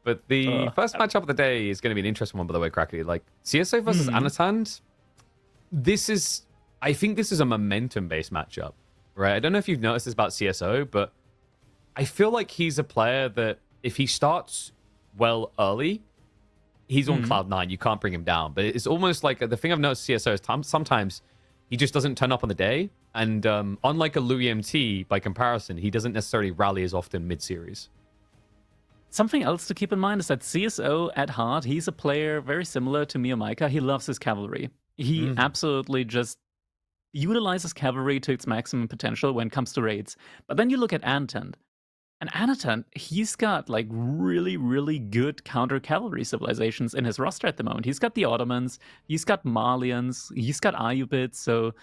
But the first matchup of the day is going to be an interesting one, by the way, Cracky. Like, CSO versus Anotand, I think this is a momentum-based matchup, right? I don't know if you've noticed this about CSO, but I feel like he's a player that if he starts well early, he's on cloud 9. You can't bring him down. But it's almost like the thing I've noticed CSO is sometimes he just doesn't turn up on the day. And unlike a Louis MT, by comparison, he doesn't necessarily rally as often mid-series. Something else to keep in mind is that CsO at heart, he's a player very similar to Miyamaika. He loves his cavalry. He absolutely just utilizes cavalry to its maximum potential when it comes to raids. But then you look at Anotand. And Anotand, he's got like really, really good counter cavalry civilizations in his roster at the moment. He's got the Ottomans, he's got Malians, he's got Ayyubids. So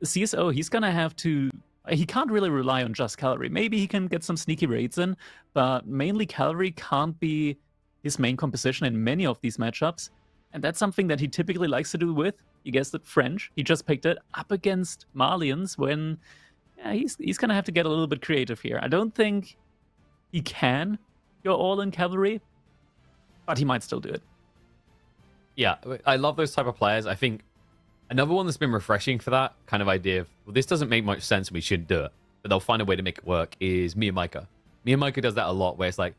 CsO, he's gonna have to. He can't really rely on just cavalry. Maybe he can get some sneaky raids in, but mainly cavalry can't be his main composition in many of these matchups. And that's something that he typically likes to do with, you guessed it, French. He just picked it up against Malians when he's going to have to get a little bit creative here. I don't think he can go all in cavalry, but he might still do it. Yeah, I love those type of players. I think another one that's been refreshing for that kind of idea of, well, this doesn't make much sense and we shouldn't do it, but they'll find a way to make it work, is Miyamaika. Miyamaika does that a lot, where it's like,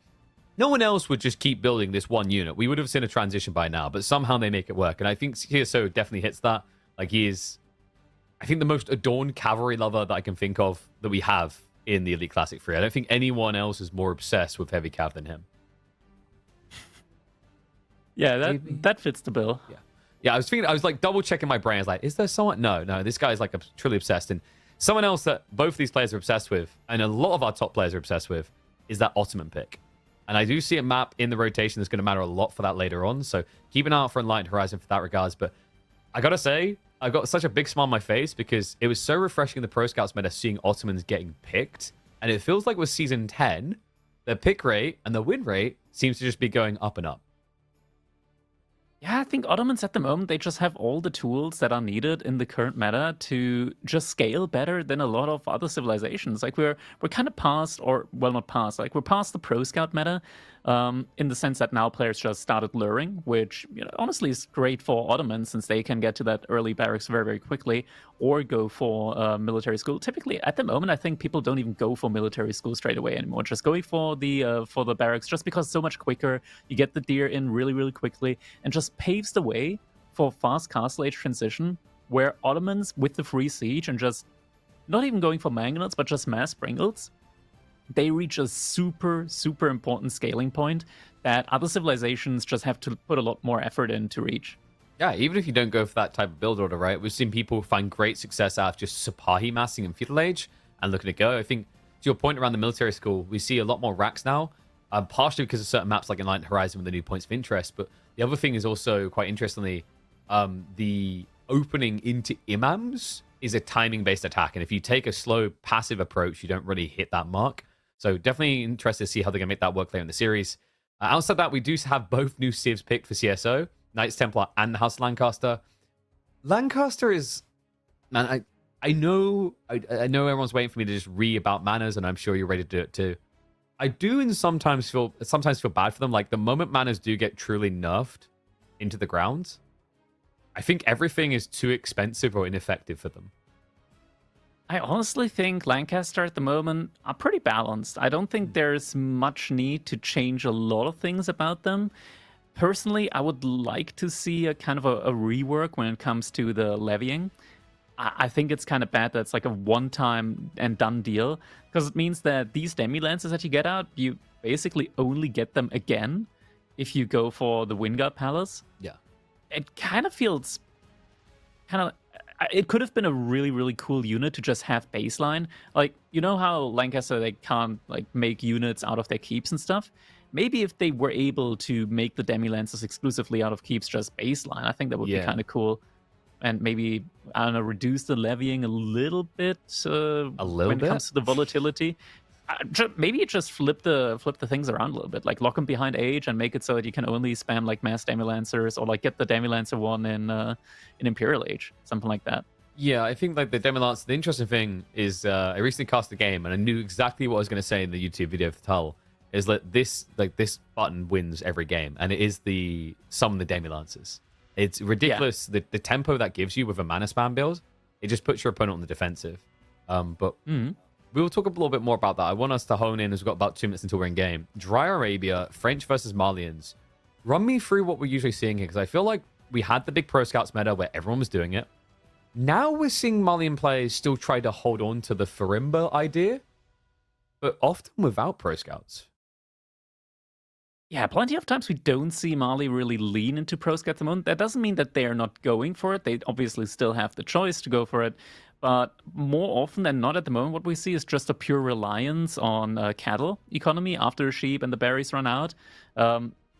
no one else would just keep building this one unit. We would have seen a transition by now, but somehow they make it work. And I think CSO definitely hits that. Like, he is, I think, the most adorned cavalry lover that I can think of that we have in the Elite Classic 3. I don't think anyone else is more obsessed with heavy cav than him. Yeah, that fits the bill. Yeah, I was like double checking my brain. I was like, is there someone? No, this guy is like truly obsessed. And someone else that both these players are obsessed with, and a lot of our top players are obsessed with, is that Ottoman pick. And I do see a map in the rotation that's going to matter a lot for that later on. So keep an eye out for Enlightened Horizon for that regards. But I got to say, I got such a big smile on my face because it was so refreshing in the Pro Scouts meta seeing Ottomans getting picked. And it feels like with Season 10, their pick rate and the win rate seems to just be going up and up. Yeah, I think Ottomans at the moment, they just have all the tools that are needed in the current meta to just scale better than a lot of other civilizations. Like we're kind of past, or well, not past, like we're past the Pro Scout meta in the sense that now players just started luring, which honestly is great for Ottomans since they can get to that early barracks very, very quickly or go for military school. Typically, at the moment, I think people don't even go for military school straight away anymore. Just going for the barracks just because it's so much quicker. You get the deer in really, really quickly and just paves the way for fast castle age transition where Ottomans with the free siege and just not even going for mangonels but just mass Pringles, they reach a super, super important scaling point that other civilizations just have to put a lot more effort in to reach. Yeah, even if you don't go for that type of build order, right? We've seen people find great success out of just Sipahi massing in Feudal Age and looking to go. I think to your point around the military school, we see a lot more racks now, partially because of certain maps like Enlightened Horizon with the new points of interest, but the other thing is also, quite interestingly, the opening into imams is a timing-based attack. And if you take a slow, passive approach, you don't really hit that mark. So definitely interested to see how they're going to make that work later in the series. Outside that, we do have both new civs picked for CSO, Knights Templar and the House of Lancaster. Lancaster is... Man, I know everyone's waiting for me to just read about manners, and I'm sure you're ready to do it too. I do sometimes feel bad for them. Like, the moment manners do get truly nerfed into the ground, I think everything is too expensive or ineffective for them. I honestly think Lancaster at the moment are pretty balanced. I don't think there's much need to change a lot of things about them. Personally, I would like to see a kind of a rework when it comes to the levying. I think it's kind of bad that it's like a one-time and done deal, because it means that these demi-lances that you get out, you basically only get them again if you go for the Wingard Palace. Yeah. It kind of feels it could have been a really, really cool unit to just have baseline. Like, you know how Lancaster, they can't like make units out of their keeps and stuff? Maybe if they were able to make the demi-lances exclusively out of keeps just baseline, I think that would be kind of cool. And maybe, I don't know, reduce the levying a little bit when it comes to the volatility. Maybe just flip the things around a little bit, like lock them behind age and make it so that you can only spam like mass demi-lancers, or like get the demi-lancer one in Imperial Age, something like that. Yeah, I think like the demi-lancer, the interesting thing is I recently cast the game and I knew exactly what I was going to say in the YouTube video for Tull. is that this button wins every game, and it is the summon the Demi Lancers. It's ridiculous the tempo that gives you with a mana spam build. It just puts your opponent on the defensive. But we will talk a little bit more about that. I want us to hone in as we've got about 2 minutes until we're in game. Dry Arabia, French versus Malians. Run me through what we're usually seeing here, because I feel like we had the big Pro Scouts meta where everyone was doing it. Now we're seeing Malian players still try to hold on to the Farimba idea, but often without Pro Scouts. Yeah, plenty of times we don't see Mali really lean into Pro Scout at the moment. That doesn't mean that they're not going for it. They obviously still have the choice to go for it. But more often than not at the moment, what we see is just a pure reliance on cattle economy after the sheep and the berries run out.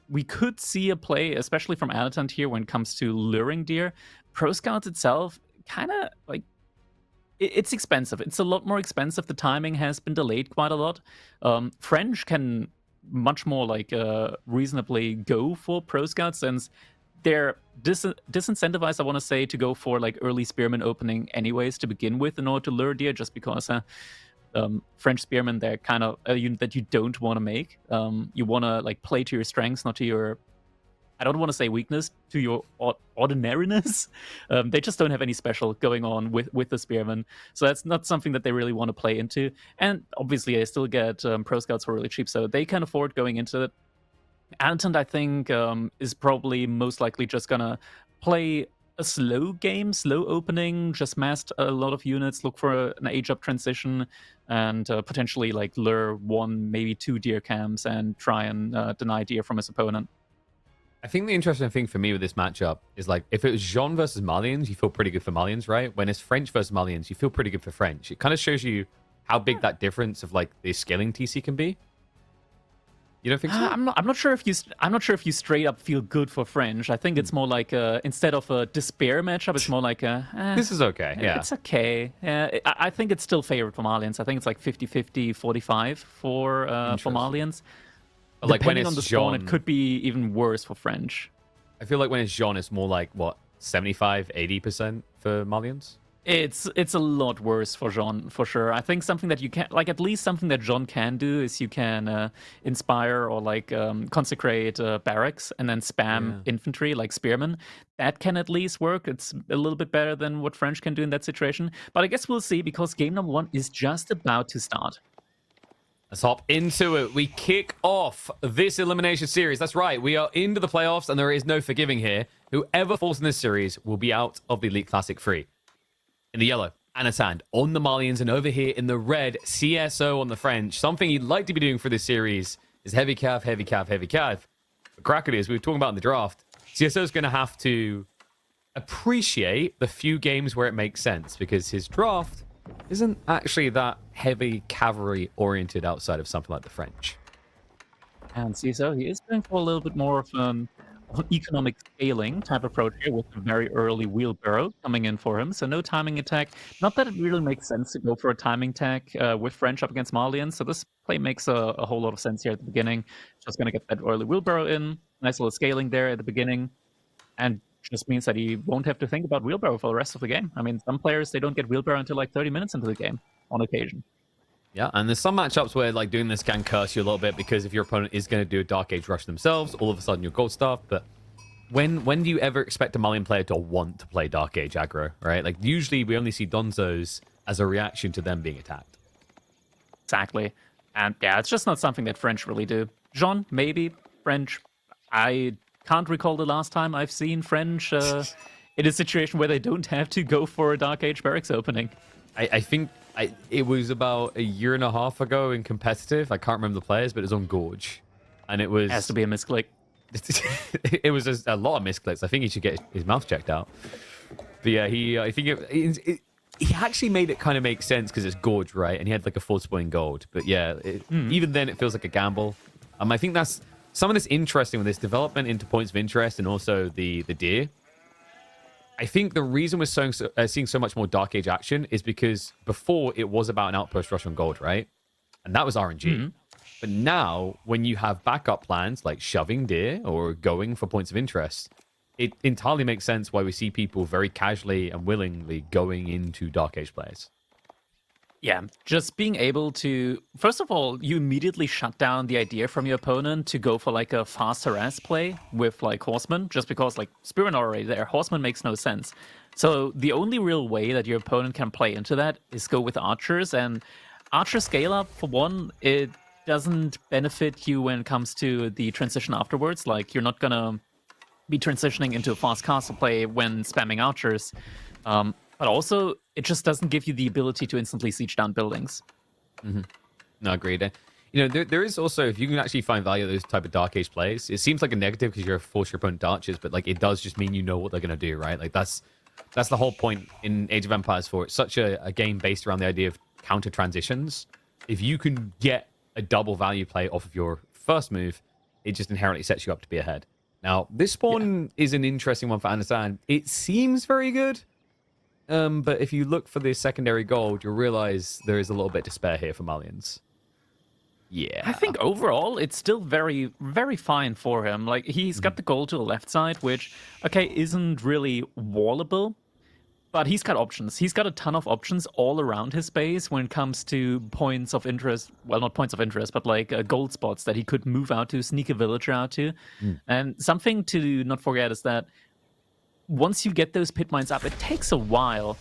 We could see a play, especially from Anotand here, when it comes to luring deer. Pro Scouts itself, kind of like, it's expensive. It's a lot more expensive. The timing has been delayed quite a lot. French can much more like reasonably go for Pro Scouts, since they're disincentivized, I want to say, to go for like early spearman opening anyways to begin with in order to lure deer, just because French spearmen, they're kind of a unit that you don't want to make. You want to like play to your strengths, not to your, I don't want to say weakness, to your ordinariness. They just don't have any special going on with the spearmen, so that's not something that they really want to play into. And obviously they still get Pro Scouts for really cheap, so they can afford going into it. Anotand, I think, is probably most likely just gonna play a slow game, slow opening, just mass a lot of units, look for an age-up transition, and potentially like lure 1, maybe 2 deer camps and try and deny deer from his opponent. I think the interesting thing for me with this matchup is, like, if it was Jean versus Malians, you feel pretty good for Malians, right? When it's French versus Malians, you feel pretty good for French. It kind of shows you how big that difference of like the scaling TC can be. You don't think so? I'm not sure if you straight up feel good for French. I think it's more like instead of a despair matchup, it's more like this is okay. Yeah, it's okay. I think it's still favored for Malians. I think it's like 50-50, 45 for Malians. But like when Depending it's on the spawn, Jean, it could be even worse for French. I feel like when it's Jean, it's more like what, 75, 80% for Malians. It's a lot worse for Jean, for sure. I think something that you can, like, at least something that Jean can do is you can inspire or like consecrate barracks and then spam infantry like spearmen. That can at least work. It's a little bit better than what French can do in that situation. But I guess we'll see, because game number 1 is just about to start. Let's hop into it. We kick off this elimination series. That's right. We are into the playoffs, and there is no forgiving here. Whoever falls in this series will be out of the Elite Classic 3. In the yellow, Anotand on the Malians, and over here in the red, CsO on the French. Something you'd like to be doing for this series is heavy cav, heavy cav, heavy cav. The cracker is, we were talking about in the draft, CsO is going to have to appreciate the few games where it makes sense, because his draft isn't actually that heavy cavalry oriented outside of something like the French. And CSO, he is going for a little bit more of an economic scaling type approach here, with a very early wheelbarrow coming in for him. So no timing attack. Not that it really makes sense to go for a timing attack with French up against Malians. So this play makes a whole lot of sense here at the beginning. Just going to get that early wheelbarrow in. Nice little scaling there at the beginning. And just means that he won't have to think about wheelbarrow for the rest of the game. I mean, some players, they don't get wheelbarrow until like 30 minutes into the game on occasion. Yeah, and there's some matchups where like doing this can curse you a little bit, because if your opponent is going to do a Dark Age rush themselves, all of a sudden you're gold staff. But when do you ever expect a Malian player to want to play Dark Age aggro, right? Like usually we only see Donzos as a reaction to them being attacked. Exactly. And yeah, it's just not something that French really do. Jean, maybe. French, I can't recall the last time I've seen French in a situation where they don't have to go for a Dark Age barracks opening. I think it was about a year and a half ago in competitive. I can't remember the players, but it was on Gorge. And it was... Has to be a misclick. It was a lot of misclicks. I think he should get his mouth checked out. But yeah, I think he actually made it kind of make sense, because it's Gorge, right? And he had like a 4 gold. But yeah, even then it feels like a gamble. I think that's some of this interesting with this development into points of interest, and also the deer. I think the reason we're seeing so much more Dark Age action is because before it was about an outpost rush on gold, right? And that was RNG. But now, when you have backup plans like shoving deer or going for points of interest, it entirely makes sense why we see people very casually and willingly going into Dark Age plays. Yeah, just being able to, first of all, you immediately shut down the idea from your opponent to go for like a fast harass play with like Horseman, just because like Spearmen are already there. Horseman makes no sense. So the only real way that your opponent can play into that is go with archers, and archer scale up, for one, it doesn't benefit you when it comes to the transition afterwards. Like you're not gonna be transitioning into a fast castle play when spamming archers. But also, it just doesn't give you the ability to instantly siege down buildings. No, agreed. You know, there is also, if you can actually find value of those type of Dark Age plays, it seems like a negative because you're force your opponent to archers, but like it does just mean you know what they're gonna do, right? Like that's the whole point in Age of Empires for it. Such a game based around the idea of counter transitions. If you can get a double value play off of your first move, it just inherently sets you up to be ahead. Now, this spawn is an interesting one for Anotand. It seems very good. But if you look for the secondary gold, you'll realize there is a little bit to spare here for Malians. Yeah. I think overall, it's still very, very fine for him. Like, he's got the gold to the left side, which, okay, isn't really wallable, but he's got options. He's got a ton of options all around his base when it comes to points of interest. Well, not points of interest, but like gold spots that he could move out to, sneak a villager out to. And something to not forget is that once you get those pit mines up, it takes a while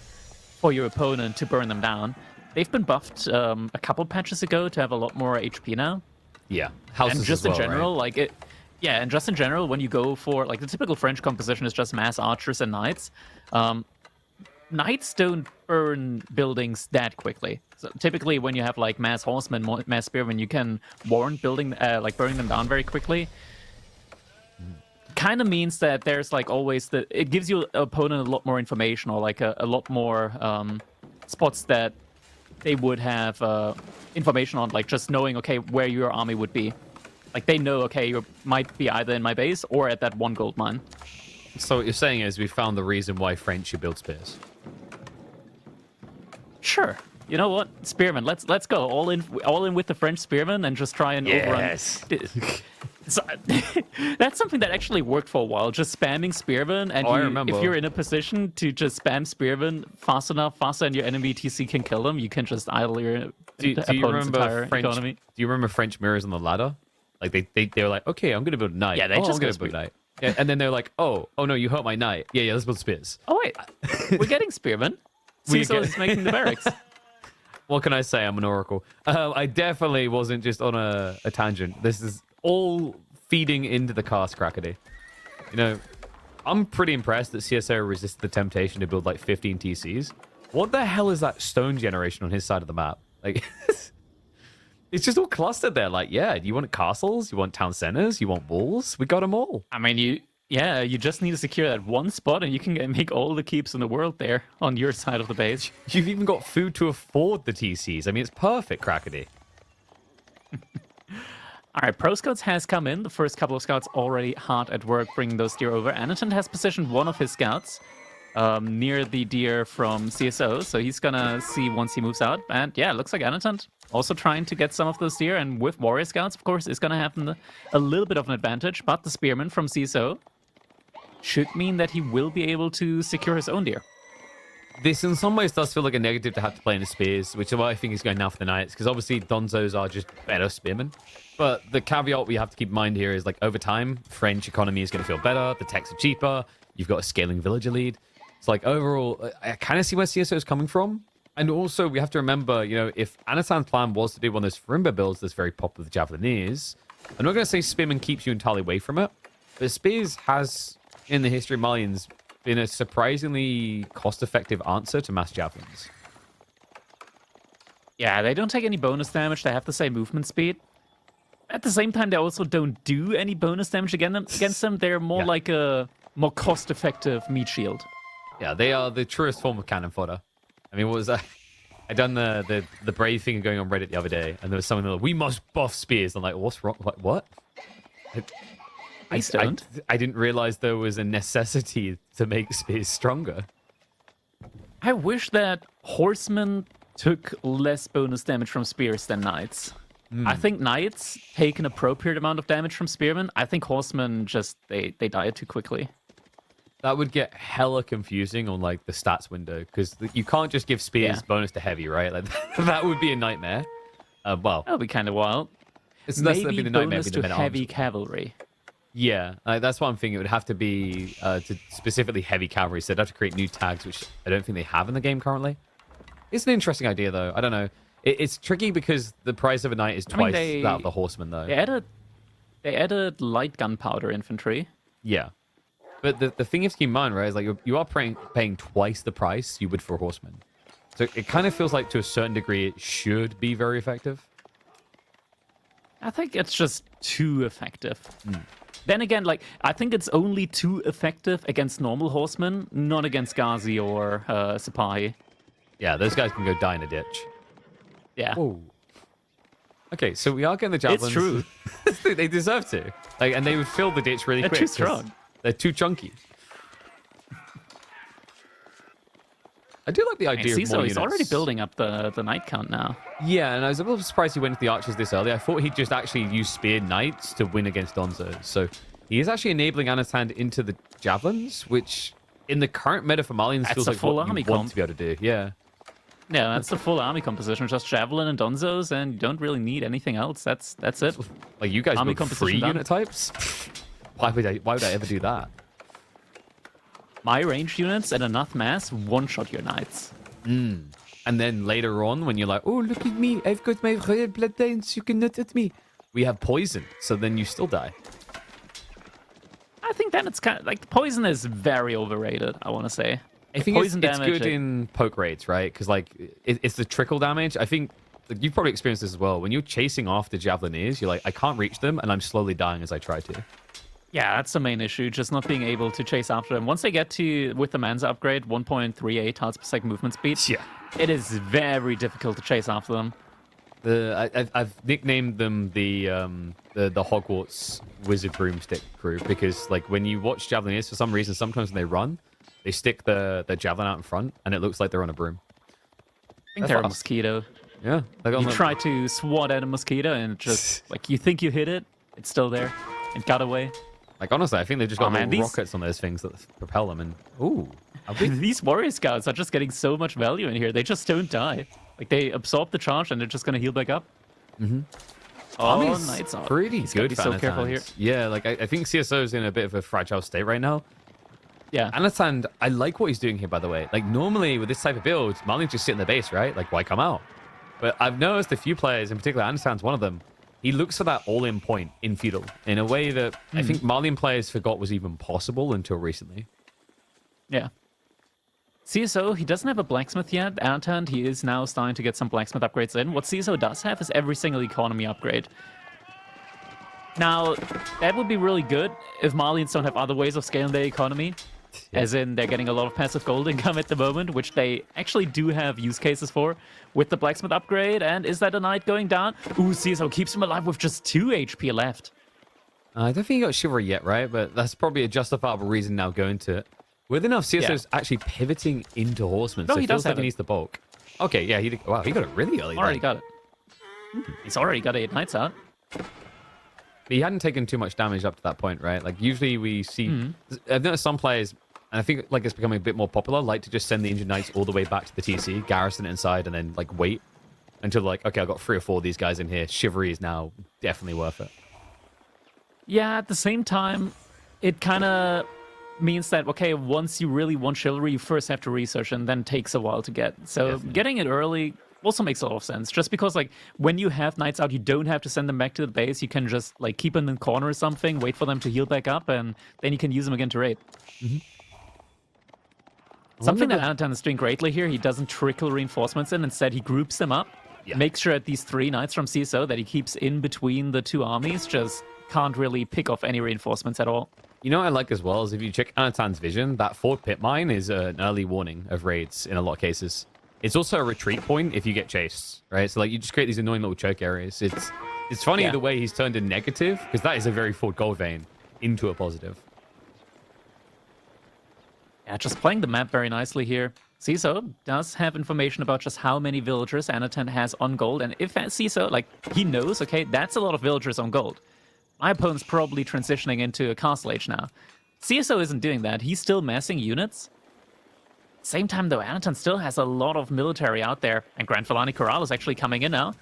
for your opponent to burn them down. They've been buffed a couple patches ago to have a lot more HP now. Yeah. Houses And just as well, in general, right? like it. Yeah, and just in general, when you go for like the typical French composition is just mass archers and knights. Knights don't burn buildings that quickly. So typically, when you have like mass horsemen, mass spearmen, you can warrant building like burning them down very quickly. Kind of means that there's like always it gives your opponent a lot more information, or like a lot more spots that they would have information on, like just knowing, okay, where your army would be. Like they know, okay, you might be either in my base or at that one gold mine. So what you're saying is we found the reason why French should build spears. Sure. You know what, spearmen? Let's go all in with the French spearmen and just try and overrun. So, that's something that actually worked for a while. Just spamming spearmen, and I remember. if you're in a position to just spam spearmen fast enough, faster than your enemy TC can kill them, you can just idle your Do you opponent's entire remember French? economy. Do you remember French mirrors on the ladder? Like they were like, okay, I'm gonna build a knight. Yeah, they I'm just go gonna build a knight. Yeah, and then they're like, oh no, you hurt my knight. Yeah, let's build spears. Oh wait, we're getting spearmen. We CsOH get- is making the barracks. What can I say? I'm an oracle. I definitely wasn't just on a tangent. This is all feeding into the cast crackety. You know, I'm pretty impressed that CSO resisted the temptation to build like 15 TCs. What the hell is that stone generation on his side of the map? Like, it's just all clustered there. Like, yeah, do you want castles? You want town centers? You want walls? We got them all. I mean, you just need to secure that one spot, and you can make all the keeps in the world there on your side of the base. You've even got food to afford the TCs. I mean, it's perfect, crackety. All right, Pro Scouts has come in. The first couple of scouts already hard at work bringing those deer over. Anotand has positioned one of his scouts near the deer from CSO, so he's gonna see once he moves out. And yeah, it looks like Anotand also trying to get some of those deer, and with warrior scouts, of course, is gonna have a little bit of an advantage. But the spearman from CSO should mean that he will be able to secure his own deer. This in some ways does feel like a negative to have to play in the spears, which is why I think is going now for the knights, because obviously Donzos are just better spearmen. But the caveat we have to keep in mind here is like over time, French economy is going to feel better, the techs are cheaper, you've got a scaling villager lead. It's like overall, I kind of see where CSO is coming from. And also we have to remember, you know, if Anatand's plan was to do one of those Farimba builds that's very popular with Javelineers, I'm not going to say spearman keeps you entirely away from it, but spears has, in the history of Malians, been a surprisingly cost-effective answer to mass javelins. Yeah, they don't take any bonus damage. They have the same movement speed. At the same time, they also don't do any bonus damage against them. They're more Yeah. like a more cost-effective meat shield. Yeah, they are the truest form of cannon fodder. I mean, what was that? I done the brave thing going on Reddit the other day, and there was someone like, "We must buff spears." I'm like, "What's wrong? Like, what?" I don't. I didn't realize there was a necessity to make spears stronger. I wish that horsemen took less bonus damage from spears than knights. I think knights take an appropriate amount of damage from spearmen. I think horsemen just they die too quickly. That would get hella confusing on like the stats window because you can't just give spears bonus to heavy, right? Like that would be a nightmare. Well, That would be kind of wild. it's less than Maybe the nightmare. bonus Be the to men at heavy arms. cavalry. Yeah, that's what I'm thinking. It would have to be to specifically heavy cavalry. So they'd have to create new tags, which I don't think they have in the game currently. It's an interesting idea, though. I don't know. It's tricky because the price of a knight is twice that of the horseman, though. They added light gunpowder infantry. Yeah. But the thing you have to keep in mind, right, is like you are paying twice the price you would for a horseman. So it kind of feels like to a certain degree it should be very effective. I think it's just too effective. Then again, like I think it's only too effective against normal horsemen, not against Ghazi or Sipahi. Yeah, those guys can go die in a ditch. Yeah. Oh. Okay, so we are getting the javelins. It's true. They deserve to. Like, and they would fill the ditch really They're quick. too strong. They're too chunky. I do like the idea of more CsOH units. he's already building up the knight count now. Yeah, and I was a little surprised he went to the archers this early. I thought he'd just actually use spear knights to win against Donzo. So he is actually enabling Anotand into the javelins, which in the current meta for Malians That's feels a like full what army you want comp. to be able to do. Yeah. Yeah, that's the full army composition. Just javelin and donzos, and you don't really need anything else. That's it. Like you guys Army build composition free done. unit types? Why would I ever do that? My ranged units and enough mass one-shot your knights. And then later on, when you're like, oh, look at me, I've got my royal bloodlines, you cannot hit me. We have poison, so then you still die. I think then it's kind of like poison is very overrated. I want to say. I think it's good in poke raids, right? Because like it's the trickle damage. I think like, you've probably experienced this as well. When you're chasing after javelineers, you're like, I can't reach them, and I'm slowly dying as I try to. Yeah, that's the main issue, just not being able to chase after them. Once they get to, with the Manza upgrade, 1.38 tiles per second movement speed, Yeah. it is very difficult to chase after them. I've nicknamed them the Hogwarts Wizard Broomstick crew because like when you watch javelineers, for some reason, sometimes when they run, they stick the javelin out in front, and it looks like they're on a broom. I think they're a mosquito. Yeah. You try to swat at a mosquito, and it just, like, you think you hit it, it's still there. It got away. Like, honestly, I think they've just got these rockets on those things that propel them. And ooh, These warrior scouts are just getting so much value in here. They just don't die. Like, they absorb the charge, and they're just going to heal back up. Oh, Army's Knights are pretty He's gotta good. be so careful here. Yeah, like I think CSO is in a bit of a fragile state right now. Yeah. Anotand, I like what he's doing here, by the way. Like normally with this type of build, Marlins just sit in the base, right? Like why come out? But I've noticed a few players, in particular Anotand's one of them. He looks for that all-in point in feudal in a way that I think Marlian players forgot was even possible until recently. Yeah. CSO, he doesn't have a blacksmith yet. Anotand, he is now starting to get some blacksmith upgrades in. What CSO does have is every single economy upgrade. Now, that would be really good if Malians don't have other ways of scaling their economy. Yeah. As in, they're getting a lot of passive gold income at the moment, which they actually do have use cases for with the blacksmith upgrade. And is that a knight going down? Ooh, CSO keeps him alive with just 2 HP left. I don't think he got chivalry yet, right? But that's probably a justifiable reason now going to it. With enough, CSO's actually pivoting into horsemen, No, so he it feels does like have he it. needs the bulk. Okay, yeah, he got it really early. Already then. got it. He's already got 8 knights out. But he hadn't taken too much damage up to that point, right? Like usually we see, I've noticed some players, and I think like it's becoming a bit more popular, like to just send the injured knights all the way back to the TC, garrison it inside, and then like wait until like, okay, I've got 3 or 4 of these guys in here. Chivalry is now definitely worth it. Yeah, at the same time, it kind of means that, okay, once you really want chivalry, you first have to research and then takes a while to get. So Definitely. getting it early also makes a lot of sense. Just because, like, when you have knights out, you don't have to send them back to the base. You can just, like, keep them in the corner or something, wait for them to heal back up, and then you can use them again to raid. Something that Anotand is doing greatly here, he doesn't trickle reinforcements in. Instead, he groups them up, makes sure that these 3 knights from CSO that he keeps in between the 2 armies just can't really pick off any reinforcements at all. You know what I like as well is if you check Anotand's vision, that forward pit mine is an early warning of raids in a lot of cases. It's also a retreat point if you get chased, right? So like you just create these annoying little choke areas. It's funny the way he's turned a negative, because that is a very forward gold vein, into a positive. Yeah, just playing the map very nicely here. CSO does have information about just how many villagers Anotand has on gold, and if CSO, like, he knows, okay, that's a lot of villagers on gold. My opponent's probably transitioning into a castle age now. CSO isn't doing that. He's still massing units. Same time, though, Anotand still has a lot of military out there, and Grand Filani Corral is actually coming in now.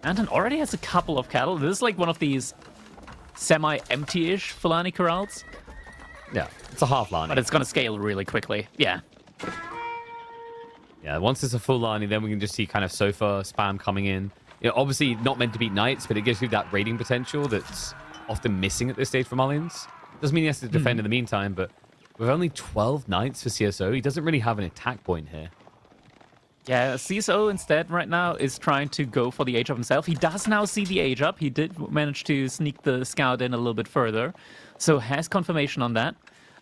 Anotand already has a couple of cattle. This is like one of these semi-empty-ish Filani Corrals. Yeah, it's a half Lani. But it's going to scale really quickly. Yeah. Yeah, once it's a full Lani, then we can just see kind of Sofa spam coming in. You know, obviously not meant to beat Knights, but it gives you that raiding potential that's often missing at this stage for Mullins. Doesn't mean he has to defend in the meantime, but with only 12 Knights for CSO, he doesn't really have an attack point here. Yeah, CSO instead right now is trying to go for the age up himself. He does now see the age up. He did manage to sneak the scout in a little bit further, so has confirmation on that.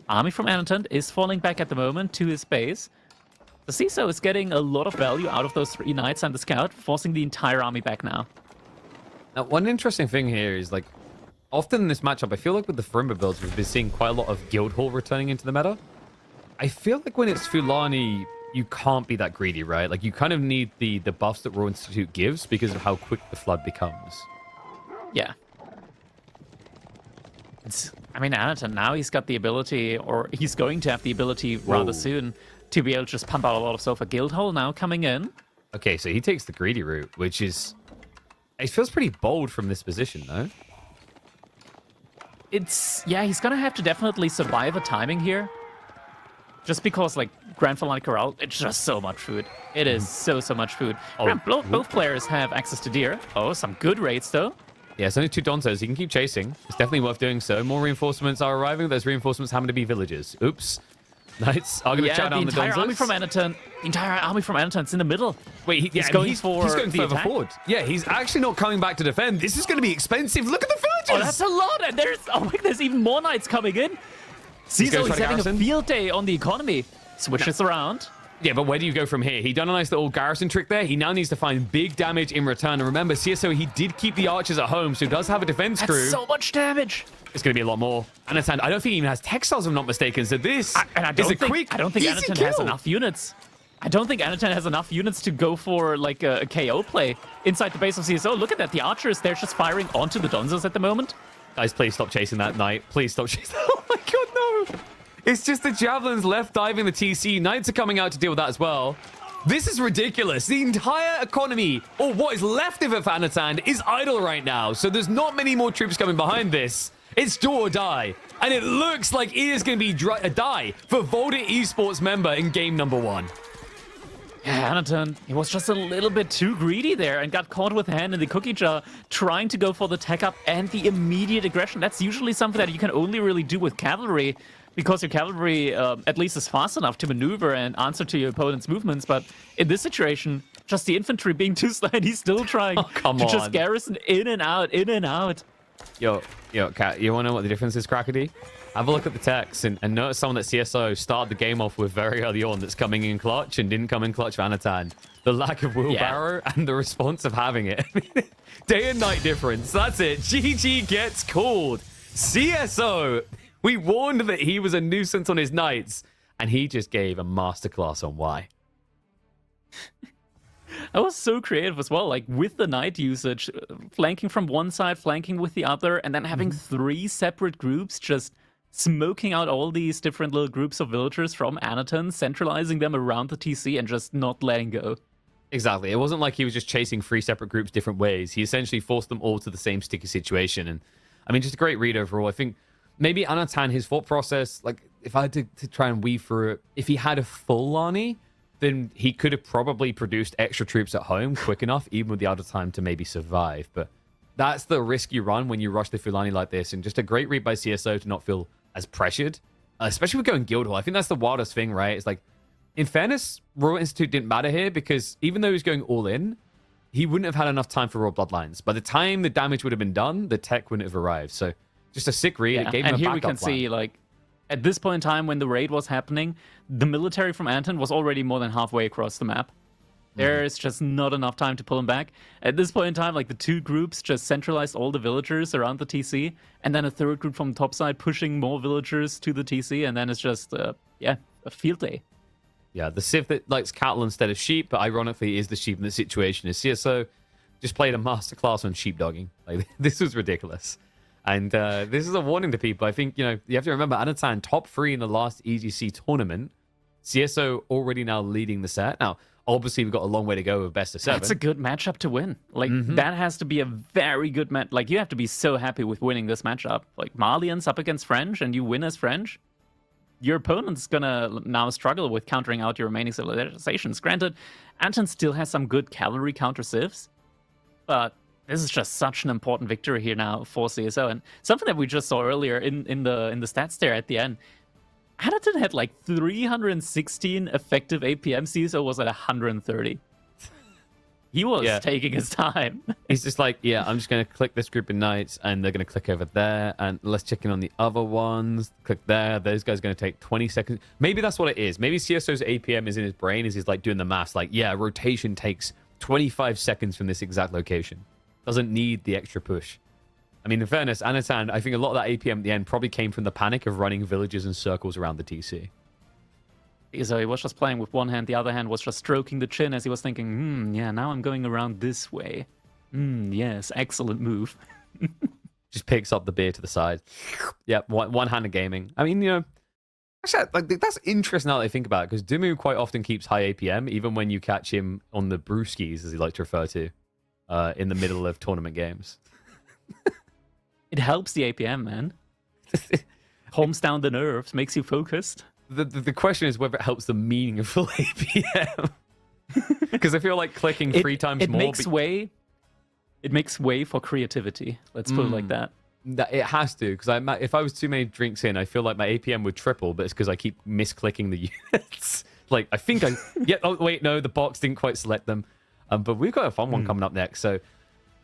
Army from Anotand is falling back at the moment to his base. The CSO is getting a lot of value out of those 3 knights and the scout, forcing the entire army back now. Now, one interesting thing here is, like, often in this matchup, I feel like with the Farimba builds, we've been seeing quite a lot of Guildhall returning into the meta. I feel like when it's Fulani, you can't be that greedy, right? Like, you kind of need the buffs that Royal Institute gives because of how quick the flood becomes. Yeah. I mean, Anotand now, he's got the ability, or he's going to have the ability rather soon, to be able to just pump out a lot of Sofa. Guildhall now coming in. Okay, so he takes the greedy route, which is... It feels pretty bold from this position, though. Yeah, he's going to have to definitely survive a timing here. Just because, like, Grand Filani Corral, it's just so much food. It is so much food. Both players have access to deer. Oh, some good raids, though. Yeah, it's only 2 Donzos. He can keep chasing. It's definitely worth doing so. More reinforcements are arriving. Those reinforcements happen to be villagers. Oops. Knights are going to chow down the Donzos. The entire army from Anotand's in the middle. Wait, he's going further forward. Yeah, he's actually not coming back to defend. This is going to be expensive. Look at the villagers. Oh, that's a lot. And there's even more knights coming in. CsOH is having a field day on the economy. Switches around. Yeah, but where do you go from here? He done a nice little garrison trick there. He now needs to find big damage in return. And remember, CSO, he did keep the archers at home, so he does have a defense crew. That's so much damage. It's going to be a lot more. Anotand, I don't think he even has textiles, if I'm not mistaken. So this is a quick, I don't think Anotand has enough units. I don't think Anotand has enough units to go for like a KO play inside the base of CSO. Look at that. The archers, they're just firing onto the Donzos at the moment. Guys, please stop chasing that knight. Please stop chasing. Oh my god, no. It's just the javelins left diving the TC. Knights are coming out to deal with that as well. This is ridiculous. The entire economy, or what is left of it for Anotand, is idle right now. So there's not many more troops coming behind this. It's do or die. And it looks like it is going to be a die for Volta Esports member in game number 1. Yeah, Anotand, he was just a little bit too greedy there and got caught with a hand in the cookie jar, trying to go for the tech up and the immediate aggression. That's usually something that you can only really do with cavalry, because your cavalry at least is fast enough to maneuver and answer to your opponent's movements. But in this situation, just the infantry being too slow, and he's still trying to just garrison in and out, in and out. Yo, Kat, you want to know what the difference is, Crackety? Have a look at the text and notice someone that CSO started the game off with very early on that's coming in clutch and didn't come in clutch for Anotand. The lack of wheelbarrow and the response of having it. Day and night difference. That's it. GG gets called. CSO. We warned that he was a nuisance on his knights, and he just gave a masterclass on why. That was so creative as well, like with the knight usage, flanking from one side, flanking with the other, and then having 3 separate groups just smoking out all these different little groups of villagers from Anotand, centralizing them around the TC and just not letting go. Exactly. It wasn't like he was just chasing 3 separate groups different ways. He essentially forced them all to the same sticky situation. And I mean, just a great read overall. I think maybe Anotand, his thought process, like if I had to try and weave through it, if he had a full Lani, then he could have probably produced extra troops at home quick enough, even with the other time, to maybe survive. But that's the risk you run when you rush the Fulani like this. And just a great read by CSO to not feel as pressured, especially with going Guildhall. I think that's the wildest thing, right? It's like, in fairness, Royal Institute didn't matter here because even though he was going all in, he wouldn't have had enough time for Royal Bloodlines. By the time the damage would have been done, the tech wouldn't have arrived. So just a sick read. Yeah. It gave him a backup And here we can see, like, at this point in time when the raid was happening, the military from Anton was already more than halfway across the map. There's just not enough time to pull him back. At this point in time, like the 2 groups just centralized all the villagers around the TC, and then a 3rd group from the top side pushing more villagers to the TC, and then it's just, a field day. Yeah, the Civ that likes cattle instead of sheep, but ironically is the sheep in this situation. Is CSO just played a masterclass on sheepdogging. Like, this was ridiculous. And this is a warning to people. I think, you have to remember, Anotand, top 3 in the last EGC tournament. CSO already now leading the set. Now, obviously, we've got a long way to go with best of 7. That's a good matchup to win. Like, that has to be a very good match. Like, you have to be so happy with winning this matchup. Like, Malians up against French, and you win as French. Your opponent's gonna now struggle with countering out your remaining civilizations. Granted, Anton still has some good cavalry counter civs, but this is just such an important victory here now for CSO. And something that we just saw earlier in the stats there at the end, Anotand had like 316 effective APM. CSO was at 130. He was taking his time. He's just like, I'm just going to click this group of knights, and they're going to click over there, and let's check in on the other ones. Click there. Those guys are going to take 20 seconds. Maybe that's what it is. Maybe CSO's APM is in his brain as he's like doing the maths. Like, rotation takes 25 seconds from this exact location. Doesn't need the extra push. I mean, in fairness, Anotand, I think a lot of that APM at the end probably came from the panic of running villages and circles around the TC. So he was just playing with one hand, the other hand was just stroking the chin as he was thinking, now I'm going around this way. Yes, excellent move. Just picks up the beer to the side. Yep, one-handed gaming. I mean, actually, like, that's interesting now that I think about it, because Dimu quite often keeps high APM, even when you catch him on the brewskis, as he likes to refer to, in the middle of tournament games. It helps the APM, man. Calms down the nerves, makes you focused. The question is whether it helps the meaningful APM. Because I feel like clicking 3 times more... It makes way for creativity. Let's put it like that. It has to, because if I was too many drinks in, I feel like my APM would triple, but it's because I keep misclicking the units. Like, I think oh, wait, no, the box didn't quite select them. But we've got a fun one coming up next, so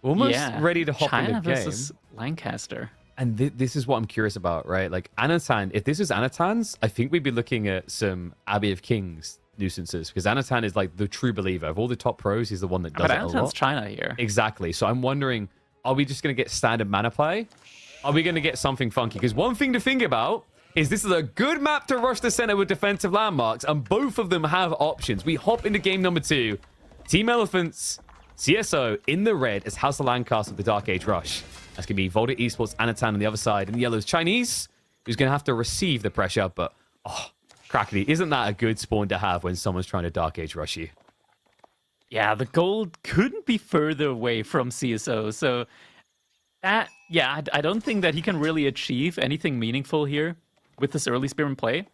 we're almost ready to hop China in the game. versus Lancaster. And this is what I'm curious about, right? Like, Anotand, if this is Anotand's, I think we'd be looking at some Abbey of Kings nuisances, because Anotand is like the true believer. Of all the top pros, he's the one that does it a lot. But Anotand's China here. Exactly. So I'm wondering, are we just going to get standard mana play? Are we going to get something funky? Because one thing to think about is this is a good map to rush the center with defensive landmarks, and both of them have options. We hop into game number 2. Team Elephants, CSO in the red as House of Lancaster with the Dark Age Rush. That's going to be Volta Esports, Anotand on the other side. And the yellow's Chinese, who's going to have to receive the pressure. But, Crackety, isn't that a good spawn to have when someone's trying to Dark Age rush you? Yeah, the gold couldn't be further away from CSO. So, I don't think that he can really achieve anything meaningful here with this early Spearman play.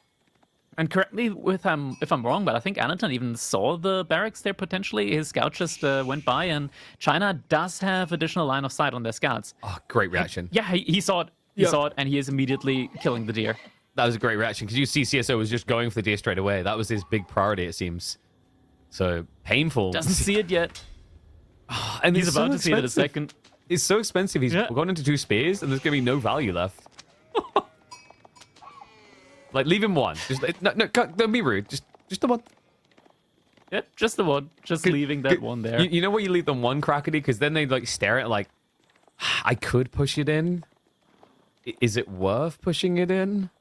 And correct me if I'm wrong, but I think Anotand even saw the barracks there potentially. His scout just went by, and China does have additional line of sight on their scouts. Oh, great reaction. He saw it. He saw it, and he is immediately killing the deer. That was a great reaction, because you see CSO was just going for the deer straight away. That was his big priority, it seems. So, painful. Doesn't see it yet. And he's about to see it in a second. It's so expensive. He's gone into 2 spears, and there's going to be no value left. Like, leave him one. Just don't be rude. Just the one. Yep, just the one. Just leaving that one there. You know what? You leave them one, Crackety, because then they like stare at it like, I could push it in. Is it worth pushing it in?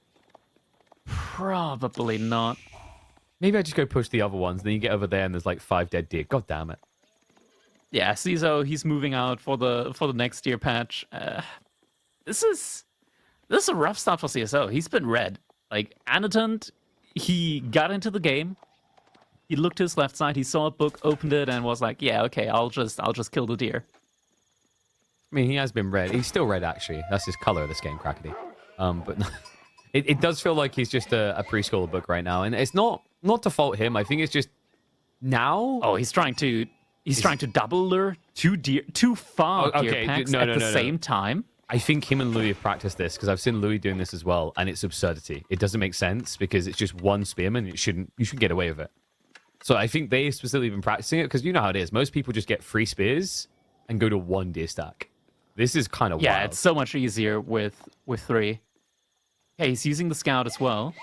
Probably not. Maybe I just go push the other ones. Then you get over there, and there's like 5 dead deer. God damn it. Yeah, CSO, he's moving out for the next year patch. This is a rough start for CSO. He's been red. Like, Anotand, he got into the game. He looked to his left side. He saw a book, opened it, and was like, "Yeah, okay, I'll just kill the deer." I mean, he has been red. He's still red, actually. That's his color of this game, Crackety. But it does feel like he's just a preschooler book right now, and it's not to fault him. I think it's just now. Oh, he's trying to double lure two far deer packs at the same time. I think him and Louis have practiced this, because I've seen Louis doing this as well, and it's absurdity. It doesn't make sense, because it's just one spearman. You should get away with it. So I think they've specifically been practicing it, because you know how it is. Most people just get 3 spears and go to 1 deer stack. This is kind of wild. Yeah, it's so much easier with 3. Hey, he's using the scout as well.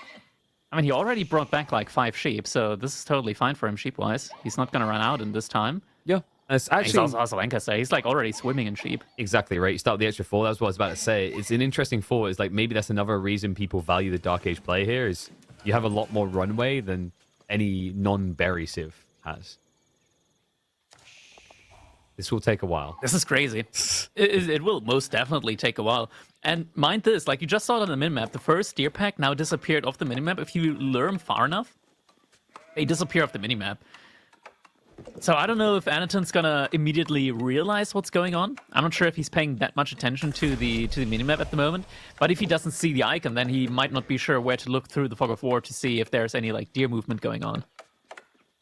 I mean, he already brought back like 5 sheep, so this is totally fine for him sheep-wise. He's not going to run out in this time. Yeah. It's actually, he's also Lancaster. He's like already swimming in sheep. Exactly right. You start with the extra 4. That's what I was about to say. It's an interesting thought. It's like maybe that's another reason people value the Dark Age play here, is you have a lot more runway than any non-berry civ has. This will take a while. This is crazy. It will most definitely take a while. And mind this, like you just saw it on the minimap, the first deer pack now disappeared off the minimap. If you lure them far enough, they disappear off the minimap. So I don't know if Anotand's gonna immediately realize what's going on. I'm not sure if he's paying that much attention to the minimap at the moment. But if he doesn't see the icon, then he might not be sure where to look through the fog of war to see if there's any like deer movement going on.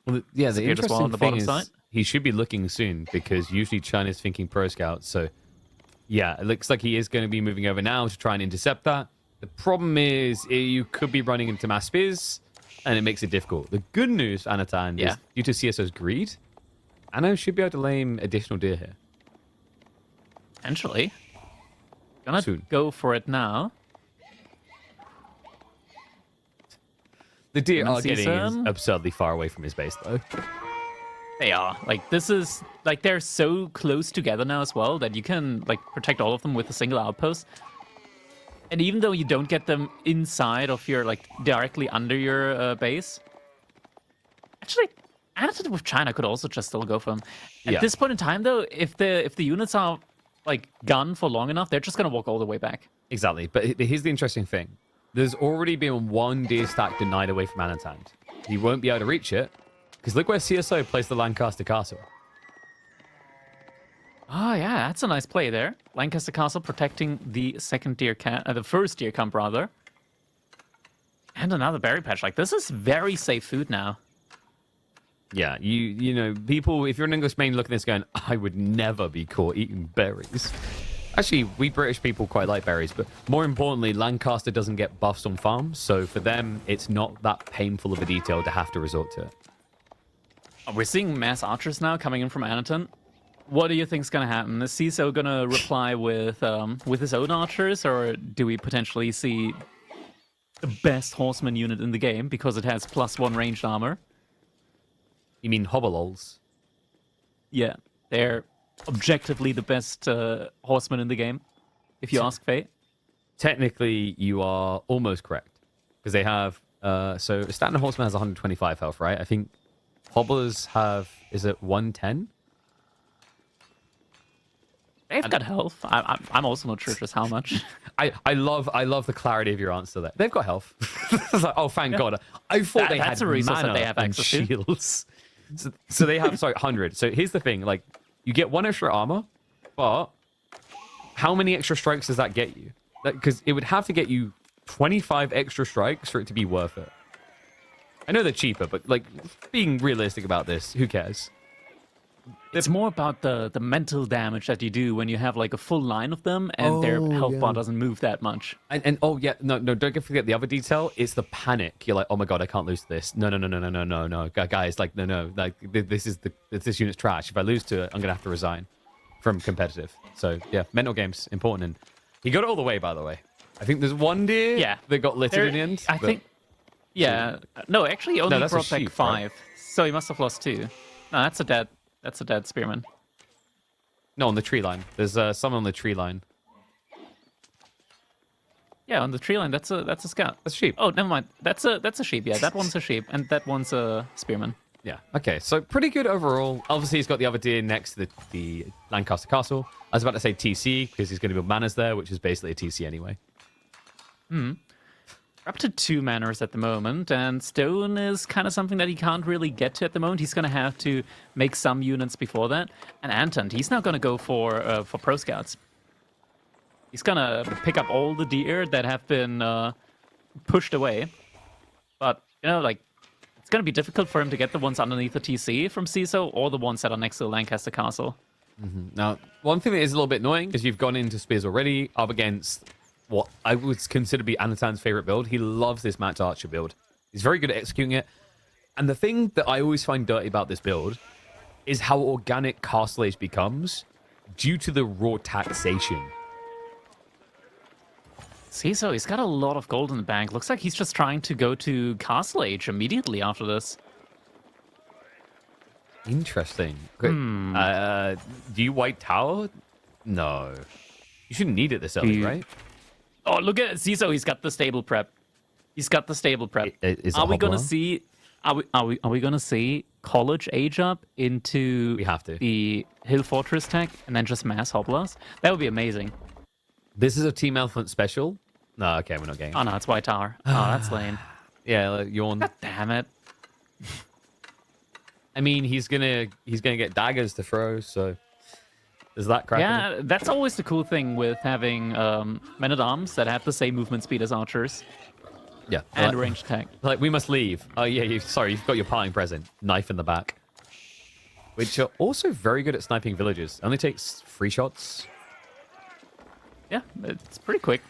Well, yeah, the interesting on the thing bottom is side. he should be looking soon because usually China's thinking pro scout. So yeah, it looks like he is going to be moving over now to try and intercept that. The problem is you could be running into mass spears, and it makes it difficult. The good news, Anotand, is due to CSO's greed, Anno should be able to lame additional deer here. Potentially. Gonna Soon. go for it now. The deer are see getting some. absurdly far away from his base, though. They are. Like, this is... Like, they're so close together now as well that you can, like, protect all of them with a single outpost. And even though you don't get them inside of your, like, directly under your base... Actually, Anotand with China could also just still go for them. At this point in time, though, if the units are, like, gone for long enough, they're just going to walk all the way back. Exactly. But here's the interesting thing. There's already been one deer stack denied away from Anotand. He won't be able to reach it. Because look where CSO placed the Lancaster Castle. Oh, yeah, that's a nice play there. Lancaster Castle protecting the second deer camp, the first deer camp, rather. And another berry patch. Like, this is very safe food now. Yeah, you know, people, if you're an English main looking at this going, I would never be caught eating berries. Actually, we British people quite like berries, but more importantly, Lancaster doesn't get buffs on farms, so for them, it's not that painful of a detail to have to resort to it. We're seeing mass archers now coming in from Anotand. What do you think's gonna happen? Is CISO gonna reply with his own archers, or do we potentially see the best horseman unit in the game because it has +1 ranged armor? You mean hobolols? Yeah, they're objectively the best horseman in the game, if you ask Faye. Technically, you are almost correct. Because they have... so, a standard horseman has 125 health, right? I think hobblers have... Is it 110? They've got health. I'm also not sure just how much. I love the clarity of your answer there. They've got health. It's like, oh, thank God. I thought they that's had a resource mana that they have and access to. shields. So they have, sorry, 100. So here's the thing. Like, you get 1 extra armor, but how many extra strikes does that get you? Because it would have to get you 25 extra strikes for it to be worth it. I know they're cheaper, but, like, being realistic about this, who cares? It's more about the mental damage that you do when you have like a full line of them and their health bar doesn't move that much. And oh yeah, no, don't forget the other detail. It's the panic. You're like, oh my God, I can't lose this. No, guys, like no, like this unit's trash. If I lose to it, I'm gonna have to resign from competitive. So yeah, mental games important. And he got it all the way, by the way. I think there's one deer that got littered in the end. I think. Yeah, no, actually, he only that's a brought back sheep, 5, right? so he must have lost 2. No, that's a dead. That's a dead spearman. No, on the tree line. There's someone on the tree line. Yeah, on the tree line. That's a scout. That's a sheep. Oh, never mind. That's a sheep. Yeah, that one's a sheep, and that one's a spearman. Yeah. Okay. So pretty good overall. Obviously, he's got the other deer next to the Lancaster Castle. I was about to say TC because he's going to build manors there, which is basically a TC anyway. Up to 2 manors at the moment, and stone is kind of something that he can't really get to at the moment. He's going to have to make some units before that. And Anotand, he's now going to go for pro scouts. He's going to pick up all the deer that have been pushed away. But, you know, like, it's going to be difficult for him to get the ones underneath the TC from CISO or the ones that are next to the Lancaster Castle. Now, one thing that is a little bit annoying is you've gone into spears already up against what I would consider to be Anotand's favorite build. He loves this Max Archer build. He's very good at executing it. And the thing that I always find dirty about this build is how organic Castle Age becomes due to the raw taxation. See, so he's got a lot of gold in the bank. Looks like he's just trying to go to Castle Age immediately after this. Interesting. Okay. Do you White Tower? No. You shouldn't need it this early, right? Oh, look at CISO. He's got the stable prep. He's got the stable prep. Are we gonna see? Are we gonna see college age up into We have to. the Hill Fortress tech and then just mass hobblers? That would be amazing. This is a Team Elephant special. No, okay, we're not getting it. Oh no, it's White Tower. Oh, that's lame. Yeah, yawn. God damn it. I mean, he's gonna get daggers to throw, so is that cracking? Yeah, that's always the cool thing with having men-at-arms that have the same movement speed as archers. Yeah. And range attack. Like, we must leave. Oh, yeah, sorry, you've got your parting present. Knife in the back. Which are also very good at sniping villagers. Only takes 3 shots. Yeah, it's pretty quick.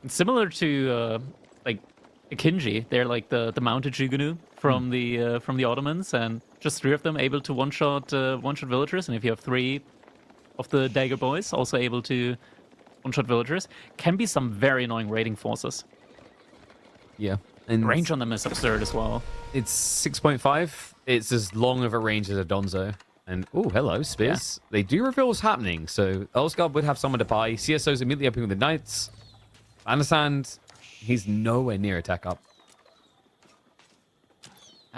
It's similar to, like, Akinji. They're like the mounted Shuganu from the Ottomans, and just 3 of them able to one-shot villagers. And if you have 3 of the dagger boys also able to one-shot villagers, can be some very annoying raiding forces. Yeah. And range on them is absurd as well. It's 6.5. It's as long of a range as a Donzo. And, oh, hello, Spears. Yeah. They do reveal what's happening, so Elsgard would have someone to buy. CSO's immediately opening with the Knights. Anotand, he's nowhere near a tech up.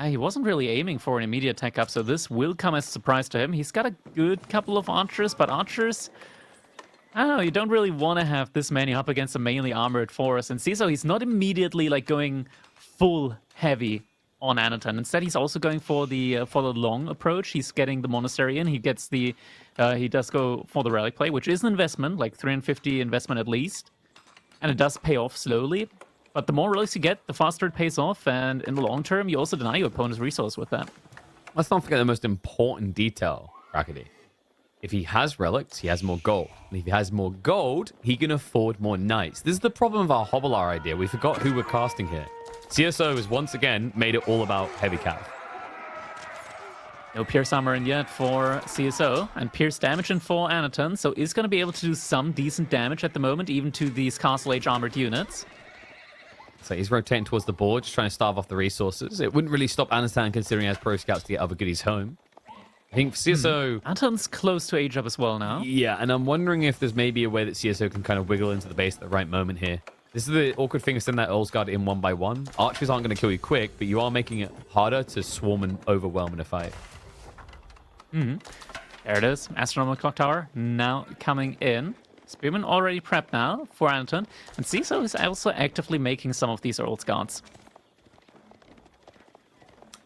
He wasn't really aiming for an immediate tech up, so this will come as a surprise to him. He's got a good couple of archers, but archers, I don't know, you don't really want to have this many up against a mainly armored force. And CsOH, he's not immediately like going full heavy on Anotand. Instead, he's also going for the long approach. He's getting the monastery in. He gets the he does go for the relic play, which is an investment, like 350 investment at least, and it does pay off slowly. But the more relics you get, the faster it pays off, and in the long term, you also deny your opponent's resource with that. Let's not forget the most important detail, Rackety. If he has relics, he has more gold. And if he has more gold, he can afford more knights. This is the problem of our Hobbler idea. We forgot who we're casting here. CsOH has once again made it all about heavy cav. No Pierce Armor in yet for CsOH, and Pierce damage in for Anotand, so is going to be able to do some decent damage at the moment, even to these Castle Age armored units. So he's rotating towards the board, just trying to starve off the resources. It wouldn't really stop Anotand considering he has pro scouts to get other goodies home. I think CsOH... Anotand's close to age up as well now. Yeah, and I'm wondering if there's maybe a way that CsOH can kind of wiggle into the base at the right moment here. This is the awkward thing of sending that Earlsguard in 1 by 1. Archers aren't going to kill you quick, but you are making it harder to swarm and overwhelm in a fight. There it is. Astronomical Clock Tower now coming in. Spearman already prepped now for Anotand. And CsOH is also actively making some of these Earlsguards.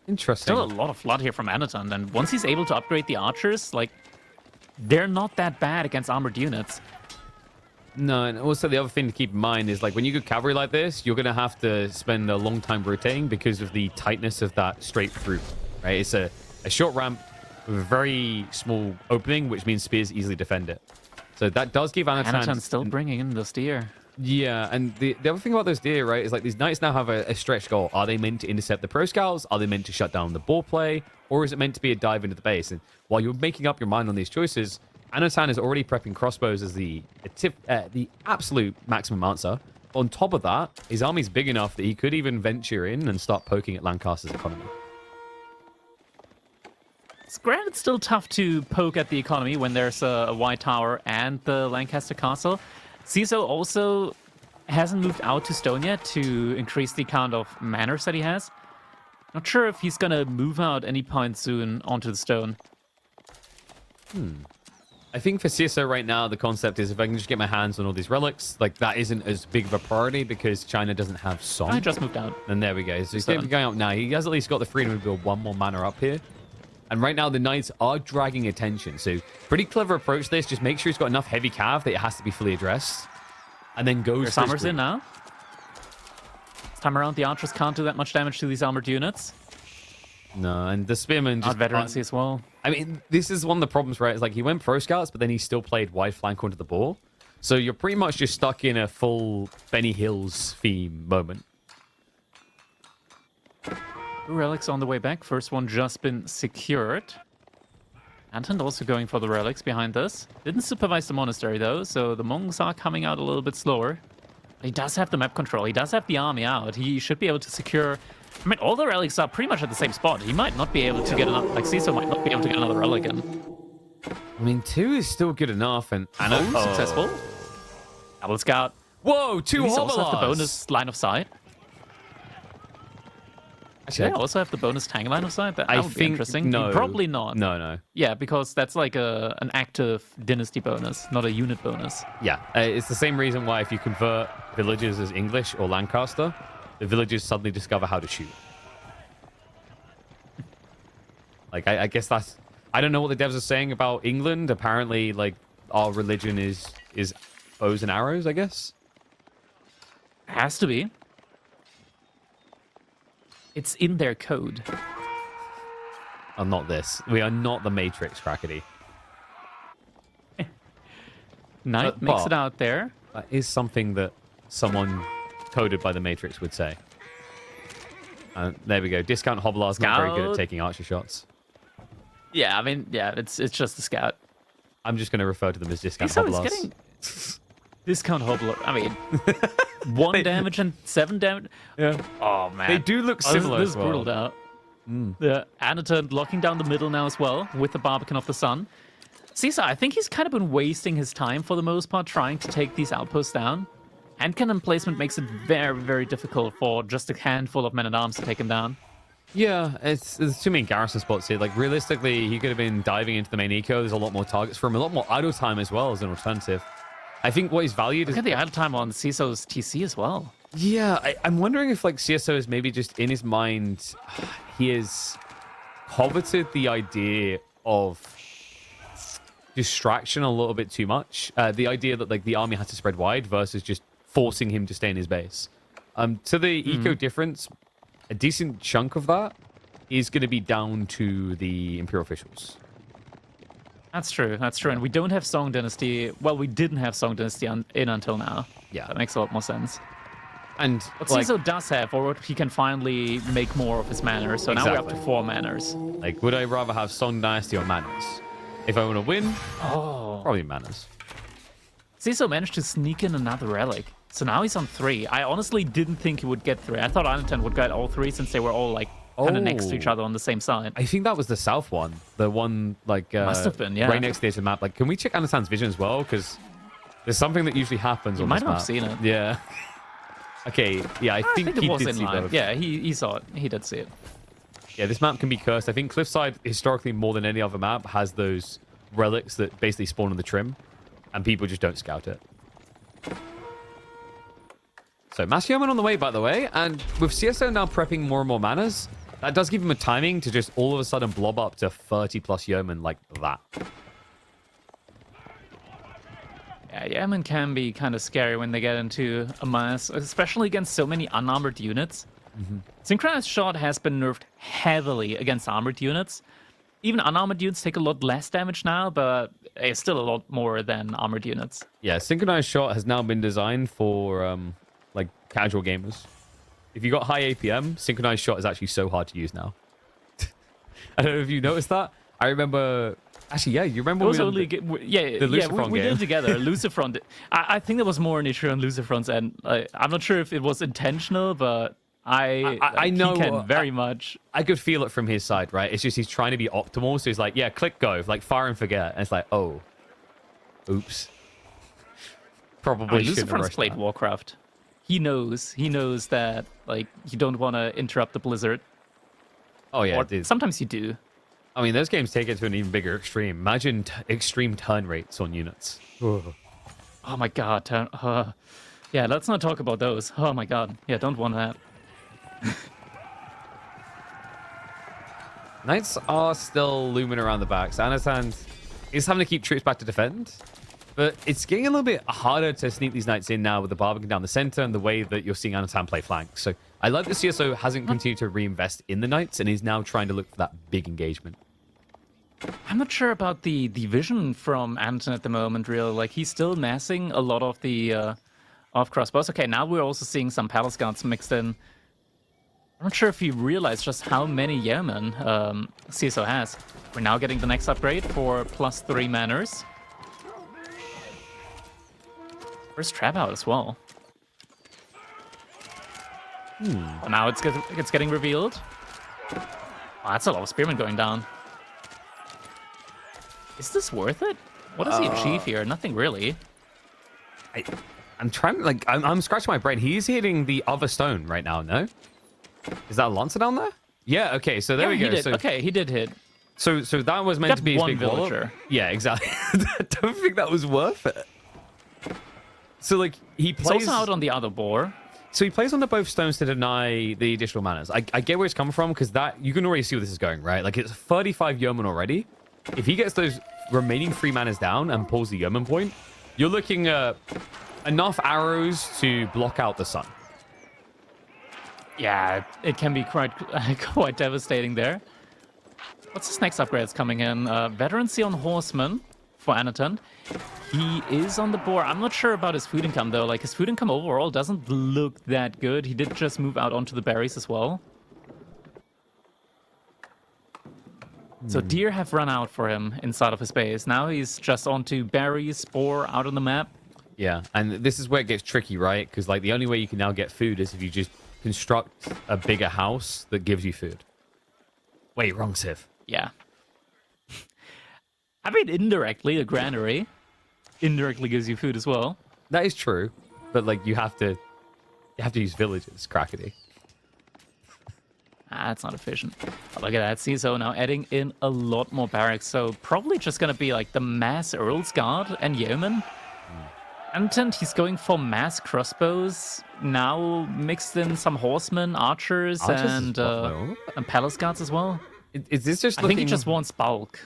Interesting. Still a lot of flood here from Anotand, and once he's able to upgrade the archers, like, they're not that bad against armored units. No, and also the other thing to keep in mind is, like, when you go cavalry like this, you're going to have to spend a long time rotating because of the tightness of that straight through, right? It's a short ramp with a very small opening, which means spears easily defend it. So that does give Anotand still bringing in the steer. Yeah, and the other thing about those deer, right, is like these knights now have a stretch goal. Are they meant to intercept the pro scouts? Are they meant to shut down the ball play? Or is it meant to be a dive into the base? And while you're making up your mind on these choices, Anotand is already prepping crossbows as the absolute maximum answer. On top of that, his army's big enough that he could even venture in and start poking at Lancaster's economy. It's granted still tough to poke at the economy when there's a White Tower and the Lancaster Castle. CsOH also hasn't moved out to stone yet to increase the count of manors that he has. Not sure if he's gonna move out any point soon onto the stone. I think for CsOH right now, the concept is if I can just get my hands on all these relics, like that isn't as big of a priority because China doesn't have Song. I just moved out. And there we go. So he's going out now. He has at least got the freedom to build 1 more manor up here. And right now, the Knights are dragging attention. So pretty clever approach to this. Just make sure he's got enough heavy cav that it has to be fully addressed. And then goes for Armor's in now. This time around, the archers can't do that much damage to these armored units. No, and the Spearmen just... veterancy as well. I mean, this is one of the problems, right? It's like he went pro scouts, but then he still played wide flank onto the ball. So you're pretty much just stuck in a full Benny Hills theme moment. 2 relics on the way back. First one just been secured. Anotand also going for the relics behind this. Didn't supervise the monastery though, so the monks are coming out a little bit slower. He does have the map control. He does have the army out. He should be able to secure... I mean, all the relics are pretty much at the same spot. He might not be able to get another... Like, CsOH might not be able to get another relic in. I mean, 2 is still good enough, and... Successful. Double scout. Whoa, 2 He's also have the Hobblers! bonus line of sight. Do they also have the bonus tank line of sight? That would be interesting. No. Probably not. No. Yeah, because that's like an active dynasty bonus, not a unit bonus. Yeah, it's the same reason why if you convert villages as English or Lancaster, the villagers suddenly discover how to shoot. Like, I guess that's... I don't know what the devs are saying about England. Apparently, like, our religion is bows and arrows, I guess. Has to be. It's in their code. Oh, not this. We are not the Matrix, Crackety. Knight makes it out there. That is something that someone coded by the Matrix would say. There we go. Discount Hobblar's not very good at taking archer shots. Yeah, I mean, yeah, it's just a scout. I'm just going to refer to them as Discount So Hobblars. getting Discount Hobbler. I mean, 1 damage and 7 damage. Yeah. Oh, man. They do look similar This as is well. brutal out. The Anotand locking down the middle now as well with the Barbican of the Sun. Caesar, I think he's kind of been wasting his time for the most part trying to take these outposts down. Hand cannon placement makes it very, very difficult for just a handful of men-at-arms to take him down. Yeah, there's too many garrison spots here. Like, realistically, he could have been diving into the main eco. There's a lot more targets for him, a lot more idle time as well as an alternative. I think what he's valued is... Look at the idle time on CsOH's TC as well. Yeah, I'm wondering if, like, CSO is maybe just in his mind, he has coveted the idea of distraction a little bit too much. The idea that, like, the army has to spread wide versus just forcing him to stay in his base. To the eco difference, a decent chunk of that is going to be down to the Imperial officials. That's true. That's true. And we don't have Song Dynasty. Well, we didn't have Song Dynasty in until now. Yeah. That makes a lot more sense. And what like, CsO does have, or what he can finally make more of his manners. So now we're up to 4 manners. Like, would I rather have Song Dynasty or manners? If I want to win, probably manners. CsO managed to sneak in another relic. So now he's on 3. I honestly didn't think he would get 3. I thought Anotand would get all 3 since they were all like kind of next to each other on the same side. I think that was the south one. The one like must have been, yeah. right next to the edge of the map. Like, can we check Anotand's vision as well? Because there's something that usually happens on this map. You might have seen it. Yeah. Okay, yeah, I think it he was did in see line. both. Yeah, he saw it. He did see it. Yeah, this map can be cursed. I think Cliffside, historically, more than any other map, has those relics that basically spawn on the trim, and people just don't scout it. So, Mass Yeoman on the way, by the way, and with CSO now prepping more and more manners, that does give him a timing to just all of a sudden blob up to 30+ Yeoman like that. Yeah, Yeoman can be kind of scary when they get into a mass, especially against so many unarmored units. Synchronized Shot has been nerfed heavily against armored units. Even unarmored units take a lot less damage now, but it's still a lot more than armored units. Yeah, Synchronized Shot has now been designed for like casual gamers. If you got high APM, Synchronized Shot is actually so hard to use now. I don't know if you noticed that. I remember... Actually, yeah, you remember it was we only the we did game. it together. Lucifront. I think there was more an issue on Lucifront's end. I'm not sure if it was intentional, but I know he can very much. I could feel it from his side, right? It's just he's trying to be optimal, so he's like, yeah, click go, like fire and forget, and it's like, oh, oops. Probably shouldn't have Lucifront's rushed played that. Warcraft. He knows that like you don't want to interrupt the blizzard. Oh yeah, Or dude. sometimes you do. I mean, those games take it to an even bigger extreme. Imagine extreme turn rates on units. Oh my god. Yeah, let's not talk about those. Oh my god. Yeah, don't want that. Knights are still looming around the back. So Anotand is having to keep troops back to defend. But it's getting a little bit harder to sneak these knights in now with the Barbican down the center and the way that you're seeing Anotand play flanks. So I like that CSO hasn't continued to reinvest in the knights and is now trying to look for that big engagement. I'm not sure about the vision from Anton at the moment, really. Like, he's still massing a lot of the off crossbows. Okay, now we're also seeing some Palace Guards mixed in. I'm not sure if he realized just how many yeomen CSO has. We're now getting the next upgrade for +3 manners. Where's Trap out as well? Oh, now it's getting revealed. Oh, that's a lot of spearmen going down. Is this worth it? What does he achieve here? Nothing really. I'm trying, like, I'm scratching my brain. He's hitting the other stone right now, no? Is that a Lancer down there? Yeah, okay, so there we go. So, okay, he did hit. So that was meant to be his one big villager. wallop. Yeah, exactly. I don't think that was worth it. So, like, he plays... He's also out on the other boar. So he plays on the both stones to deny the additional manas. I get where it's coming from, because that you can already see where this is going, right? Like, it's 35 Yeoman already. If he gets those remaining 3 manas down and pulls the Yeoman point, you're looking at enough arrows to block out the sun. Yeah, it can be quite devastating there. What's this next upgrade that's coming in? Veterancy on Horseman for Anotand. He is on the board. I'm not sure about his food income, though. Like, his food income overall doesn't look that good. He did just move out onto the berries as well. So deer have run out for him inside of his base. Now he's just onto berries, spore, out on the map. Yeah, and this is where it gets tricky, right? Because, like, the only way you can now get food is if you just construct a bigger house that gives you food. Wait, wrong Civ. Yeah. I mean, indirectly, a granary indirectly gives you food as well. That is true, but like you have to use villages, Crackety. That's not efficient. But look at that, CsOH now adding in a lot more barracks. So probably just gonna be like the mass Earl's Guard and Yeoman. And he's going for mass crossbows now, mixed in some horsemen, archers and palace guards as well. Is this just? I think he just wants bulk.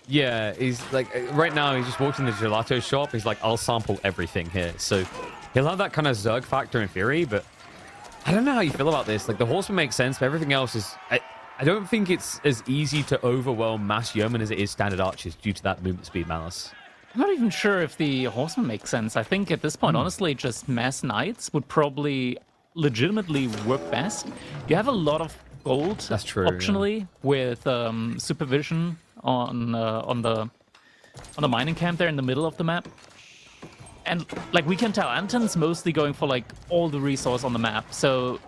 Yeah, he's like, right now he's just walked in the gelato shop. He's like, I'll sample everything here. So he'll have that kind of Zerg factor in theory, but I don't know how you feel about this. Like, the horseman makes sense, but everything else is... I don't think it's as easy to overwhelm mass yeoman as it is standard archers due to that movement speed malice. I'm not even sure if the horseman makes sense. I think at this point, honestly, just mass knights would probably legitimately work best. You have a lot of gold, that's true, optionally, with supervision on the mining camp there in the middle of the map. And like we can tell, Anton's mostly going for like all the resource on the map. So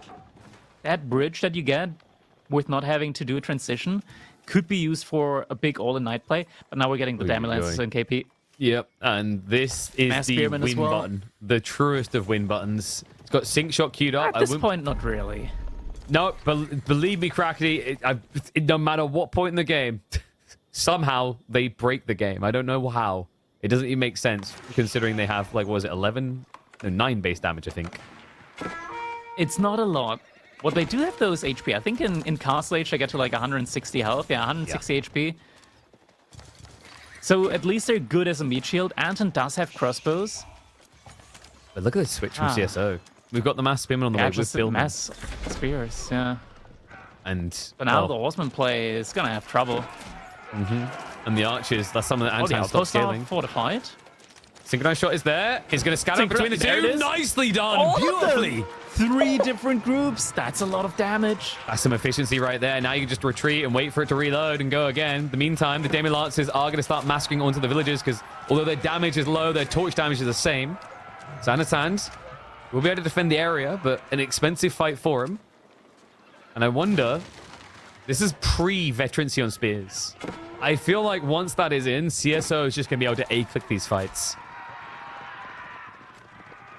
that bridge that you get with not having to do a transition could be used for a big all-in night play. But now we're getting the Damage Lancers and KP. Yep, and this is Mass the win button, the truest of win buttons. It's got sync shot queued up. At this point, not really. No, but believe me, Crackety, no matter what point in the game, somehow they break the game. I don't know how. It doesn't even make sense considering they have, like, what was it, 9 base damage, I think. It's not a lot. Well, they do have those HP. I think in Castle Age, they get to like 160 health. Yeah, 160 HP. So at least they're good as a meat shield. Anton does have crossbows. But look at this switch from CsOH. We've got the mass spearman on the way with Billman. Mass spears, yeah. But now the horseman play is gonna have trouble. And the archers, that's something that Anton stopped scaling. Fortified. Synchronized shot is there. He's going to scatter between the two. Nicely done. All beautifully. 3 different groups. That's a lot of damage. That's some efficiency right there. Now you can just retreat and wait for it to reload and go again. In the meantime, the Damien Lancers are going to start massacring onto the villagers because although their damage is low, their torch damage is the same. So Anotand will be able to defend the area, but an expensive fight for him. And I wonder, this is pre-veterancy on spears. I feel like once that is in, CsOH is just going to be able to A-click these fights.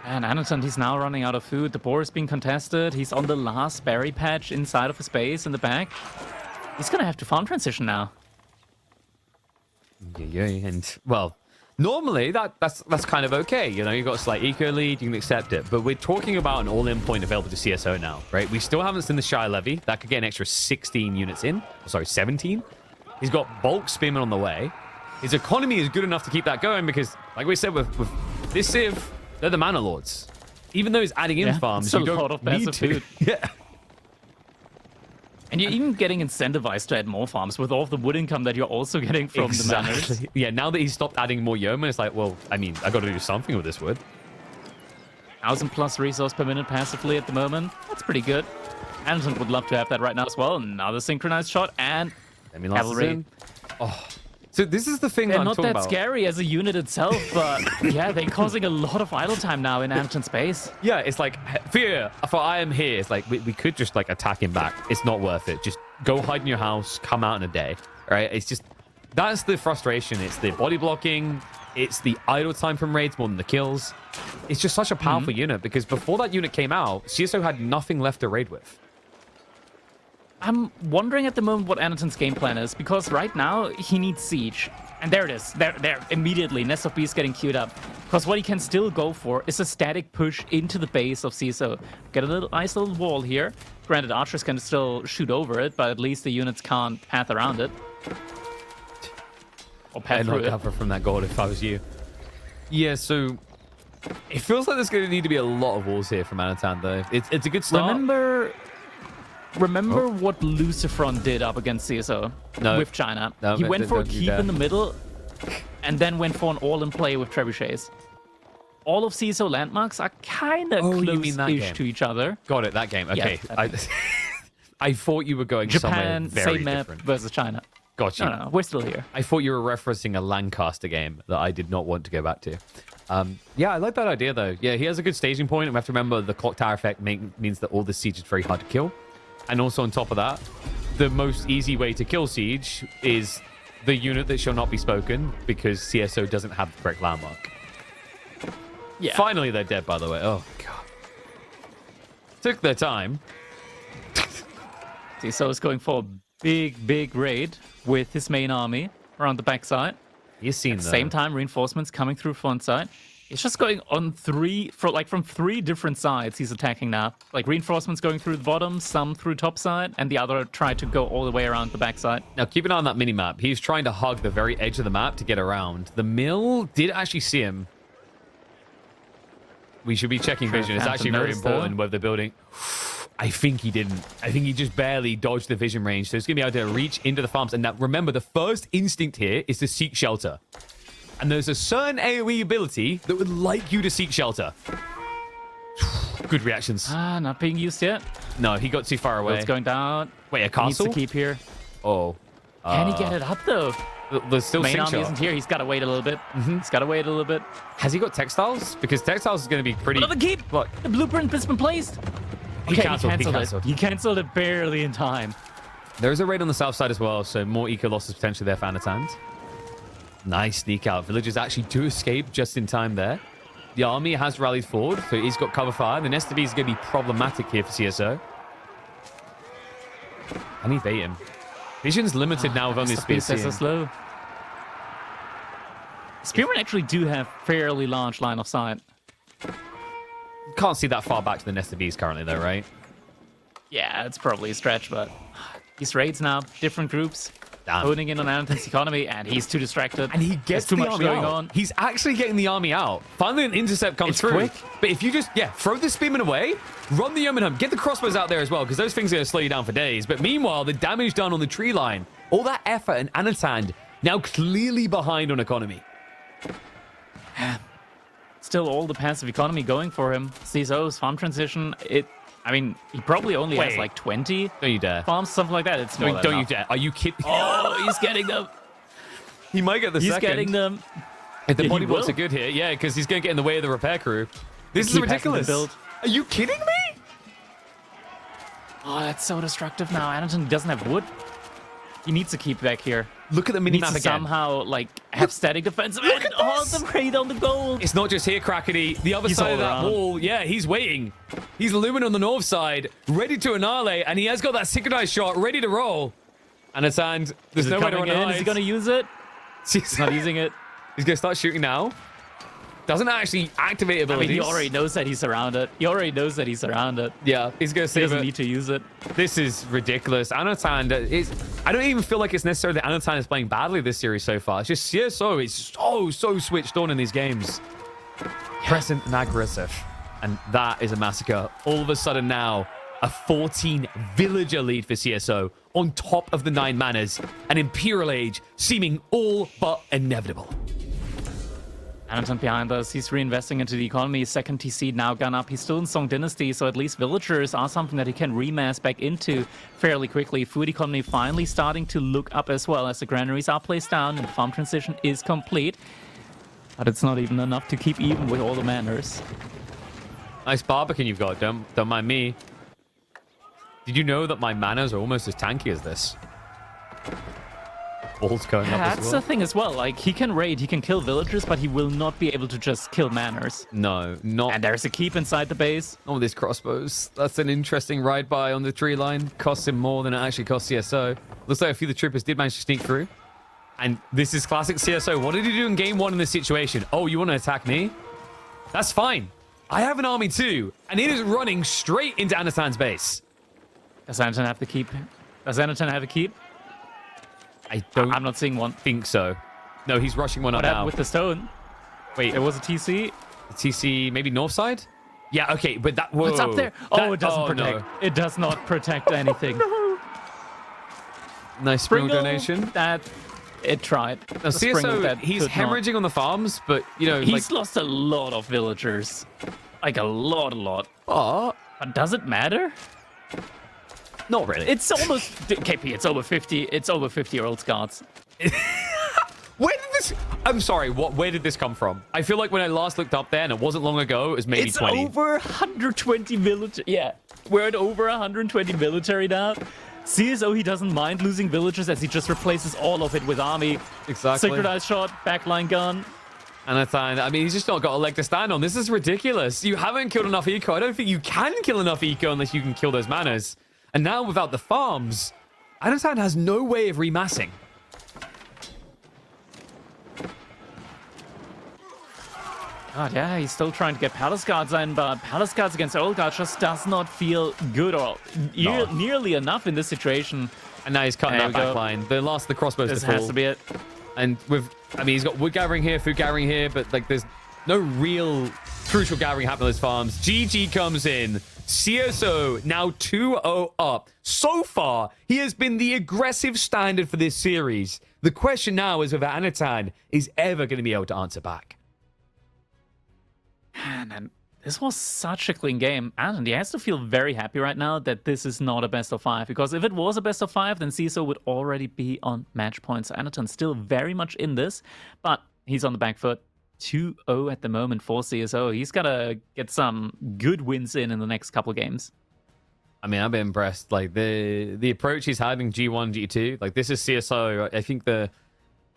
And Anotand, he's now running out of food. The boar is being contested. He's on the last berry patch inside of his base in the back. He's going to have to farm transition now. Yeah, and, well, normally that's kind of okay. You know, you've got a slight eco lead, you can accept it. But we're talking about an all-in point available to CsOH now, right? We still haven't seen the Shy Levy. That could get an extra 16 units in. Sorry, 17. He's got bulk spearmen on the way. His economy is good enough to keep that going because, like we said, with this Civ, they're the Mana Lords. Even though he's adding in farms, you don't need to. Yeah. And you're even getting incentivized to add more farms with all of the wood income that you're also getting from the manors. Yeah, now that he's stopped adding more yeomen, it's like, well, I mean, I got to do something with this wood. 1,000+ resource per minute passively at the moment. That's pretty good. Anton would love to have that right now as well. Another synchronized shot and cavalry. Oh. So this is the thing They're that I'm not talking that about. scary as a unit itself, but yeah, they're causing a lot of idle time now in Anton's base. Yeah, it's like, fear, for I am here. It's like, we could just like attack him back. It's not worth it. Just go hide in your house, come out in a day, right? It's just, that's the frustration. It's the body blocking. It's the idle time from raids more than the kills. It's just such a powerful unit because before that unit came out, CsOH had nothing left to raid with. I'm wondering at the moment what Anotand's game plan is, because right now he needs siege. And there it is. There, immediately. Nest of Beasts getting queued up. Because what he can still go for is a static push into the base of CsO. Get a nice little wall here. Granted, archers can still shoot over it, but at least the units can't path around it. Or path through it. Cover from that goal if I was you. Yeah, so it feels like there's going to need to be a lot of walls here from Anotand, though. It's a good start. Remember what Lucifron did up against CsO with China? No, he went for a keep in the middle and then went for an all-in play with trebuchets. All of CsO landmarks are kind of close-ish to each other. Got it, that game. Okay. Yeah, I thought you were going somewhere very same map different. versus China. Got you. No, we're still here. I thought you were referencing a Lancaster game that I did not want to go back to. Yeah, I like that idea, though. Yeah, he has a good staging point. And we have to remember the clock tower effect means that all the siege is very hard to kill. And also on top of that, the most easy way to kill siege is the unit that shall not be spoken, because CsO doesn't have the correct landmark. Yeah. Finally, they're dead, by the way. Oh, God. Took their time. CsO is going for a big raid with his main army around the backside. You've seen that. At the same time, reinforcements coming through front side. It's just going on from three different sides he's attacking now. Like reinforcements going through the bottom, some through top side, and the other tried to go all the way around the backside. Now keep an eye on that mini-map. He's trying to hug the very edge of the map to get around. The mill did actually see him. We should be checking vision. It's actually very important whether the building... I think he didn't. I think he just barely dodged the vision range. So he's going to be able to reach into the farms. And now, remember, the first instinct here is to seek shelter. And there's a certain AoE ability that would like you to seek shelter. Good reactions. Not being used yet. No, he got too far away. It's going down. Wait, a castle? Needs to keep here. Oh. Can he get it up, though? There's still main army shot. isn't here. He's got to wait a little bit. He's got to wait a little bit. Has he got textiles? Because textiles is going to be pretty... Another keep! What? The blueprint has been placed. He cancelled it. He cancelled it barely in time. There's a raid on the south side as well, so more eco losses potentially there for Anotand. Nice sneak out. Villagers actually do escape just in time there. The army has rallied forward, so he's got cover fire. The Nest of Bees is going to be problematic here for CsO. Can he bait him? Vision's limited now with only speed. So slow. Spearmen actually do have fairly large line of sight. Can't see that far back to the Nest of Bees currently, though, right? Yeah, it's probably a stretch, but these raids now, different groups, honing in on Anotand's economy, and he's too distracted. And he gets too much going on. He's actually getting the army out. Finally, an intercept comes through. Quick. But if you just, throw the spearmen away, run the yeoman home, get the crossbows out there as well, because those things are going to slow you down for days. But meanwhile, the damage done on the tree line, all that effort, and Anotand now clearly behind on economy. Still all the passive economy going for him. CsO's farm transition, I mean, he probably only has like 20 Don't you dare. farms, something like that. It's Don't you dare. Are you kidding? Oh, he's getting them. He might get the second. He's getting them. If the body blocks are good here, yeah, because he's going to get in the way of the repair crew. This is ridiculous. Are you kidding me? Oh, that's so destructive now. Anotand doesn't have wood. He needs to keep back here. Look at the mini-map again. Somehow, have static defense. Look at this. The raid on the gold. It's not just here, Crackety. The other side of that wall, he's waiting. He's looming on the north side, ready to annihilate, and he has got that synchronized shot ready to roll. Anotand, there's no way to run in. Is he going to use it? He's not using it. He's going to start shooting now. Doesn't actually activate abilities. I mean, he already knows that he's surrounded. Yeah, he's going to save it. He doesn't need to use it. This is ridiculous. Anotand is... I don't even feel like it's necessarily that Anotand is playing badly this series so far. It's just CsO is so switched on in these games. Present and aggressive. And that is a massacre. All of a sudden now, a 14 villager lead for CsO on top of the 9 manas. An Imperial Age seeming all but inevitable. Anotand behind us, he's reinvesting into the economy. Second TC now gone up. He's still in Song Dynasty, so at least villagers are something that he can remass back into fairly quickly. Food economy finally starting to look up as well as the granaries are placed down and the farm transition is complete. But it's not even enough to keep even with all the manors. Nice Barbican you've got, don't mind me. Did you know that my manas are almost as tanky as this? balls going up as That's well. the thing as well. Like, he can raid, he can kill villagers, but he will not be able to just kill manners. No, not. And there's a keep inside the base. Oh, this crossbows. That's an interesting ride by on the tree line. Costs him more than it actually costs CSO. Looks like a few of the troopers did manage to sneak through. And this is classic CSO. What did he do in game 1 in this situation? Oh, you want to attack me? That's fine. I have an army too, and it is running straight into Anotand's base. Does Anotand have the keep? Does Anotand have a keep? I'm not seeing one. Think so. No, he's rushing one What up happened now. with the stone? Wait, There was a TC. TC maybe north side? Yeah, okay, but that... Whoa. What's up there? Oh, it doesn't protect. No. It does not protect anything. Nice Sprinkle Sprinkle, donation. That it tried. Now, CSO, he's could not. hemorrhaging on the farms, but, you know... He's lost a lot of villagers. Like, a lot. But But does it matter? not really. It's almost... KP, it's over 50. It's over 50-year-old guards. Where did this... I'm sorry, where did this come from? I feel like when I last looked up there, and it wasn't long ago, it was maybe It's 20. over 120 military. Yeah, we're at over 120 military now. CsO, he doesn't mind losing villagers as he just replaces all of it with army. Exactly. Synchronized shot, backline gun. Anotand, I mean, he's just not got a leg to stand on. This is ridiculous. You haven't killed enough eco. I don't think you can kill enough eco unless you can kill those manners. And now without the farms, Anotand has no way of remassing. God, yeah, he's still trying to get Palace Guards in, but Palace Guards against Old Guard just does not feel good or nearly enough in this situation. And now he's cutting There that we back go. line. The last of the crossbows This to fall. has to be it. And I mean, he's got wood gathering here, food gathering here, but like there's no real crucial gathering happening on those farms. GG comes in. CSO now 2-0 up. So far, he has been the aggressive standard for this series. The question now is whether Anotand is ever going to be able to answer back. Man, and this was such a clean game. And he has to feel very happy right now that this is not a best of 5. Because if it was a best of 5, then CSO would already be on match points. Anotand still very much in this, but he's on the back foot. 2-0 at the moment for CSO. He's got to get some good wins in the next couple games. I mean, I've been impressed. Like the approach he's had in G1, G2. Like this is CSO. I think the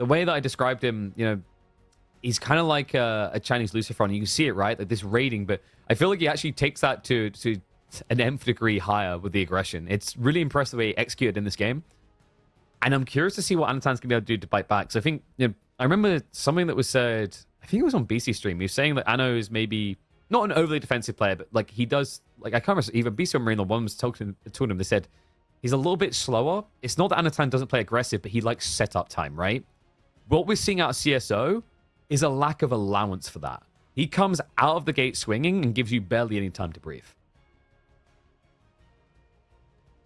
way that I described him, you know, he's kind of like a Chinese Lucifer. You can see it, right? Like this raiding, but I feel like he actually takes that to an nth degree higher with the aggression. It's really impressive the way he executed in this game. And I'm curious to see what Anotand's going to be able to do to bite back. So I think, you know, I remember something that was said, I think it was on BC stream. He was saying that Anno is maybe not an overly defensive player, but like he does, like I can't remember, either BC or Marine or one was talking to him. They said he's a little bit slower. It's not that Anotand doesn't play aggressive, but he likes setup time, right? What we're seeing out of CSO is a lack of allowance for that. He comes out of the gate swinging and gives you barely any time to breathe.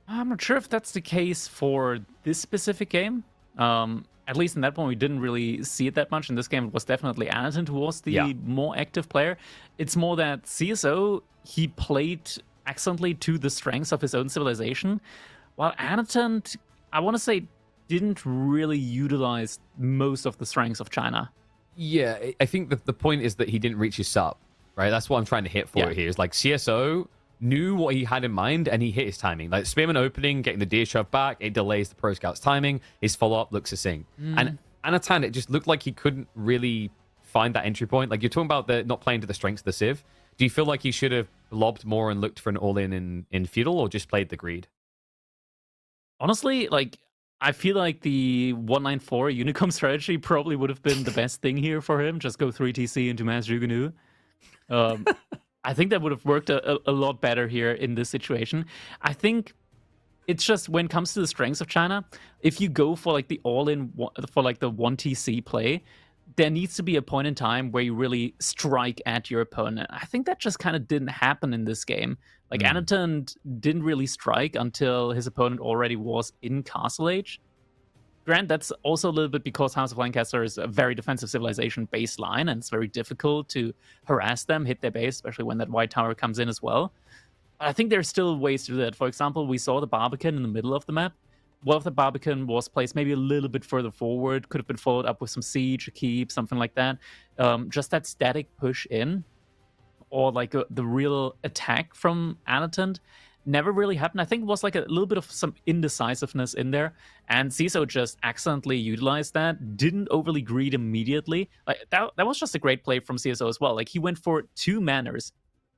I'm not sure if that's the case for this specific game. At least in that one, we didn't really see it that much. In this game, it was definitely Anotand who was the more active player. It's more that CsO, he played excellently to the strengths of his own civilization, while Anotand, I want to say, didn't really utilize most of the strengths of China. Yeah, I think that the point is that he didn't reach his sub, right? That's what I'm trying to hit for here. Is like CSO knew what he had in mind and he hit his timing. Like Spearman opening, getting the deer shoved back, it delays the pro scout's timing. His follow-up looks succinct. And Anotand, it just looked like he couldn't really find that entry point. Like you're talking about the not playing to the strengths of the Civ. Do you feel like he should have lobbed more and looked for an all-in in feudal, or just played the greed? Honestly, like, I feel like the 194 Unicom strategy probably would have been the best thing here for him. Just go 3 TC into Mass Jugunu. I think that would have worked a lot better here in this situation. I think it's just when it comes to the strengths of China, if you go for like the all-in for like the 1 TC play, there needs to be a point in time where you really strike at your opponent. I think that just kind of didn't happen in this game. Like Anotand didn't really strike until his opponent already was in Castle Age. Grant, that's also a little bit because House of Lancaster is a very defensive civilization baseline, and it's very difficult to harass them, hit their base, especially when that white tower comes in as well. But I think there's still ways to do that. For example, we saw the Barbican in the middle of the map. Well, if the Barbican was placed maybe a little bit further forward, could have been followed up with some siege, a keep, something like that. Just that static push in, or like the real attack from Anotand, never really happened. I think it was like a little bit of some indecisiveness in there, and CsO just accidentally utilized that. Didn't overly greed immediately. Like that was just a great play from CsO as well. Like he went for 2 manners.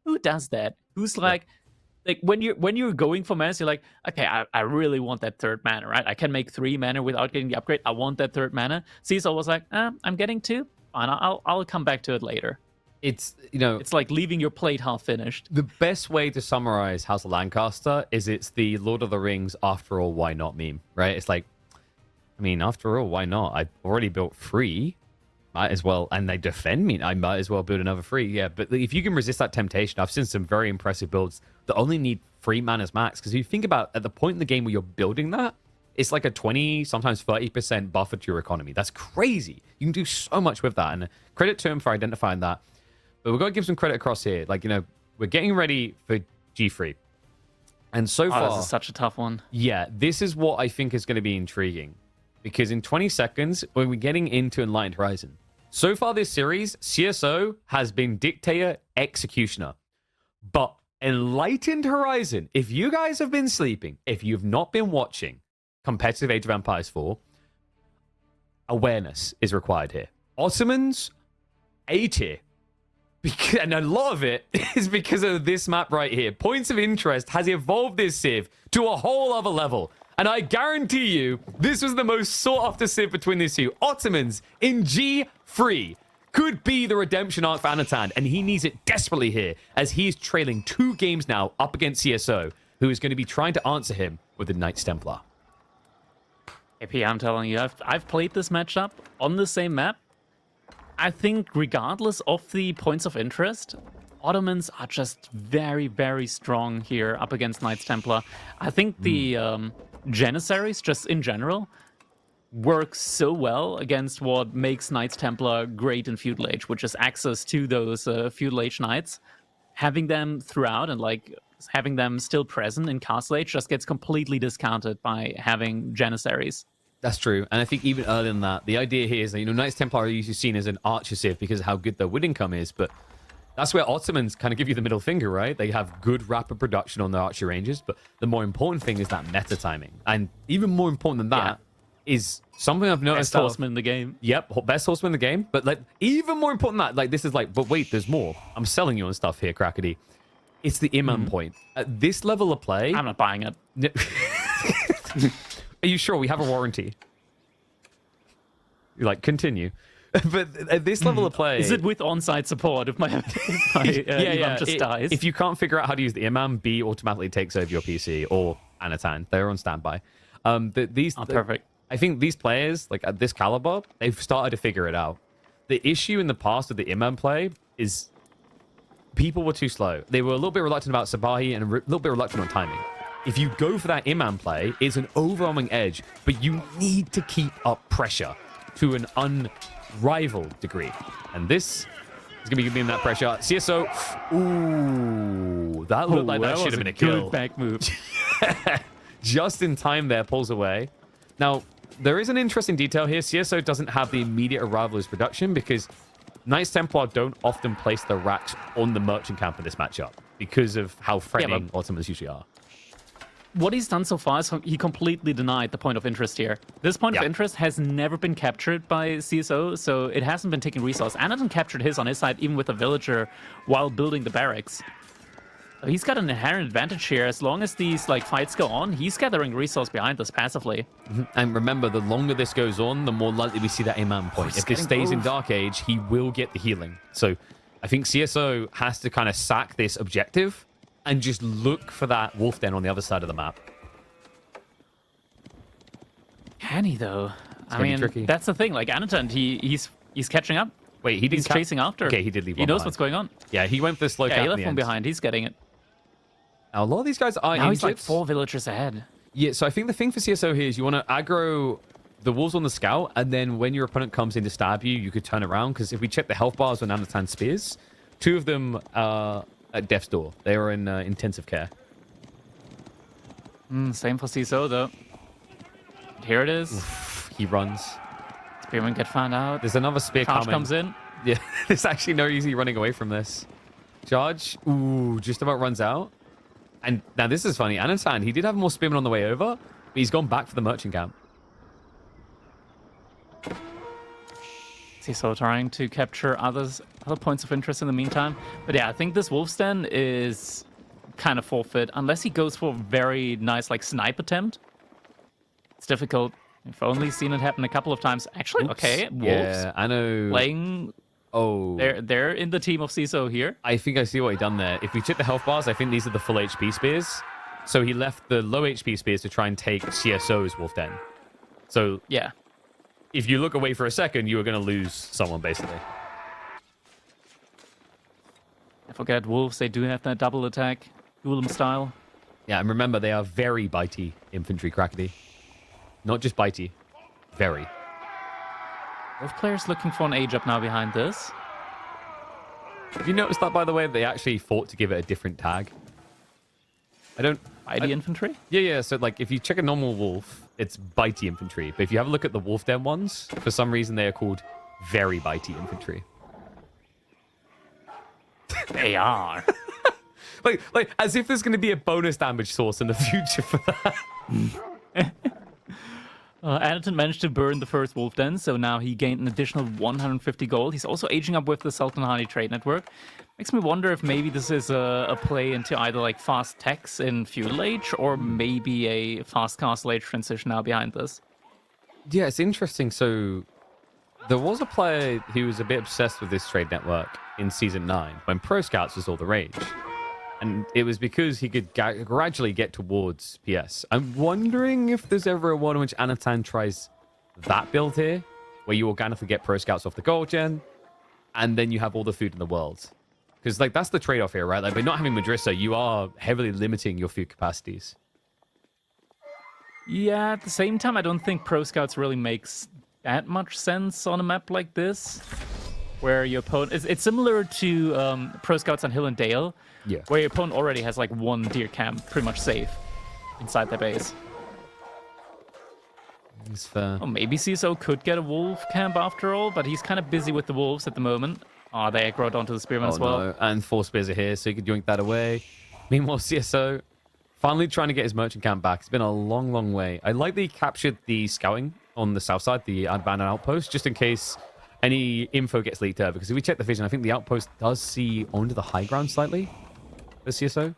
Who does that? Who's like when you're going for manas, you're like, okay, I really want that 3rd mana, right? I can make 3 mana without getting the upgrade. I want that 3rd mana. CsO was like, I'm getting 2. Fine, I'll come back to it later. It's it's like leaving your plate half finished. The best way to summarize House of Lancaster is it's the Lord of the Rings after all why not meme, right? It's like, I mean, after all, why not? I already built 3, might as well, and they defend me. I might as well build another 3. Yeah, but if you can resist that temptation, I've seen some very impressive builds that only need 3 manas max. Because if you think about at the point in the game where you're building that, it's like a 20, sometimes 30% buffer to your economy. That's crazy. You can do so much with that, and credit to him for identifying that. But we've got to give some credit across here. Like, we're getting ready for G3. And so far... this is such a tough one. Yeah, this is what I think is going to be intriguing. Because in 20 seconds, when we're getting into Enlightened Horizon, so far this series, CsO has been Dictator Executioner. But Enlightened Horizon, if you guys have been sleeping, if you've not been watching Competitive Age of Empires 4, awareness is required here. Ottomans, A tier. And a lot of it is because of this map right here. Points of Interest has evolved this Civ to a whole other level. And I guarantee you, this was the most sought-after Civ between these two. Ottomans in G3 could be the redemption arc for Anotand, and he needs it desperately here, as he is trailing 2 games now up against CsO, who is going to be trying to answer him with the Knights Templar. AP, I'm telling you, I've played this matchup on the same map. I think regardless of the points of interest, Ottomans are just very, very strong here up against Knights Templar. I think the Janissaries, just in general, work so well against what makes Knights Templar great in Feudal Age, which is access to those Feudal Age Knights. Having them throughout and like having them still present in Castle Age just gets completely discounted by having Janissaries. That's true. And I think even earlier than that, the idea here is that, Knights Templar are usually seen as an archer civ because of how good their win income is, but that's where Ottomans kind of give you the middle finger, right? They have good rapid production on their archer ranges, but the more important thing is that meta timing. And even more important than that is something I've noticed. Best horseman in the game. Yep, best horseman in the game. But like even more important than that, like this is like, but wait, there's more. I'm selling you on stuff here, Crackety. It's the Imam point. At this level of play... I'm not buying it. Are you sure? We have a warranty. You're like, continue. But at this level of play... Is it with on-site support if my Imam just dies? If you can't figure out how to use the Imam, B automatically takes over your PC, or Anotand. They're on standby. Perfect. I think these players, like at this caliber, they've started to figure it out. The issue in the past with the Imam play is people were too slow. They were a little bit reluctant about Sabahi and a little bit reluctant on timing. If you go for that Imam play, it's an overwhelming edge, but you need to keep up pressure to an unrivaled degree. And this is going to be giving that pressure. CsO, ooh, that looked like that should have been a kill. Good back move. Just in time there, pulls away. Now, there is an interesting detail here. CsO doesn't have the immediate arrival of his production because Knights Templar don't often place the racks on the merchant camp in this matchup because of how threatening Ottomans usually are. What he's done so far is he completely denied the point of interest here. This point of interest has never been captured by CsO, so it hasn't been taking resource. Anotand captured his on his side, even with a villager, while building the barracks. So he's got an inherent advantage here. As long as these fights go on, he's gathering resource behind us passively. And remember, the longer this goes on, the more likely we see that Imam point. If this stays in Dark Age, he will get the healing. So I think CsO has to kind of sack this objective and just look for that wolf den on the other side of the map. Can he, though? I mean, that's the thing. Like, Anotand, he's catching up. Wait, he didn't... He's chasing after. Okay, he did leave one He knows behind. what's going on. Yeah, he went for the slow cap he left one behind. He's getting it. Now, a lot of these guys are now he's like 4 villagers ahead. Yeah, so I think the thing for CsO here is you want to aggro the wolves on the scout, and then when your opponent comes in to stab you, you could turn around, because if we check the health bars on Anotand spears, 2 of them are at death's door. They are in intensive care. Same for CsO, though. Here it is. Oof, he runs. Spearman get found out. There's another spear Charge coming. comes in. Yeah, there's actually no easy running away from this. Charge. Ooh, just about runs out. And now this is funny. Anotand, he did have more spearmen on the way over, but he's gone back for the merchant camp. So trying to capture other points of interest in the meantime. But yeah, I think this Wolf's Den is kind of forfeit unless he goes for a very nice like snipe attempt. It's difficult. I've only seen it happen a couple of times. Actually, Oops. okay, Wolves Yeah, I know. playing. Oh, They're in the team of CsOH here. I think I see what he done there. If we check the health bars, I think these are the full HP spears. So he left the low HP spears to try and take CsOH's Wolf Den. So Yeah. if you look away for a second, you are going to lose someone, basically. I forget, Wolves, they do have that double attack, Golem style. Yeah, and remember, they are very bitey infantry, Crackety. Not just bitey. Very. Both players looking for an age up now behind this. Have you noticed that, by the way, they actually fought to give it a different tag? Bitey infantry? Yeah. So, like, if you check a normal wolf, it's bitey infantry. But if you have a look at the wolf den ones, for some reason, they are called very bitey infantry. They are. like, as if there's going to be a bonus damage source in the future for that. Anotand managed to burn the first Wolf Den, so now he gained an additional 150 gold. He's also aging up with the Sultan Hani trade network. Makes me wonder if maybe this is a play into either like fast techs in feudal age or maybe a fast castle age transition now behind this. Yeah, it's interesting. So there was a player who was a bit obsessed with this trade network in Season 9 when Pro Scouts was all the rage. And it was because he could gradually get towards PS. I'm wondering if there's ever a one in which Anotand tries that build here, where you organically get Pro Scouts off the gold gen, and then you have all the food in the world. Because, like, that's the trade-off here, right? Like, by not having Madrissa, you are heavily limiting your food capacities. Yeah, at the same time, I don't think Pro Scouts really makes that much sense on a map like this, where your opponent... It's similar to Pro Scouts on Hill and Dale, Yeah. where your opponent already has like one deer camp pretty much safe inside their base. It's fair. Oh, maybe CsOH could get a wolf camp after all, but he's kind of busy with the wolves at the moment. Oh, they aggroed onto the spearmen as well. No. And 4 spears are here, so you could yoink that away. Meanwhile, CsOH finally trying to get his merchant camp back. It's been a long, long way. I like that he captured the scouting on the south side, the abandoned outpost, just in case any info gets leaked out. Because if we check the vision, I think the outpost does see onto the high ground slightly. The CsOH.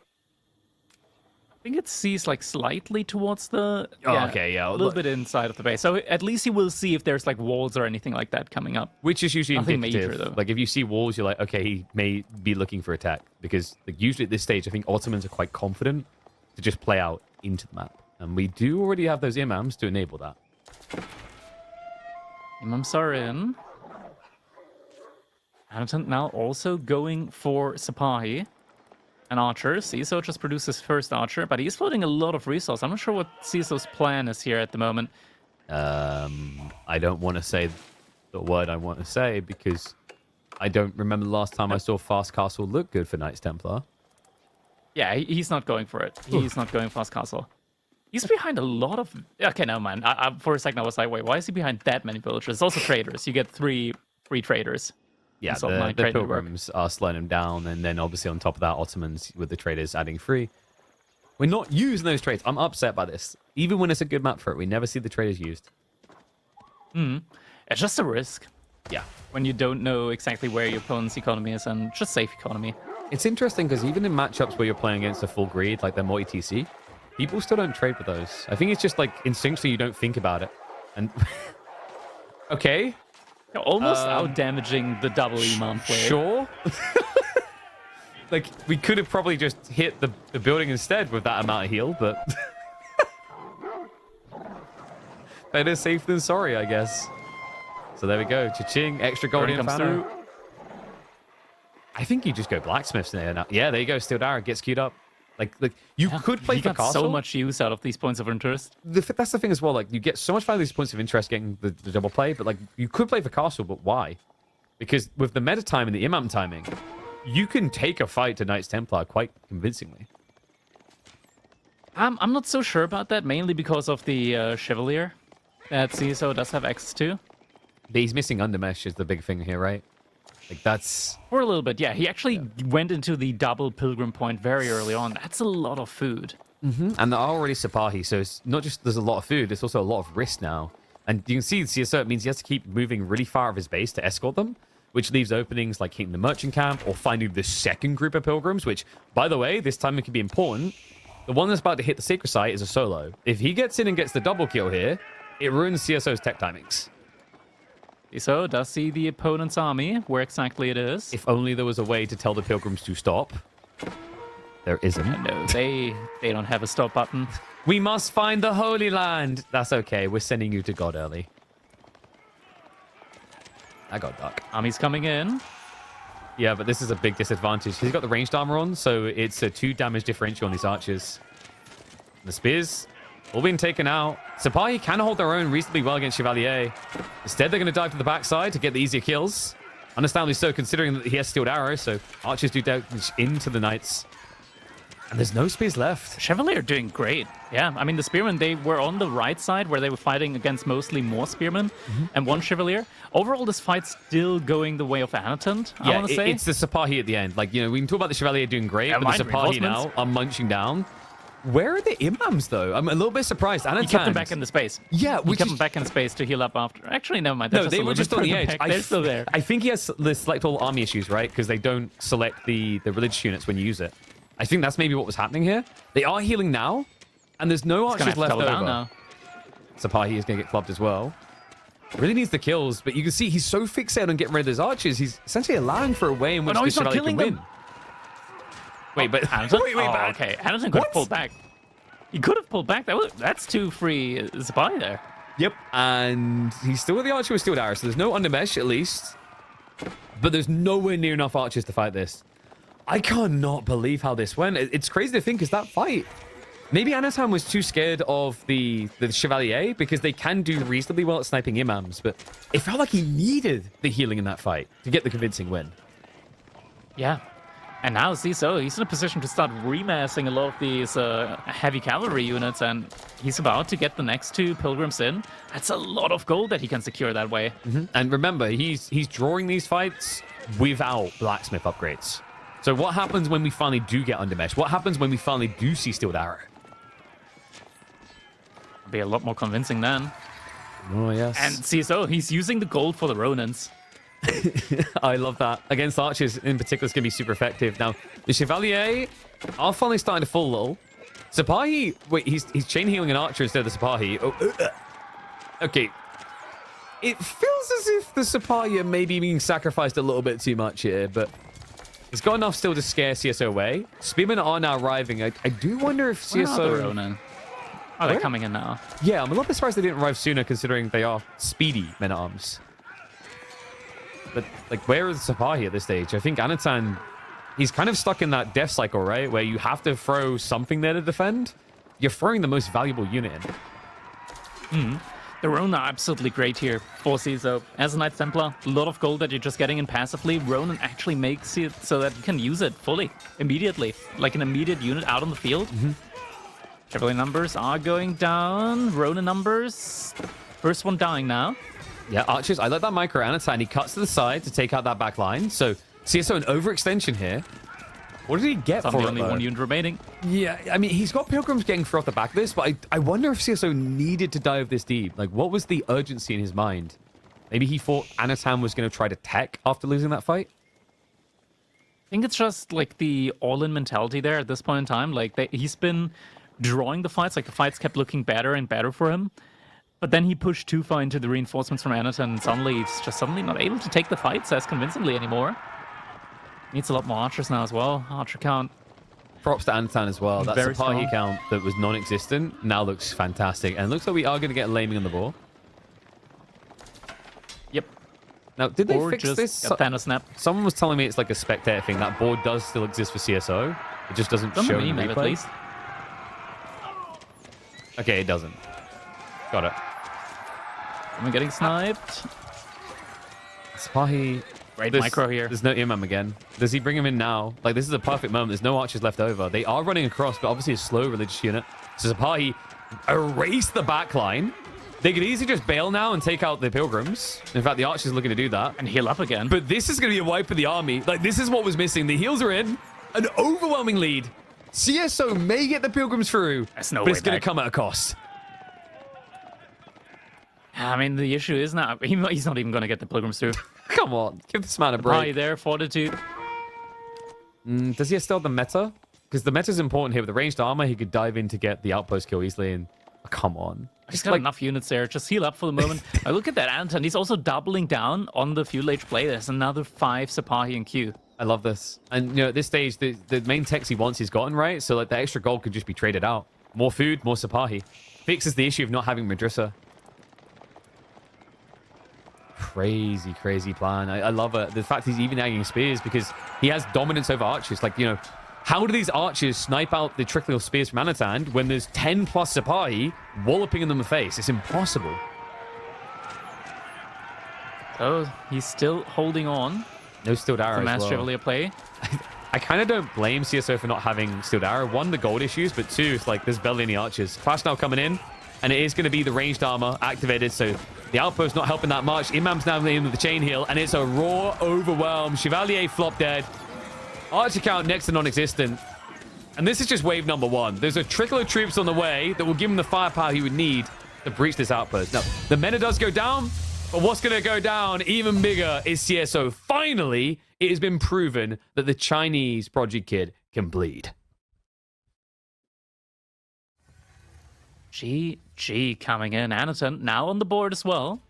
I think it sees like slightly towards the... Oh, okay, yeah. A little bit inside of the base. So at least he will see if there's like walls or anything like that coming up. Which is usually Nothing indicative. major, though. Like, if you see walls, you're like, okay, he may be looking for attack. Because like, usually at this stage, I think Ottomans are quite confident to just play out into the map. And we do already have those imams to enable that. Imams are in. Anotand now also going for Sipahi. An archer. CsOH just produced his first archer, but he's floating a lot of resource. I'm not sure what CsOH's plan is here at the moment. I don't want to say the word I want to say because I don't remember the last time I saw Fast Castle look good for Knights Templar. Yeah, he's not going for it. He's not going Fast Castle. He's behind a lot of... Okay, no, man. For a second, I was like, wait, why is he behind that many villagers? It's also traders. You get three traders. Yeah, the pilgrims are slowing him down, and then obviously on top of that, Ottomans with the traders adding 3. We're not using those trades. I'm upset by this. Even when it's a good map for it, we never see the traders used. It's just a risk. Yeah. When you don't know exactly where your opponent's economy is, and just safe economy. It's interesting because even in matchups where you're playing against a full greed, like the multi-TC, people still don't trade with those. I think it's just like instinctually you don't think about it. And okay. You're almost out damaging the double Imam player. Sure. Like, we could have probably just hit the building instead with that amount of heal, but... Better safe than sorry, I guess. So there we go. Cha-ching. Extra gold in comes through. I think you just go blacksmiths there now. Yeah, there you go. Steel Dara gets queued up. Like you could play you for got castle. so much use out of these points of interest. That's the thing as well. Like, you get so much value of these points of interest getting the double play, but like you could play for castle, but why? Because with the meta time and the imam timing, you can take a fight to Knights Templar quite convincingly. I'm not so sure about that, mainly because of the Chevalier that CsOH does have access to. But he's missing Undermesh is the big thing here, right? Like, that's... For a little bit, yeah. He actually went into the double pilgrim point very early on. That's a lot of food. And they're already Sipahi, so it's not just there's a lot of food, there's also a lot of risk now. And you can see CSO, it means he has to keep moving really far of his base to escort them, which leaves openings like hitting the merchant camp or finding the second group of pilgrims, which, by the way, this time it could be important. The one that's about to hit the sacred site is a solo. If he gets in and gets the double kill here, it ruins CSO's tech timings. CSO does see the opponent's army, where exactly it is. If only there was a way to tell the pilgrims to stop. There isn't. No, they don't have a stop button. We must find the Holy Land. That's okay. We're sending you to God early. I got dark. Army's coming in. Yeah, but this is a big disadvantage. He's got the ranged armor on, so it's a 2 damage differential on these archers. The spears all being taken out. Sipahi can hold their own reasonably well against Chevalier. Instead, they're going to dive to the backside to get the easier kills. Understandably so, considering that he has steeled arrows, so archers do damage into the knights. And there's no spears left. Chevalier are doing great. Yeah, I mean, the spearmen, they were on the right side where they were fighting against mostly more spearmen and one Chevalier. Overall, this fight's still going the way of Anotand, I want to say. It's the Sipahi at the end. Like, you know, we can talk about the Chevalier doing great, but the Sipahi now are munching down. Where are the imams, though? I'm a little bit surprised. Anotand, he kept them back in the space. Yeah, he kept them back in space to heal up after. Actually, never mind. No, they were just on the edge. They're still there. I think he has the select all army issues, right? Because they don't select the religious units when you use it. I think that's maybe what was happening here. They are healing now, and there's no archers left over. Now. Sipahi is going to get clubbed as well. Really needs the kills, but you can see he's so fixated on getting rid of those archers, he's essentially allowing for a way in which the Chevalier can win. Wait, but Anotand? wait, okay. Anotand could have pulled back. He could have pulled back. That's 2 free Sipahi there. Yep, and he's still with the archer with steel arrows, so there's no undermesh at least. But there's nowhere near enough archers to fight this. I cannot believe how this went. It's crazy to think, is that fight? Maybe Anotand was too scared of the Chevalier because they can do reasonably well at sniping imams, but it felt like he needed the healing in that fight to get the convincing win. Yeah. And now CsO, he's in a position to start remassing a lot of these heavy cavalry units, and he's about to get the next 2 pilgrims in. That's a lot of gold that he can secure that way. And remember, he's drawing these fights without blacksmith upgrades. So what happens when we finally do get undermesh? What happens when we finally do see steeled arrow? Be a lot more convincing then. Oh, yes. And CsO, he's using the gold for the Ronins. I love that. Against archers in particular, it's going to be super effective. Now, the Chevalier are finally starting to fall a little. Sipahi, wait, he's chain healing an archer instead of the Sipahi. Okay. It feels as if the Sipahi are maybe being sacrificed a little bit too much here, but he's got enough still to scare CsO away. Spearmen are now arriving. I do wonder if CsO... Where are the Ronin? Oh, they're coming in now. Yeah, I'm a little bit surprised they didn't arrive sooner, considering they are speedy men-at-arms. But, like, where is Sipahi at this stage? I think Anotand, he's kind of stuck in that death cycle, right? Where you have to throw something there to defend. You're throwing the most valuable unit in. The Ronin are absolutely great here for CsO. As a Knight Templar, a lot of gold that you're just getting in passively. Ronin actually makes it so that you can use it fully, immediately. Like an immediate unit out on the field. Chevalier numbers are going down. Ronin numbers. First one dying now. Yeah, archers. I like that micro Anotand. He cuts to the side to take out that back line. So CsO an overextension here. What did he get for it? Only one unit remaining. Yeah, I mean, he's got pilgrims getting through off the back of this, but I wonder if CsO needed to dive this deep. Like, what was the urgency in his mind? Maybe he thought Anotand was going to try to tech after losing that fight? I think it's just like the all-in mentality there at this point in time. Like, he's been drawing the fights. Like, the fights kept looking better and better for him. But then he pushed too far into the reinforcements from Anotand, and suddenly he's just not able to take the fights as convincingly anymore. Needs a lot more archers now as well. Archer count. Props to Anotand as well. That Very Sipahi strong. count that was non-existent now looks fantastic. And it looks like we are going to get laming on the ball. Yep. Now, did they Or fix just this? a Thanos snap. Someone was telling me it's like a spectator thing. That board does still exist for CsO. It just doesn't From show the in meme, at replay. least. Okay, it doesn't. Got it. Am I getting sniped? Sipahi... Great micro here. There's no imam again. Does he bring him in now? Like, this is a perfect moment. There's no archers left over. They are running across, but obviously a slow religious unit. So Sipahi erase the back line. They could easily just bail now and take out the Pilgrims. In fact, the Archer's looking to do that. And heal up again. But this is going to be a wipe of the army. Like, this is what was missing. The heals are in. An overwhelming lead. CSO may get the Pilgrims through, That's no but way it's going to back. come at a cost. I mean, the issue is now he's not even going to get the Pilgrims through. Come on, give this man a break. Party there, Fortitude. Does he still have the meta? Because the meta's important here. With the ranged armor, he could dive in to get the outpost kill easily. And come on. He's got enough units there. Just heal up for the moment. I look at that Anotand. He's also doubling down on the feudal age play. There's another 5 Sipahi in queue. I love this. And, you know, at this stage, the main techs he wants he's gotten, right? So, like, the extra gold could just be traded out. More food, more Sipahi. Fixes the issue of not having Madrissa. Crazy, crazy plan. I love it. The fact he's even adding spears because he has dominance over archers. Like, you know, how do these archers snipe out the trickle of spears from Anotand when there's 10 plus Sipahi walloping them in the face? It's impossible. So he's still holding on. No Steeled Arrow The as Mass well. Chevalier play. I kind of don't blame CSO for not having Steeled Arrow. One, the gold issues, but two, it's like there's barely any archers. Flash now coming in, and it is going to be the ranged armor activated, so the outpost not helping that much. Imam's now in with the chain heal, and it's a raw overwhelm. Chevalier flop dead. Archer count next to non-existent. And this is just wave number 1. There's a trickle of troops on the way that will give him the firepower he would need to breach this outpost. Now, the meta does go down, but what's going to go down even bigger is CSO. Finally, it has been proven that the Chinese Prodigy Kid can bleed. GG coming in. Anotand now on the board as well.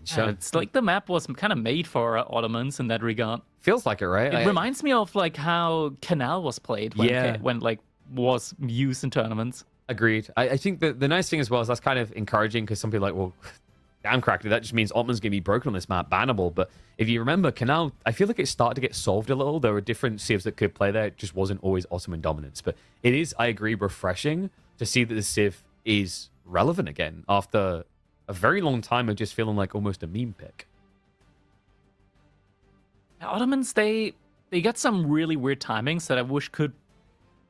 So It's like the map was kind of made for Ottomans in that regard. feels like it, right? It reminds me of like how Canal was played when, Yeah. when like was used in tournaments. Agreed. I think that the nice thing as well is that's kind of encouraging because some people are like, well, damn cracked, that just means Ottoman's going to be broken on this map, bannable. But if you remember, Canal, I feel like it started to get solved a little. There were different civs that could play there. It just wasn't always Ottoman dominance. But it is, I agree, refreshing to see that the civ is relevant again after a very long time of just feeling like almost a meme pick. Ottomans, they got some really weird timings that I wish could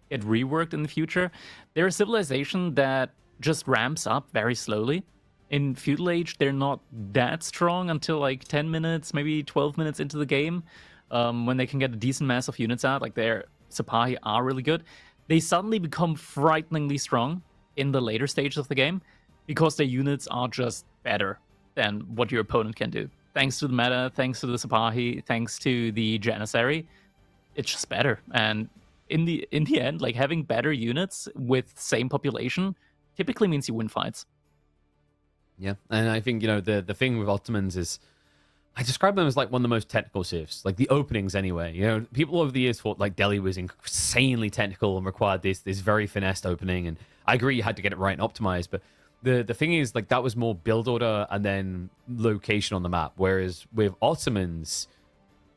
get reworked in the future. They're a civilization that just ramps up very slowly. In Feudal Age, they're not that strong until like 10 minutes, maybe 12 minutes into the game, when they can get a decent mass of units out. Like their Sipahi are really good. They suddenly become frighteningly strong in the later stages of the game because their units are just better than what your opponent can do. Thanks to the meta, thanks to the Sipahi, thanks to the Janissary, it's just better. And in the end, like having better units with same population typically means you win fights. Yeah, and I think, you know, the thing with Ottomans is I describe them as like one of the most technical civs, like the openings anyway. You know, people over the years thought like Delhi was insanely technical and required this very finessed opening, and I agree you had to get it right and optimized, but the thing is, like, that was more build order and then location on the map. Whereas with Ottomans,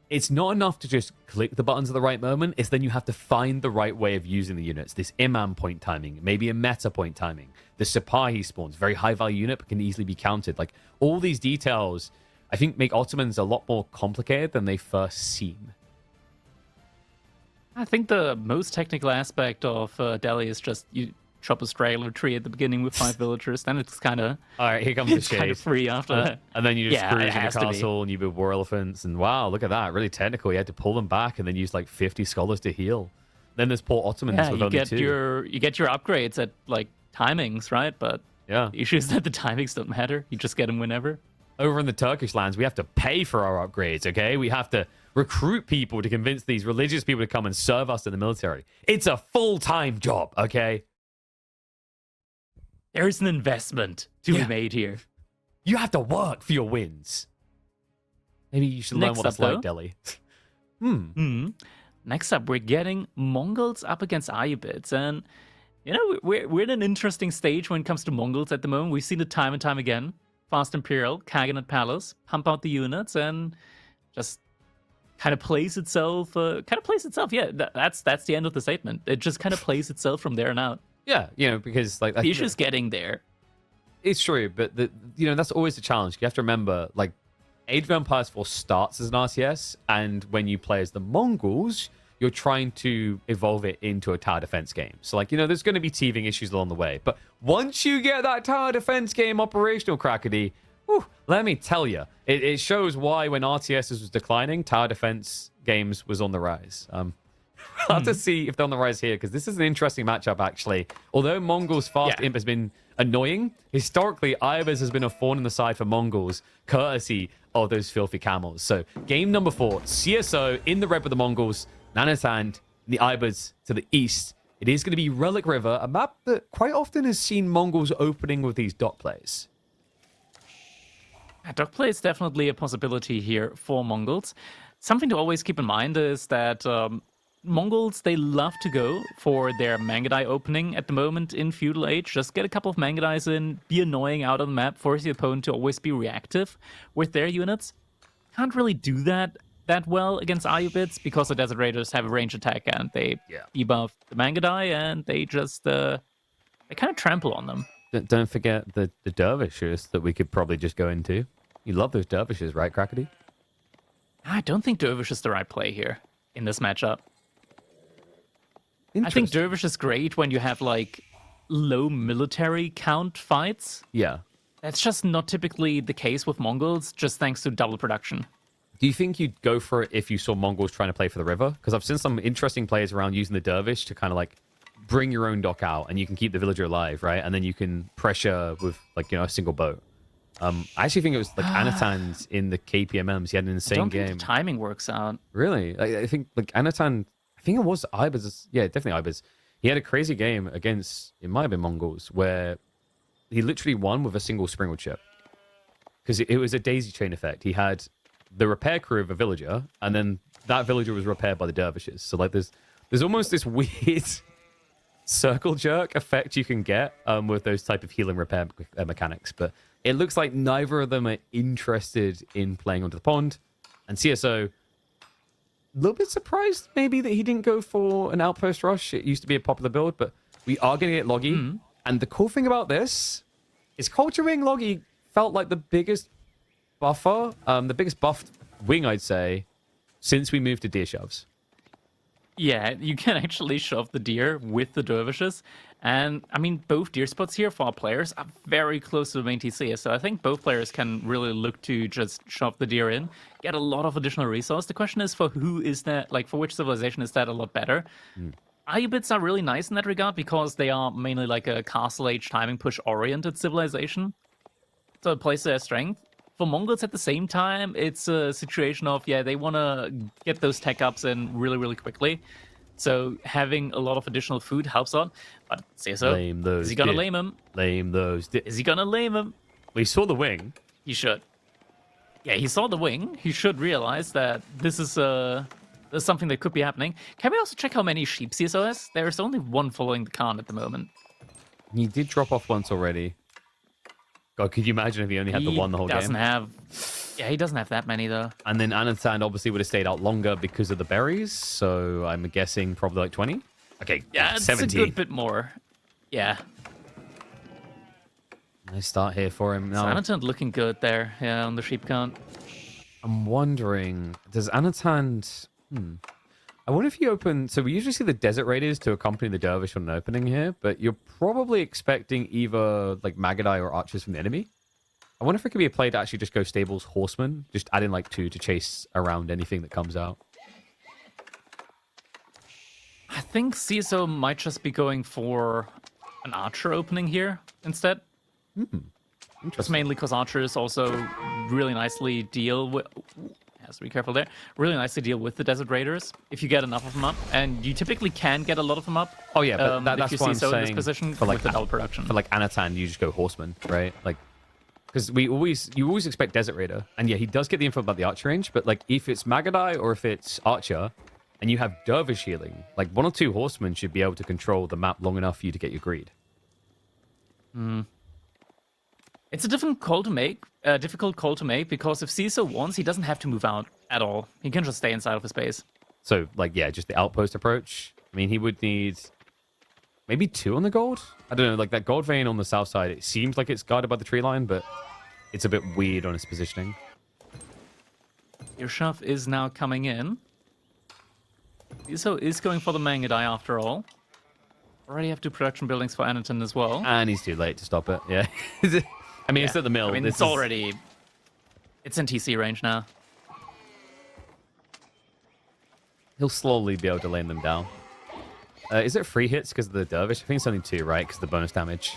it's not enough to just click the buttons at the right moment. It's then you have to find the right way of using the units. This Imam point timing, maybe a meta point timing. The Sipahi spawns, very high value unit, but can easily be counted. Like, all these details, I think, make Ottomans a lot more complicated than they first seem. I think the most technical aspect of Delhi is just you chop a straggler tree at the beginning with 5 villagers, then it's kind of all right. Here comes the kind of shade, free after that. and then you just cruise it in the has to be. castle and you build war elephants, and wow, look at that, really technical. You had to pull them back and then use like 50 scholars to heal. Then there's poor Ottomans Yeah, with you only get 2. you get your upgrades at like timings, right? But Yeah. the issue is that the timings don't matter. You just get them whenever. Over in the Turkish lands, we have to pay for our upgrades, okay? We have to recruit people to convince these religious people to come and serve us in the military. It's a full-time job, okay? There is an investment to be made here. You have to work for your wins. Maybe you should learn Next what it's up, like, though. Delhi. Next up, we're getting Mongols up against Ayyubids, and you know we're in an interesting stage when it comes to Mongols at the moment. We've seen it time and time again. Fast Imperial, Khaganate Palace, pump out the units, and just kind of plays itself. Yeah, that's the end of the statement. It just kind of plays itself from there on out. Yeah, you know, because like The issue's getting there. it's true, but that's always the challenge. You have to remember, like, Age of Empires 4 starts as an RTS, and when you play as the Mongols, you're trying to evolve it into a tower defense game. So, like, you know, there's going to be teething issues along the way. But once you get that tower defense game operational, Crackety, let me tell you, it shows why when RTS was declining, tower defense games was on the rise. I'll have to see if they're on the rise here, because this is an interesting matchup, actually. Although Mongol's fast imp has been annoying, historically, Ibis has been a thorn in the side for Mongols, courtesy of those filthy camels. So, game number 4, CsO in the red with the Mongols, Anotand, the Ibis to the east. It is going to be Relic River, a map that quite often has seen Mongols opening with these dock plays. Dock play is definitely a possibility here for Mongols. Something to always keep in mind is that Mongols, they love to go for their Mangudai opening at the moment in Feudal Age. Just get a couple of Mangudais in, be annoying out on the map, force the opponent to always be reactive with their units. Can't really do that well against Ayubids because the Desert Raiders have a range attack and they debuff the Mangudai and they just they kind of trample on them. Don't forget the dervishes that we could probably just go into. You love those dervishes, right, Crackety? I don't think Dervish is the right play here in this matchup. I think Dervish is great when you have, like, low military count fights. Yeah. That's just not typically the case with Mongols, just thanks to double production. Do you think you'd go for it if you saw Mongols trying to play for the river? Because I've seen some interesting plays around using the dervish to kind of, like, bring your own dock out, and you can keep the villager alive, right? And then you can pressure with, like, you know, a single boat. I actually think it was, like, Anotand in the KPMMs. He had an insane game. I don't think the timing works out. Really? I think, like, Anotand... I think it was Ibis. Yeah, definitely Ibis. He had a crazy game against, it might have been Mongols, where he literally won with a single springwood ship. Because it was a daisy chain effect. He had the repair crew of a villager, and then that villager was repaired by the dervishes. So, like, there's almost this weird circle jerk effect you can get with those type of healing repair mechanics. But it looks like neither of them are interested in playing onto the pond. And CsO... a little bit surprised maybe that he didn't go for an outpost rush. It used to be a popular build, but we are going to get Loggy. And the cool thing about this is Culture Wing Loggy felt like the biggest buffer, the biggest buffed wing, I'd say, since we moved to deer shoves. Yeah, you can actually shove the deer with the dervishes. And, I mean, both deer spots here for our players are very close to the main TC. So I think both players can really look to just shove the deer in, get a lot of additional resource. The question is for who is that, like, for which civilization is that a lot better? Ayubids are really nice in that regard because they are mainly like a Castle Age timing push-oriented civilization. So it plays to their strength. For Mongols at the same time, it's a situation of, they want to get those tech ups in really, really quickly. So having a lot of additional food helps out. But CsO, is he going to lame him? Lame those. Is he going to lame him? We saw the wing. He should. Yeah, he saw the wing. He should realize that this is something that could be happening. Can we also check how many sheep CsO has? There's only one following the Khan at the moment. He did drop off once already. God, could you imagine if he only had the one the whole game? He doesn't have that many, though. And then Anotand obviously would have stayed out longer because of the berries, so I'm guessing probably like 20? Okay, yeah, 17. It's a good bit more. Yeah. Nice start here for him now. So Anotand looking good there, on the sheep count. I'm wondering, does Anotand... I wonder if he opened... So we usually see the Desert Raiders to accompany the Dervish on an opening here, but you're probably expecting either like Mangudai or archers from the enemy. I wonder if it could be a play to actually just go Stables Horsemen, just add in like 2 to chase around anything that comes out. I think CsO might just be going for an archer opening here instead. Just mainly because archers also really nicely deal with... Has to be careful there. Really nicely deal with the Desert Raiders if you get enough of them up, and you typically can get a lot of them up. Oh yeah, but that's if what you I'm see so saying. In this position for like with the double production. For like Anotand, you just go Horseman, right? Like, because you always expect Desert Raider, and yeah, he does get the info about the archer range, but like if it's Mangudai or if it's Archer, and you have Dervish healing, like 1 or 2 Horsemen should be able to control the map long enough for you to get your greed. It's a difficult call to make. Because if CsO wants, he doesn't have to move out at all. He can just stay inside of his base. So, like, yeah, just the outpost approach. I mean, he would need maybe 2 on the gold. I don't know, like that gold vein on the south side. It seems like it's guarded by the tree line, but it's a bit weird on its positioning. Your shove is now coming in. CsO is going for the Mangudai after all. Already have 2 production buildings for Anotand as well. And he's too late to stop it. Yeah. I mean, it's at the mill. I mean, it's already... It's in TC range now. He'll slowly be able to lane them down. Is it 3 hits because of the dervish? I think it's only 2, right? Because of the bonus damage.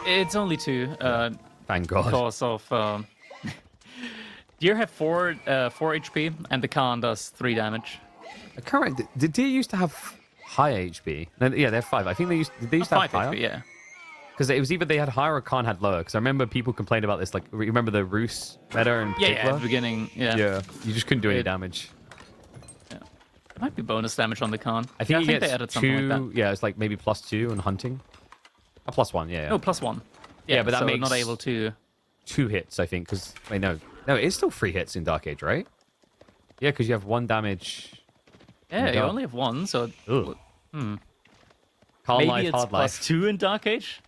It's only 2. Thank God. Because of... Deer have 4 HP, and the Khan does 3 damage. Correct. Did Deer used to have high HP? No, yeah, they have 5. I think they used to have 5 higher? HP, yeah. Because it was either they had higher or Khan had lower. Because I remember people complained about this. Like, remember the Roos meta in particular? Yeah, at the beginning, yeah. Yeah, you just couldn't do any damage. Yeah. It might be bonus damage on the Khan. I think, they added something like that. Yeah, it's like maybe +2 on hunting. A +1, yeah. No, +1. Yeah, but that so makes not able to... 2 hits, I think. Because, wait, no, it is still 3 hits in Dark Age, right? Yeah, because you have 1 damage. Yeah, you only have 1, so... Ugh. Hmm. Hard Maybe life, it's hard life. +2 in Dark Age?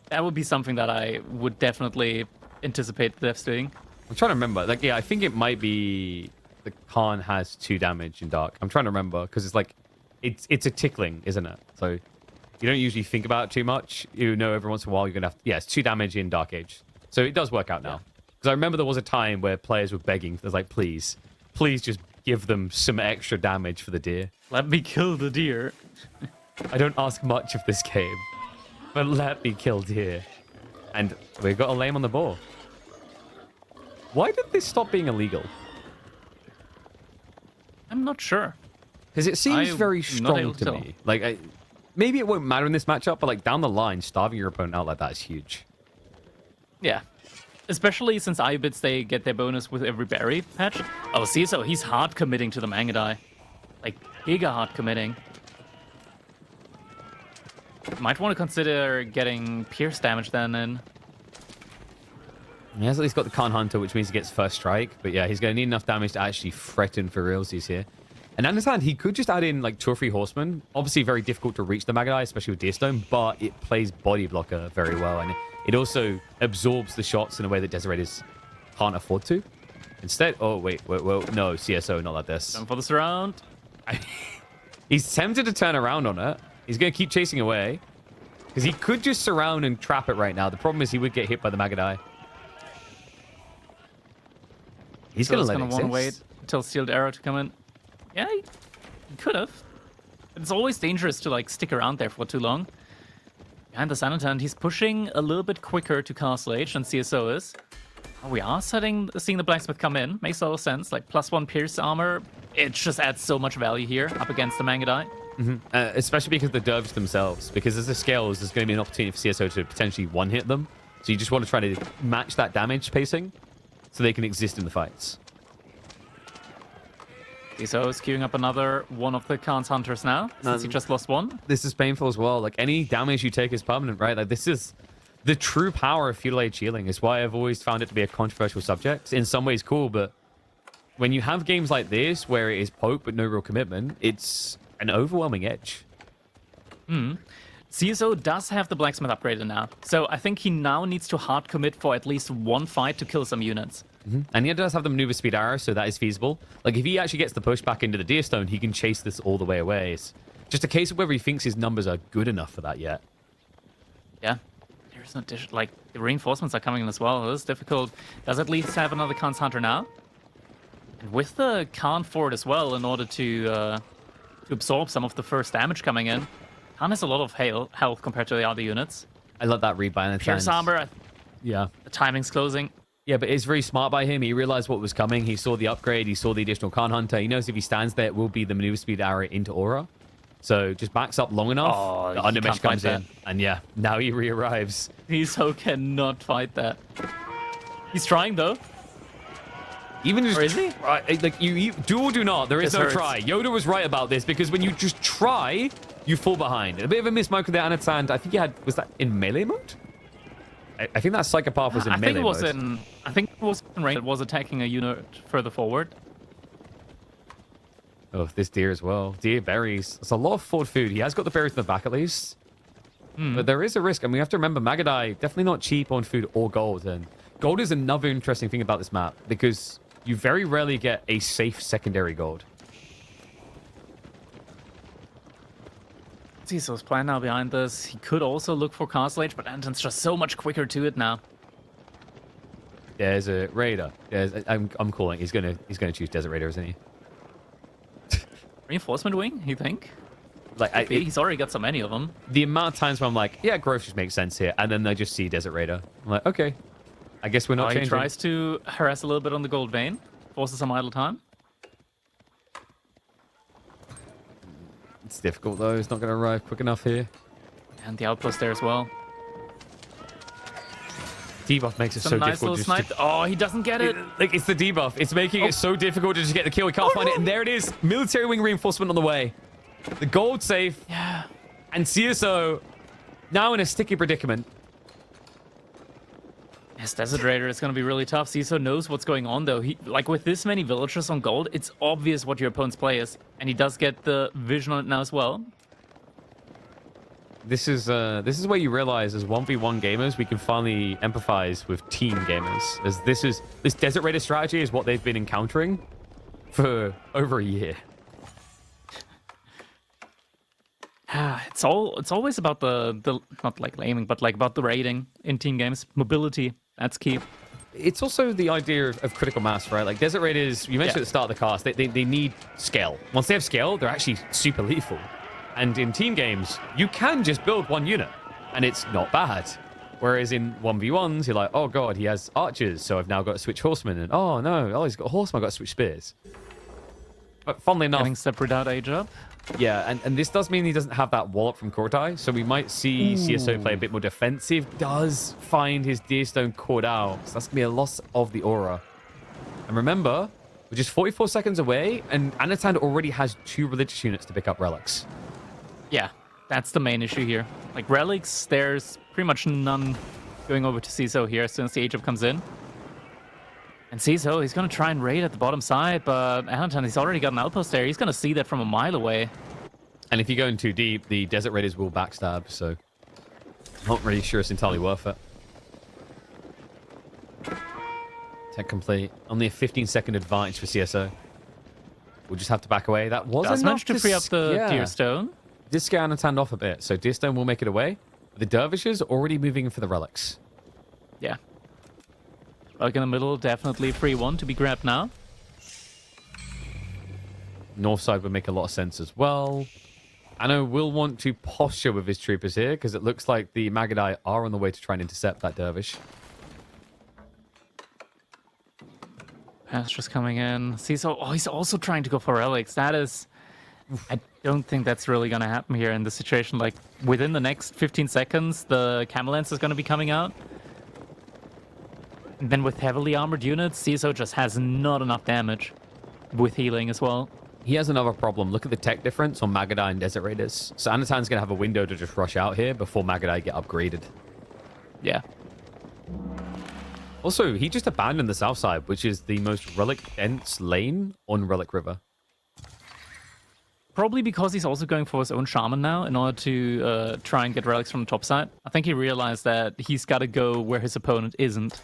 That would be something that I would definitely anticipate the devs doing. I'm trying to remember. Like, yeah, I think it might be the Khan has 2 damage in Dark. I'm trying to remember because it's like, it's a tickling, isn't it? So you don't usually think about it too much. You know, every once in a while you're gonna have. Yeah, it's 2 damage in Dark Age. So it does work out now. Because I remember there was a time where players were begging. There's like, please just give them some extra damage for the deer. Let me kill the deer. I don't ask much of this game, but let me kill deer. And we got a lame on the ball. Why did this stop being illegal? I'm not sure. Because it seems very not strong able to to me. Like, maybe it won't matter in this matchup, but like down the line, starving your opponent out like that is huge. Yeah. Especially since Iobits, they get their bonus with every berry patch. Oh, CsO, he's hard committing to the Mangudai. Like, giga hard committing. Might want to consider getting pierce damage then in. He has at least got the Khan Hunter, which means he gets first strike. But yeah, he's going to need enough damage to actually threaten for realsies here. And Anotand, he could just add in like 2 or 3 horsemen. Obviously very difficult to reach the Mangudai, especially with Deerstone, but it plays body blocker very well. And it also absorbs the shots in a way that Desirators can't afford to. Instead, oh, wait, no, CsO, not like this. Going for the surround. He's tempted to turn around on it. He's going to keep chasing away. Because he could just surround and trap it right now. The problem is he would get hit by the Mangudai. He's going to let it want to wait until Sealed Arrow to come in. Yeah, he could have. It's always dangerous to like stick around there for too long. Behind the Anotand, he's pushing a little bit quicker to Castle Age than CsO is. Oh, we are seeing the blacksmith come in. Makes a lot of sense. Like +1 pierce armor. It just adds so much value here up against the Mangudai. Especially because the dervs themselves. Because as the scales, there's going to be an opportunity for CsO to potentially one-hit them. So you just want to try to match that damage pacing so they can exist in the fights. CsO is queuing up another one of the Khan's hunters now, since he just lost one. This is painful as well. Like, any damage you take is permanent, right? Like, this is the true power of feudal age healing. It's why I've always found it to be a controversial subject. In some ways cool, but when you have games like this, where it is poke but no real commitment, it's an overwhelming edge. CsO does have the blacksmith upgraded now, so I think he now needs to hard commit for at least one fight to kill some units. And he does have the maneuver speed arrow, so that is feasible. Like, if he actually gets the push back into the Deerstone, he can chase this all the way away. It's just a case of whether he thinks his numbers are good enough for that yet. Yeah. There's no like, the reinforcements are coming in as well. It's difficult. Does at least have another Khan's Hunter now. And with the Khan Fort as well, in order to absorb some of the first damage coming in, Khan has a lot of health compared to the other units. I love that read by Anotand. Pierce armor. Yeah. The timing's closing. Yeah, but it's very smart by him. He realized what was coming. He saw the upgrade. He saw the additional Khan Hunter. He knows if he stands there, it will be the maneuver speed arrow into Aura. So just backs up long enough. Oh, the Undermesh comes in. And yeah, now he re-arrives. CsO cannot fight that. He's trying, though. Even just Or is he? like, you do or do not. There is This no hurts. try. Yoda was right about this, because when you just try, you fall behind. A bit of a mismark with the Anotand. I think he had... Was that in melee mode? I think that Psychopath was in melee mode. I think it was in range. It was attacking a unit further forward. Oh, this deer as well. Deer berries. It's a lot of forward food. He has got the berries in the back at least. But there is a risk. And we have to remember, Mangudai, definitely not cheap on food or gold. And gold is another interesting thing about this map, because you very rarely get a safe secondary gold. CsOH's plan now behind this. He could also look for Castle Age, but Anotand's just so much quicker to it now. There's a Raider. I'm calling. He's gonna choose Desert Raider, isn't he? Reinforcement wing, you think? Like He's already got so many of them. The amount of times where I'm like, yeah, growth just makes sense here, and then they just see Desert Raider. I'm like, okay, I guess we're not changing. He tries to harass a little bit on the gold vein, forces some idle time. It's difficult though. It's not going to arrive quick enough here. And the outpost there as well. Debuff makes it Some so nice difficult. little snipe. Oh, he doesn't get it. Like, it's the debuff. It's making it so difficult to just get the kill. We can't find it. And there it is. Military wing reinforcement on the way. The gold safe. Yeah. And CSO now in a sticky predicament. Yes, Desert Raider is going to be really tough. CsOH knows what's going on, though. Like, with this many villagers on gold, it's obvious what your opponent's play is. And he does get the vision on it now as well. This is where you realize as 1v1 gamers, we can finally empathize with team gamers. As this Desert Raider strategy is what they've been encountering for over a year. It's always about the not like aiming, but like about the raiding in team games. Mobility, that's key. It's also the idea of critical mass, right? Like Desert Raiders, you mentioned at the start of the cast, they need scale. Once they have scale, they're actually super lethal. And in team games, you can just build one unit, and it's not bad. Whereas in 1v1s, you're like, oh god, he has archers, so I've now got to switch horsemen. And oh no, oh he's got horsemen, I've got to switch spears. But funnily enough... Getting separate out age up. Yeah, and this does mean he doesn't have that wallop from Kortai, so we might see CsOH play a bit more defensive. Does find his Deerstone caught out, so that's going to be a loss of the aura. And remember, we're just 44 seconds away, and Anotand already has 2 religious units to pick up relics. Yeah, that's the main issue here. Like, relics, there's pretty much none going over to CsOH here as soon as the age up comes in. And CsOH, he's going to try and raid at the bottom side, but Anotand, he's already got an outpost there. He's going to see that from a mile away. And if you go in too deep, the Desert Raiders will backstab, so not really sure it's entirely worth it. Tech complete. Only a 15-second advantage for CsOH. We'll just have to back away. That was Does enough manage to free up the Deerstone. Did scare Anotand off a bit, so Deerstone will make it away. The Dervishes are already moving in for the relics. Yeah. Like in the middle, definitely free one to be grabbed now. North side would make a lot of sense as well. Anno will want to posture with his troopers here, because it looks like the Magadai are on the way to try and intercept that Dervish. That's just coming in. CsOH, oh, he's also trying to go for relics. That is... I don't think that's really going to happen here in this situation. Like, within the next 15 seconds, the Camel Lance is going to be coming out. And then with heavily armored units, CsOH just has not enough damage with healing as well. He has another problem. Look at the tech difference on Magadai and Desert Raiders. So Anotand's going to have a window to just rush out here before Magadai get upgraded. Yeah. Also, he just abandoned the south side, which is the most relic-dense lane on Relic River. Probably because he's also going for his own shaman now in order to try and get relics from the top side. I think he realized that he's got to go where his opponent isn't,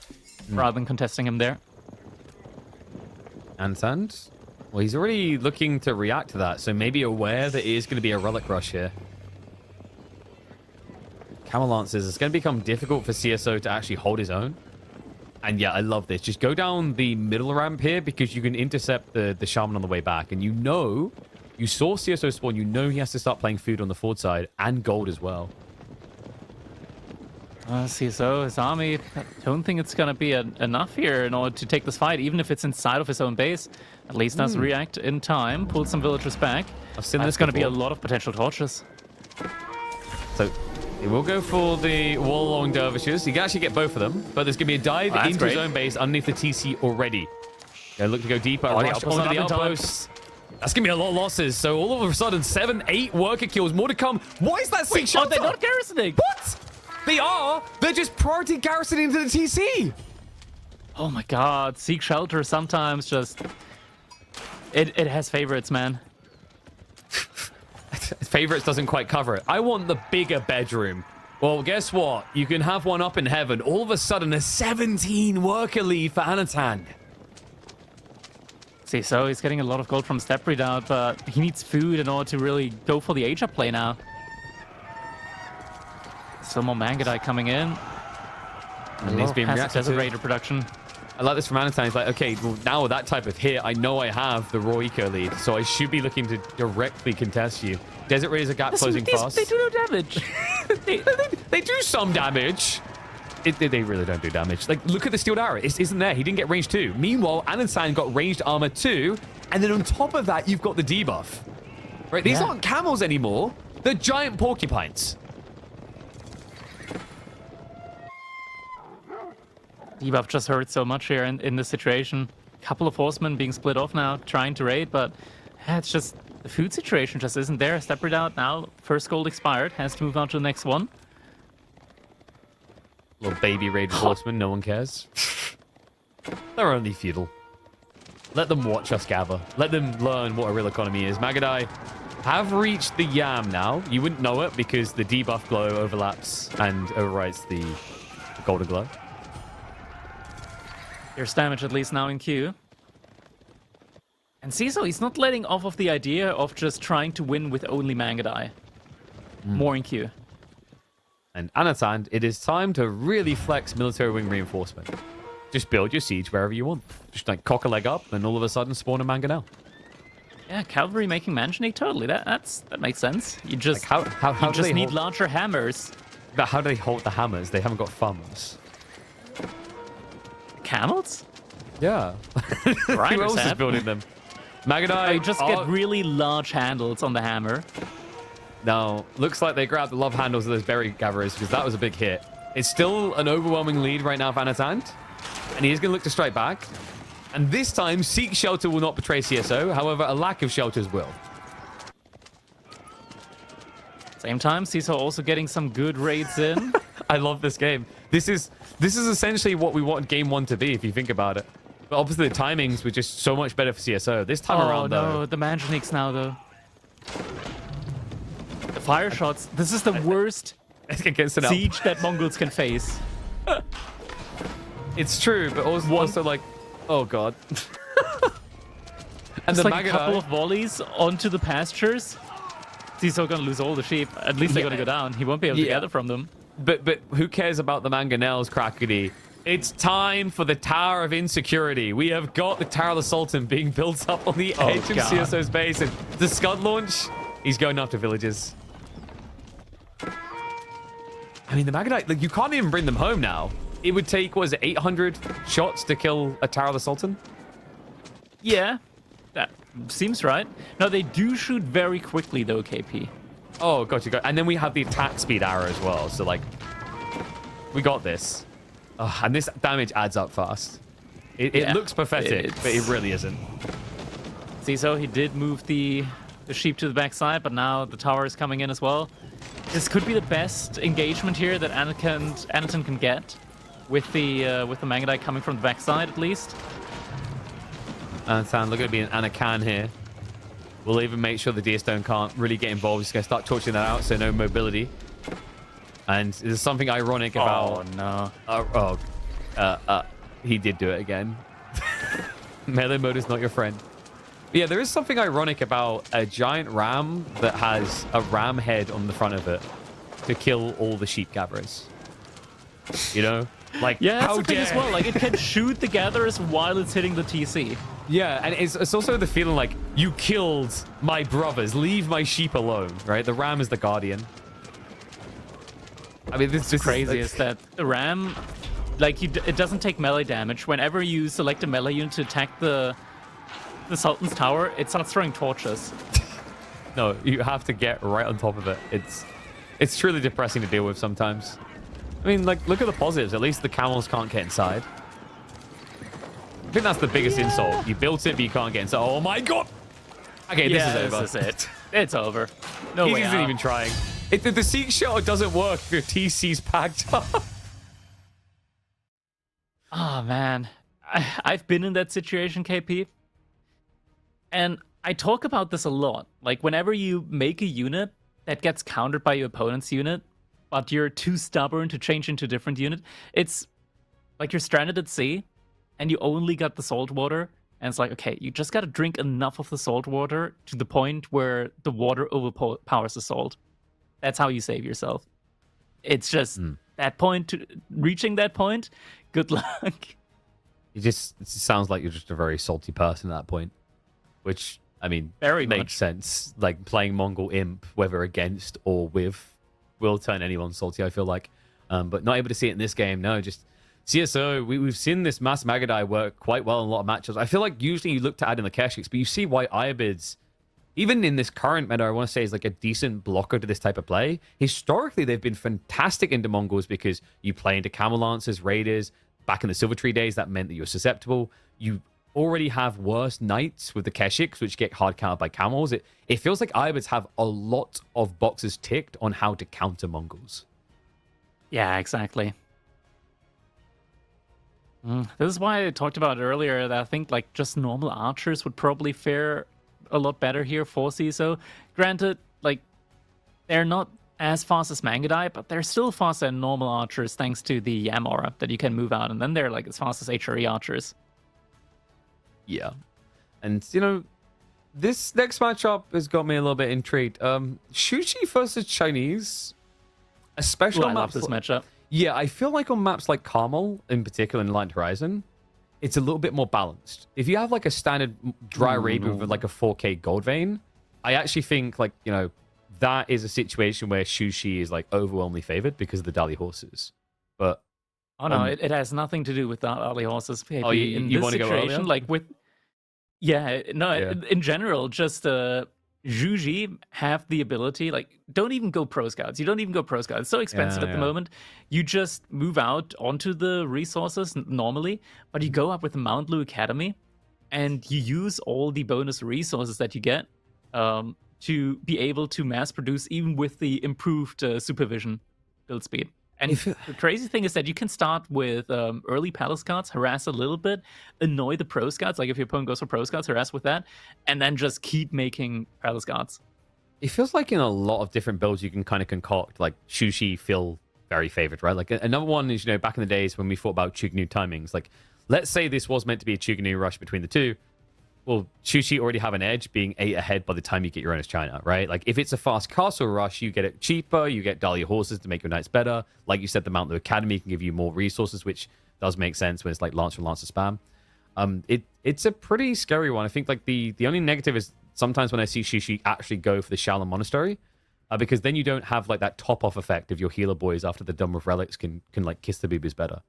rather than contesting him there. Anotand? Well, he's already looking to react to that, so maybe aware that it is going to be a relic rush here. Camel Lancers, it's going to become difficult for CsOH to actually hold his own. And yeah, I love this. Just go down the middle ramp here because you can intercept the shaman on the way back. And you know, you saw CsOH spawn, you know he has to start playing food on the forward side and gold as well. CsOH, his army, I don't think it's going to be enough here in order to take this fight, even if it's inside of his own base. At least does react in time, pull some villagers back. I've seen this going to be a lot of potential torches. So he will go for the wall along dervishes. He can actually get both of them, but there's going to be a dive into his own base underneath the TC already. They look to go deeper. Rush onto the outposts. That's going to be a lot of losses. So all of a sudden, 7, 8 worker kills. More to come. Why is that siege shelter? They're not garrisoning. What? They are. They're just priority garrisoning to the TC. Oh my god. Siege shelter sometimes just... It has favorites, man. Favorites doesn't quite cover it. I want the bigger bedroom. Well, guess what? You can have one up in heaven. All of a sudden, a 17 worker lead for Anotand. See, so he's getting a lot of gold from Step Redoubt, but he needs food in order to really go for the H-up play now. Still more Mangadai coming in. And he's being reacted Desert to. Raider production. I like this from Anotand. He's like, okay, well, now with that type of hit, I know I have the raw eco lead, so I should be looking to directly contest you. Desert Raiders are gap closing fast. They do no damage. they do some damage. They really don't do damage. Like, look at the Steeled Arrow. It isn't there. He didn't get range 2. Meanwhile, Anotand got ranged armor 2, and then on top of that, you've got the debuff. Right? These aren't camels anymore. They're giant porcupines. Debuff just hurts so much here in this situation. Couple of horsemen being split off now, trying to raid, but it's just the food situation just isn't there. Step Redoubt now, first gold expired, has to move on to the next one. Little baby raid horsemen, no one cares. They're only feudal. Let them watch us gather. Let them learn what a real economy is. Mangadai have reached the Yam now. You wouldn't know it because the debuff glow overlaps and overrides the golden glow. There's damage at least now in queue. And CsOH, he's not letting off of the idea of just trying to win with only Mangadai. More in queue. And Anotand, it is time to really flex military wing reinforcement. Just build your siege wherever you want. Just like cock a leg up and all of a sudden spawn a mangonel. Yeah, cavalry making mansionate, totally. That makes sense. You just Like how you do just they need hold, larger hammers. but how do they hold the hammers? They haven't got thumbs. Camels? Yeah. Who Grinders else is have. building them? Mangadai You just get really large handles on the hammer. No, looks like they grabbed the love handles of those berry gatherers because that was a big hit. It's still an overwhelming lead right now for Anotand, and he is going to look to strike back. And this time, Seek Shelter will not betray CsOH. However, a lack of shelters will. Same time, CsOH also getting some good raids in. I love this game. This is essentially what we want Game 1 to be, if you think about it. But obviously, the timings were just so much better for CsOH. This time around, though... the Manjaniks now, though. The fire shots. This is the worst against an elf. siege that Mongols can face. It's true, but also like... Oh, God. And It's the like a couple of volleys onto the pastures. CsOH gonna lose all the sheep. At least they're gonna go down. He won't be able to gather from them. But who cares about the mangonels, Crackety? It's time for the Tower of Insecurity. We have got the Tower of the Sultan being built up on the edge of CsOH's base. And the Scud launch, he's going after villages. I mean, the Magadite, like, you can't even bring them home now. It would take, what is it, 800 shots to kill a Tower of the Sultan? Yeah, that seems right. No, they do shoot very quickly, though, KP. Oh, gotcha. And then we have the attack speed arrow as well. So, like, we got this. And this damage adds up fast. It looks pathetic, but it really isn't. CsOH, he did move the sheep to the backside, but now the tower is coming in as well. This could be the best engagement here that Anotand can get with the Mangadai coming from the backside, at least. Anotand, look at it being Anakan here. We'll even make sure the Deerstone can't really get involved. He's going to start torching that out, so no mobility. And there's something ironic about... Oh, no. He did do it again. Melee mode is not your friend. But yeah, there is something ironic about a giant ram that has a ram head on the front of it to kill all the sheep gatherers. You know? Like, Yeah, that's how the thing as dare- well. Like, it can shoot the gatherers while it's hitting the TC. Yeah, and it's also the feeling like, you killed my brothers, leave my sheep alone, right? The ram is the guardian. I mean, this is Crazy like- is that the ram, like, it doesn't take melee damage. Whenever you select a melee unit to attack the Sultan's tower, it starts throwing torches. No, you have to get right on top of it. It's truly depressing to deal with sometimes. I mean, like, look at the positives. At least the camels can't get inside. I think that's the biggest insult. You built it, but you can't get inside. Oh my god! Okay, this is over. This is it. It's over. No He way isn't out. even trying. The Seek shot doesn't work if your TC's packed up. Oh, man. I've been in that situation, KP. And I talk about this a lot. Like, whenever you make a unit that gets countered by your opponent's unit, but you're too stubborn to change into a different unit, it's like you're stranded at sea, and you only got the salt water, And it's like, okay, you just got to drink enough of the salt water to the point where the water overpowers the salt. That's how you save yourself. It's just that point, to reaching that point, good luck. It just sounds like you're just a very salty person at that point, which, I mean, Very makes much. sense. Like, playing Mongol Imp, whether against or with, will turn anyone salty, I feel like. But not able to see it in this game. No, just CSO, we've seen this Mass Magadai work quite well in a lot of matchups. I feel like usually you look to add in the Keshiks, but you see why Iabid's, even in this current meta, I want to say is like a decent blocker to this type of play. Historically, they've been fantastic into Mongols because you play into Camel Lancers, Raiders. Back in the Silver Tree days, that meant that you're susceptible. You already have worse knights with the Keshiks, which get hard countered by camels. It feels like Iabids have a lot of boxes ticked on how to counter Mongols. Yeah, exactly. This is why I talked about earlier that I think like just normal archers would probably fare a lot better here for CSO. Granted, like they're not as fast as Mangadai, but they're still faster than normal archers thanks to the Yam aura that you can move out, and then they're like as fast as HRE archers. Yeah. And, you know, this next matchup has got me a little bit intrigued. Shushi versus Chinese, especially Ooh, on I love maps. this matchup. Yeah, I feel like on maps like Carmel, in particular in Light Horizon, it's a little bit more balanced. If you have like a standard dry Arabia with like a 4K gold vein, I actually think like, you know, that is a situation where Shushi is like overwhelmingly favored because of the Dali horses. But Oh no, it has nothing to do with the early horses. Oh, you in this want to go situation, earlier? like with Yeah. in general, just Juji have the ability, like, don't even go pro scouts. You don't even go pro scouts. It's so expensive at the moment. You just move out onto the resources normally, but you go up with the Mount Lu Academy and you use all the bonus resources that you get to be able to mass produce even with the improved supervision build speed. And the crazy thing is that you can start with early palace scouts, harass a little bit, annoy the pro scouts. Like if your opponent goes for pro scouts, harass with that, and then just keep making palace scouts. It feels like in a lot of different builds you can kind of concoct, like Shushi feel very favored, right? Like another one is, you know, back in the days when we thought about Chugnu timings, like let's say this was meant to be a Chugnu rush between the two. Well, Shushi already have an edge being 8 ahead by the time you get your own as China, right? Like if it's a fast castle rush, you get it cheaper, you get Dahlia horses to make your knights better. Like you said, the Mount Lu Academy can give you more resources, which does make sense when it's like Lancer and Lancer spam. It's a pretty scary one. I think like the only negative is sometimes when I see Shushi actually go for the Shaolin Monastery, because then you don't have like that top off effect of your healer boys after the done with relics can like kiss the boobies better.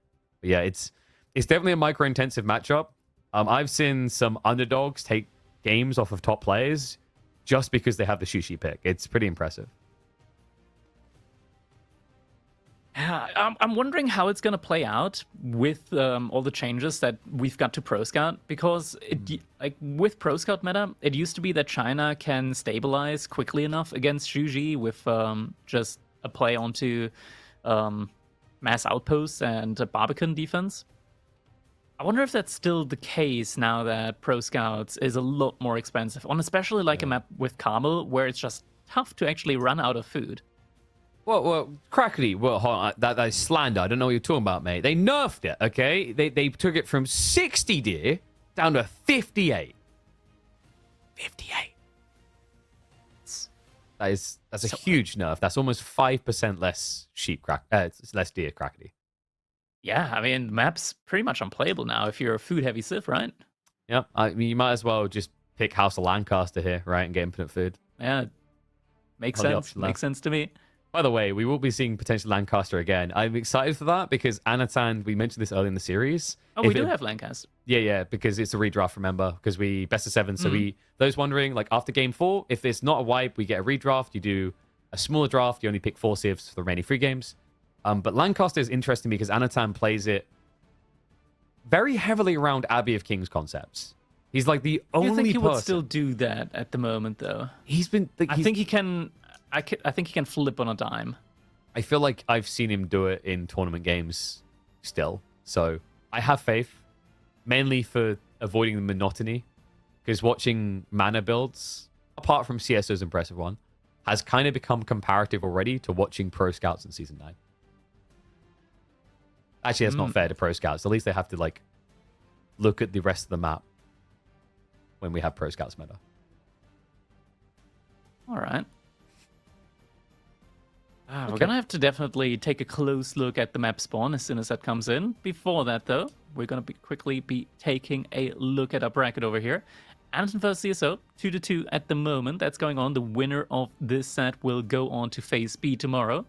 But yeah, it's definitely a micro intensive matchup. I've seen some underdogs take games off of top players just because they have the Shushi pick. It's pretty impressive. I'm wondering how it's going to play out with all the changes that we've got to Pro Scout, because like with Pro Scout meta, it used to be that China can stabilize quickly enough against Shuji with just a play onto mass outposts and Barbican defense. I wonder if that's still the case now that Pro Scouts is a lot more expensive, on especially like a map with Carmel, where it's just tough to actually run out of food. Well, Crackety, hold on, that is slander. I don't know what you're talking about, mate. They nerfed it, okay? They took it from 60 deer down to 58. 58. That's a huge nerf. That's almost 5% less less deer, Crackety. Yeah, I mean, the map's pretty much unplayable now if you're a food-heavy Sith, right? Yep. I mean, you might as well just pick House of Lancaster here, right, and get infinite food. Yeah, makes sense. Makes sense to me. By the way, we will be seeing potential Lancaster again. I'm excited for that because Anotand, we mentioned this early in the series. Oh, we do have Lancaster. Yeah, because it's a redraft, remember? Because we best of 7. So those wondering, like after game 4, if it's not a wipe, we get a redraft. You do a smaller draft. You only pick 4 civs for the remaining 3 games. But Lancaster is interesting because Anotand plays it very heavily around Abbey of Kings concepts. He's like the only person. You think he would still do that at the moment, though? He's been. I think he can. I think he can flip on a dime. I feel like I've seen him do it in tournament games still. So I have faith, mainly for avoiding the monotony. Because watching mana builds, apart from CSO's impressive one, has kind of become comparative already to watching Pro Scouts in Season 9. Actually, that's not fair to Pro Scouts. At least they have to like look at the rest of the map. when we have Pro Scouts meta. All right. We're going to have to definitely take a close look at the map spawn as soon as that comes in. Before that, though, we're going to quickly be taking a look at our bracket over here. Anotand versus CsO, 2-2 at the moment. That's going on. The winner of this set will go on to Phase B tomorrow.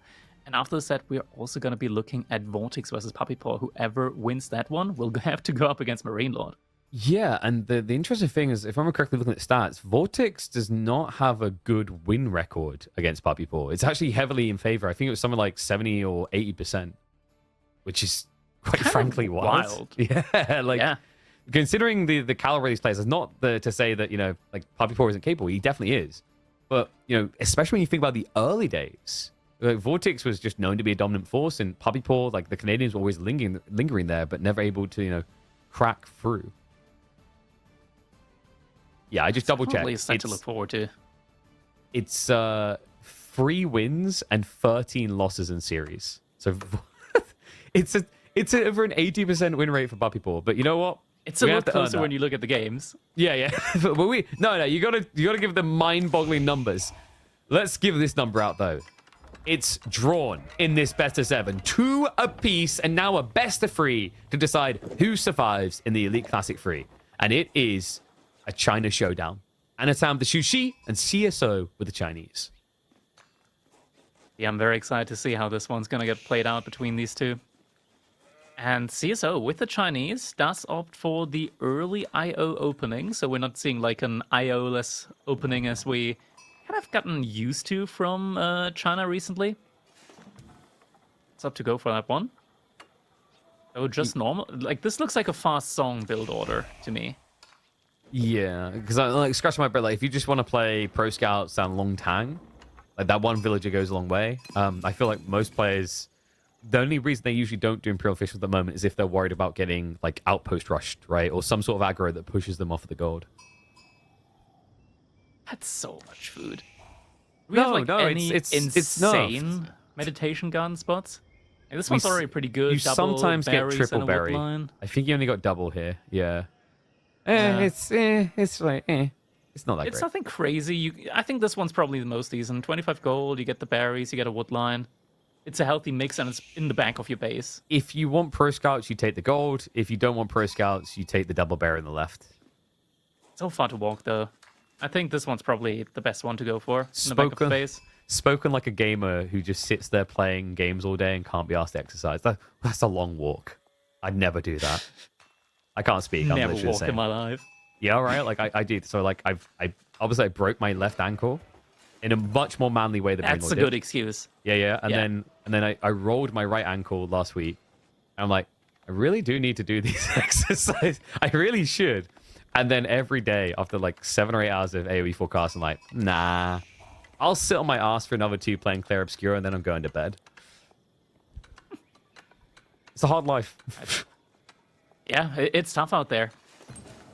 And after the set, we're also going to be looking at Vortex versus Puppy Paw. Whoever wins that one will have to go up against Marine Lord. Yeah, and the interesting thing is, if I'm correctly looking at stats, Vortex does not have a good win record against Puppy Paw. It's actually heavily in favor. I think it was something like 70 or 80%, which is quite frankly wild. Yeah, like considering the caliber of these players, it's not to say that, like Puppy Paw isn't capable. He definitely is. But, especially when you think about the early days, like Vortex was just known to be a dominant force, and Puppy Paw, like the Canadians were always lingering there, but never able to, crack through. Yeah, I just double-checked. It's something to look forward to. It's 3 wins and 13 losses in series. So it's over an 80% win rate for Puppy Paw. But you know what? It's a lot closer when you look at the games. Yeah. But no, you gotta give them mind-boggling numbers. Let's give this number out though. It's drawn in this best of 7, 2 apiece, and now a best of 3 to decide who survives in the Elite Classic 3. And it is a China showdown. Anotand the Shushi and CsO with the Chinese. Yeah, I'm very excited to see how this one's going to get played out between these two. And CsO with the Chinese does opt for the early IO opening, so we're not seeing like an IO-less opening as we kind of gotten used to from China recently. It's up to go for that one. Oh, just normal. Like, this looks like a fast song build order to me. Yeah, because I like scratching my brain. Like, if you just want to play Pro Scouts down Long Tang, like that one villager goes a long way. I feel like most players, the only reason they usually don't do Imperial Officials at the moment is if they're worried about getting like outpost rushed, right, or some sort of aggro that pushes them off of the gold. That's so much food. Do we have like any insane meditation garden spots? Like, this one's already pretty good. You sometimes get triple berry. I think you only got double here. Yeah. It's like it's not that great. It's nothing crazy. I think this one's probably the most decent. 25 gold, you get the berries, you get a wood line. It's a healthy mix, and it's in the back of your base. If you want Pro Scouts, you take the gold. If you don't want Pro Scouts, you take the double berry on the left. So far to walk, though. I think this one's probably the best one to go for in the back of the base. Spoken like a gamer who just sits there playing games all day and can't be asked to exercise. That's a long walk. I'd never do that. I can't speak. I'm never walk in my life. Yeah, right. Like I did. So like I obviously I broke my left ankle in a much more manly way than that's a good excuse. Yeah. And then I rolled my right ankle last week. And I'm like, I really do need to do these exercises. I really should. And then every day after like 7 or 8 hours of AoE forecast, I'm like, nah, I'll sit on my ass for another 2 playing Clair Obscura, and then I'm going to bed. It's a hard life. Yeah, it's tough out there.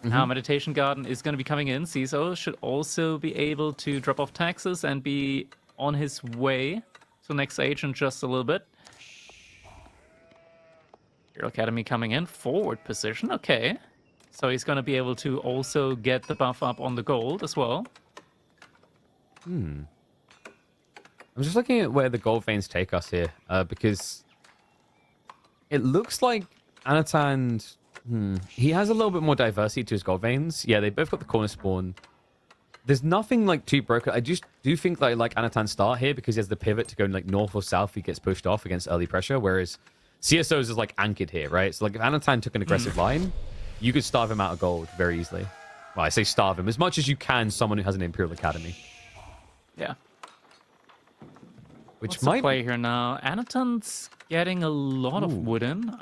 Now, Meditation Garden is going to be coming in. CsO should also be able to drop off taxes and be on his way to next age in just a little bit. Hero Academy coming in. Forward position. Okay. So he's going to be able to also get the buff up on the gold as well. I'm just looking at where the gold veins take us here, because it looks like Anotand, he has a little bit more diversity to his gold veins. Yeah, they both got the corner spawn. There's nothing like too broken. I just do think that I like Anotand's start here because he has the pivot to go like north or south. He gets pushed off against early pressure, whereas CsO's is like anchored here, right? So like if Anotand took an aggressive line, you could starve him out of gold very easily. Well, I say starve him as much as you can someone who has an Imperial Academy. Yeah. Which What's might play here now. Anotand's getting a lot of wooden.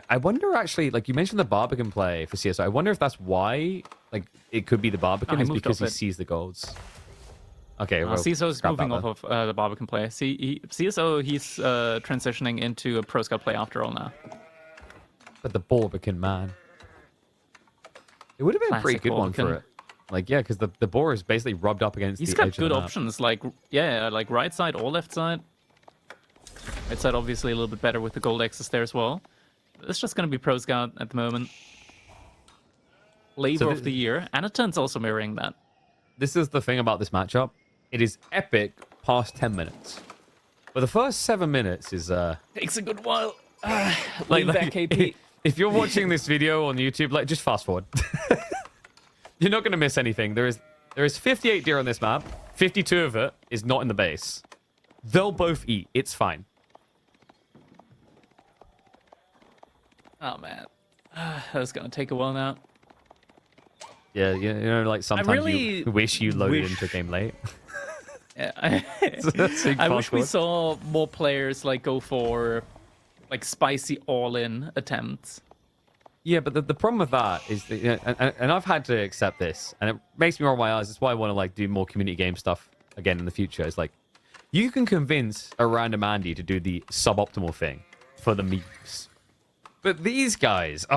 I wonder actually, like you mentioned the Barbican play for CsO. I wonder if that's why, like it could be the Barbican is because he sees the golds. Okay, well, CsO's moving off of the Barbican play. CsO, he's transitioning into a Pro Scout play after all now. But the Barbican, man. It would have been a pretty good one for it. Like, yeah, because the boar is basically rubbed up against the edge of the map. He's got good options, like, yeah, like right side or left side. Right side obviously a little bit better with the gold access there as well. It's just going to be Pro Scout at the moment. flavor of the year. Anotand's also mirroring that. This is the thing about this matchup. It is epic past 10 minutes. But the first 7 minutes is... Takes a good while. like that KP. If you're watching this video on YouTube, like, just fast forward. You're not going to miss anything. There is 58 deer on this map. 52 of it is not in the base. They'll both eat. It's fine. Oh, man. That's going to take a while now. Yeah, you know, like sometimes really you wish you loaded into a game late. Yeah, So I wish we forward. saw more players like go for like spicy all-in attempts. Yeah, but the problem with that is that, you know, and I've had to accept this, and it makes me roll my eyes. That's why I want to like do more community game stuff again in the future. It's like you can convince a random Andy to do the suboptimal thing for the memes, but these guys,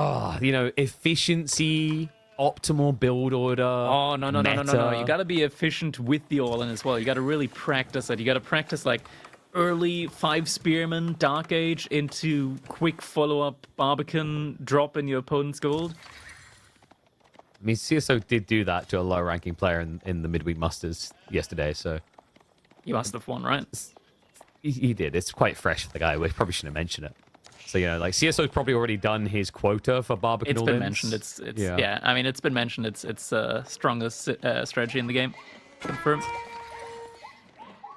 you know, efficiency, optimal build order. Oh, no. meta. You got to be efficient with the all-in as well. You got to really practice it. You got to practice like early 5 Spearman, Dark Age into quick follow-up Barbican drop in your opponent's gold. I mean, CSO did do that to a low-ranking player in the midweek musters yesterday, so You must have won, right? he did. It's quite fresh for the guy. We probably shouldn't mention it. So, you know, like CSO's probably already done his quota for Barbican. It's been mentioned. It's yeah. I mean, it's been mentioned. It's strongest strategy in the game. Confirmed.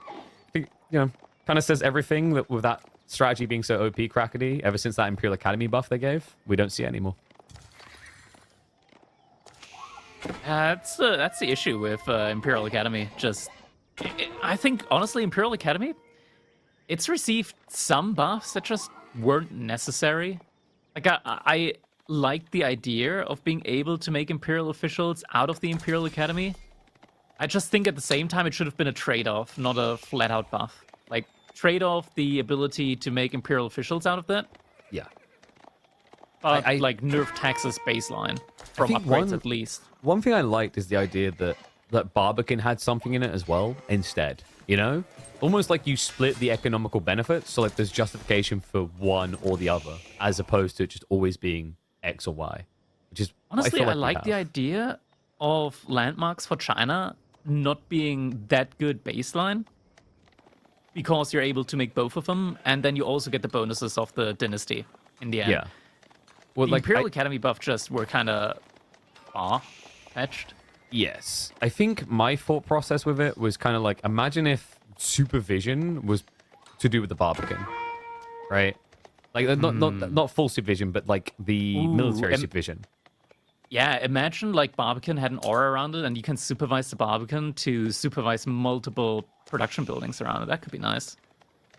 I think, you know, kind of says everything that with that strategy being so OP crackety ever since that Imperial Academy buff they gave. We don't see it anymore. That's the issue with Imperial Academy. I think honestly, Imperial Academy, it's received some buffs that just weren't necessary. Like I like the idea of being able to make Imperial officials out of the Imperial Academy. I just think at the same time it should have been a trade-off, not a flat-out buff. Like trade off the ability to make Imperial officials out of that. Yeah. But like nerf Texas baseline from think upgrades at least. One thing I liked is the idea that Barbican had something in it as well instead, you know? Almost like you split the economical benefits, so like there's justification for one or the other, as opposed to it just always being X or Y. Which is Honestly, I we like the have. idea of landmarks for China not being that good baseline, because you're able to make both of them, and then you also get the bonuses of the dynasty in the end. Yeah. Well, The like Imperial Academy buff just were kind of fetched. Yes. I think my thought process with it was kind of like, imagine if supervision was to do with the Barbican, right? Like, not full supervision, but like the military supervision. Yeah, imagine like Barbican had an aura around it, and you can supervise the Barbican to supervise multiple production buildings around it. That could be nice.